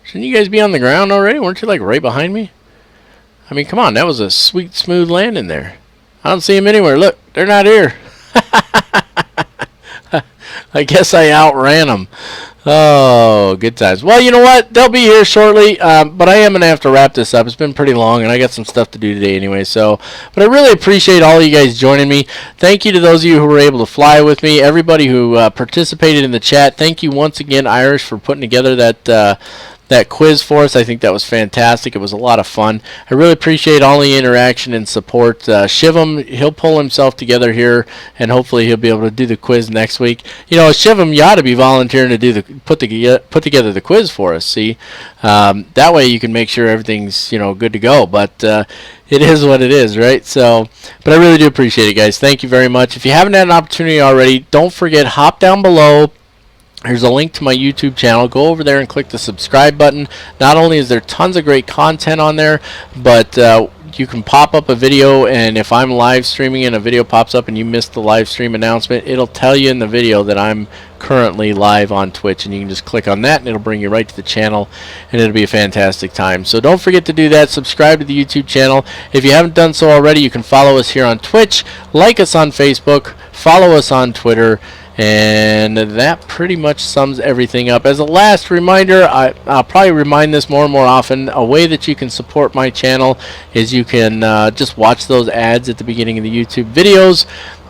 Shouldn't you guys be on the ground already? Weren't you like right behind me? I mean, come on. That was a sweet, smooth landing there. I don't see them anywhere. Look, they're not here. I guess I outran them. Oh, good times. Well, you know what? They'll be here shortly, but I am going to have to wrap this up. It's been pretty long, and I got some stuff to do today anyway. So, but I really appreciate all of you guys joining me. Thank you to those of you who were able to fly with me. Everybody who participated in the chat. Thank you once again, Irish, for putting together that quiz for us. I think that was fantastic. It was a lot of fun. I really appreciate all the interaction and support. Shivam, he'll pull himself together here, and hopefully he'll be able to do the quiz next week. You know, Shivam, you ought to be volunteering to do put together the quiz for us. See, that way you can make sure everything's good to go. But it is what it is, right? So, but I really do appreciate it, guys. Thank you very much. If you haven't had an opportunity already, don't forget, hop down below. There's a link to my YouTube channel. Go over there and click the subscribe button. Not only is there tons of great content on there, but you can pop up a video, and if I'm live streaming and a video pops up and you missed the live stream announcement, it'll tell you in the video that I'm currently live on Twitch, and you can just click on that and it'll bring you right to the channel, and it'll be a fantastic time. So don't forget to do that. Subscribe to the YouTube channel. If you haven't done so already, you can follow us here on Twitch, like us on Facebook, follow us on Twitter, and that pretty much sums everything up. As a last reminder, I'll probably remind this more and more often, a way that you can support my channel is you can just watch those ads at the beginning of the YouTube videos.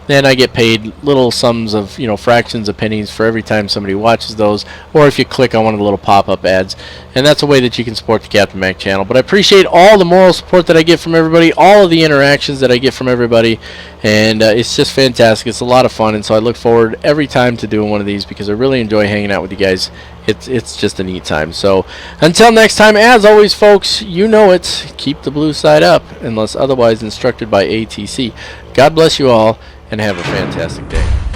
Then I get paid little sums of, fractions of pennies for every time somebody watches those, or if you click on one of the little pop-up ads. And that's a way that you can support the Captain Mac channel. But I appreciate all the moral support that I get from everybody, all of the interactions that I get from everybody, and it's just fantastic. It's a lot of fun, and so I look forward every time to doing one of these because I really enjoy hanging out with you guys. It's just a neat time. So until next time, as always, folks, you know it. Keep the blue side up unless otherwise instructed by ATC. God bless you all, and have a fantastic day.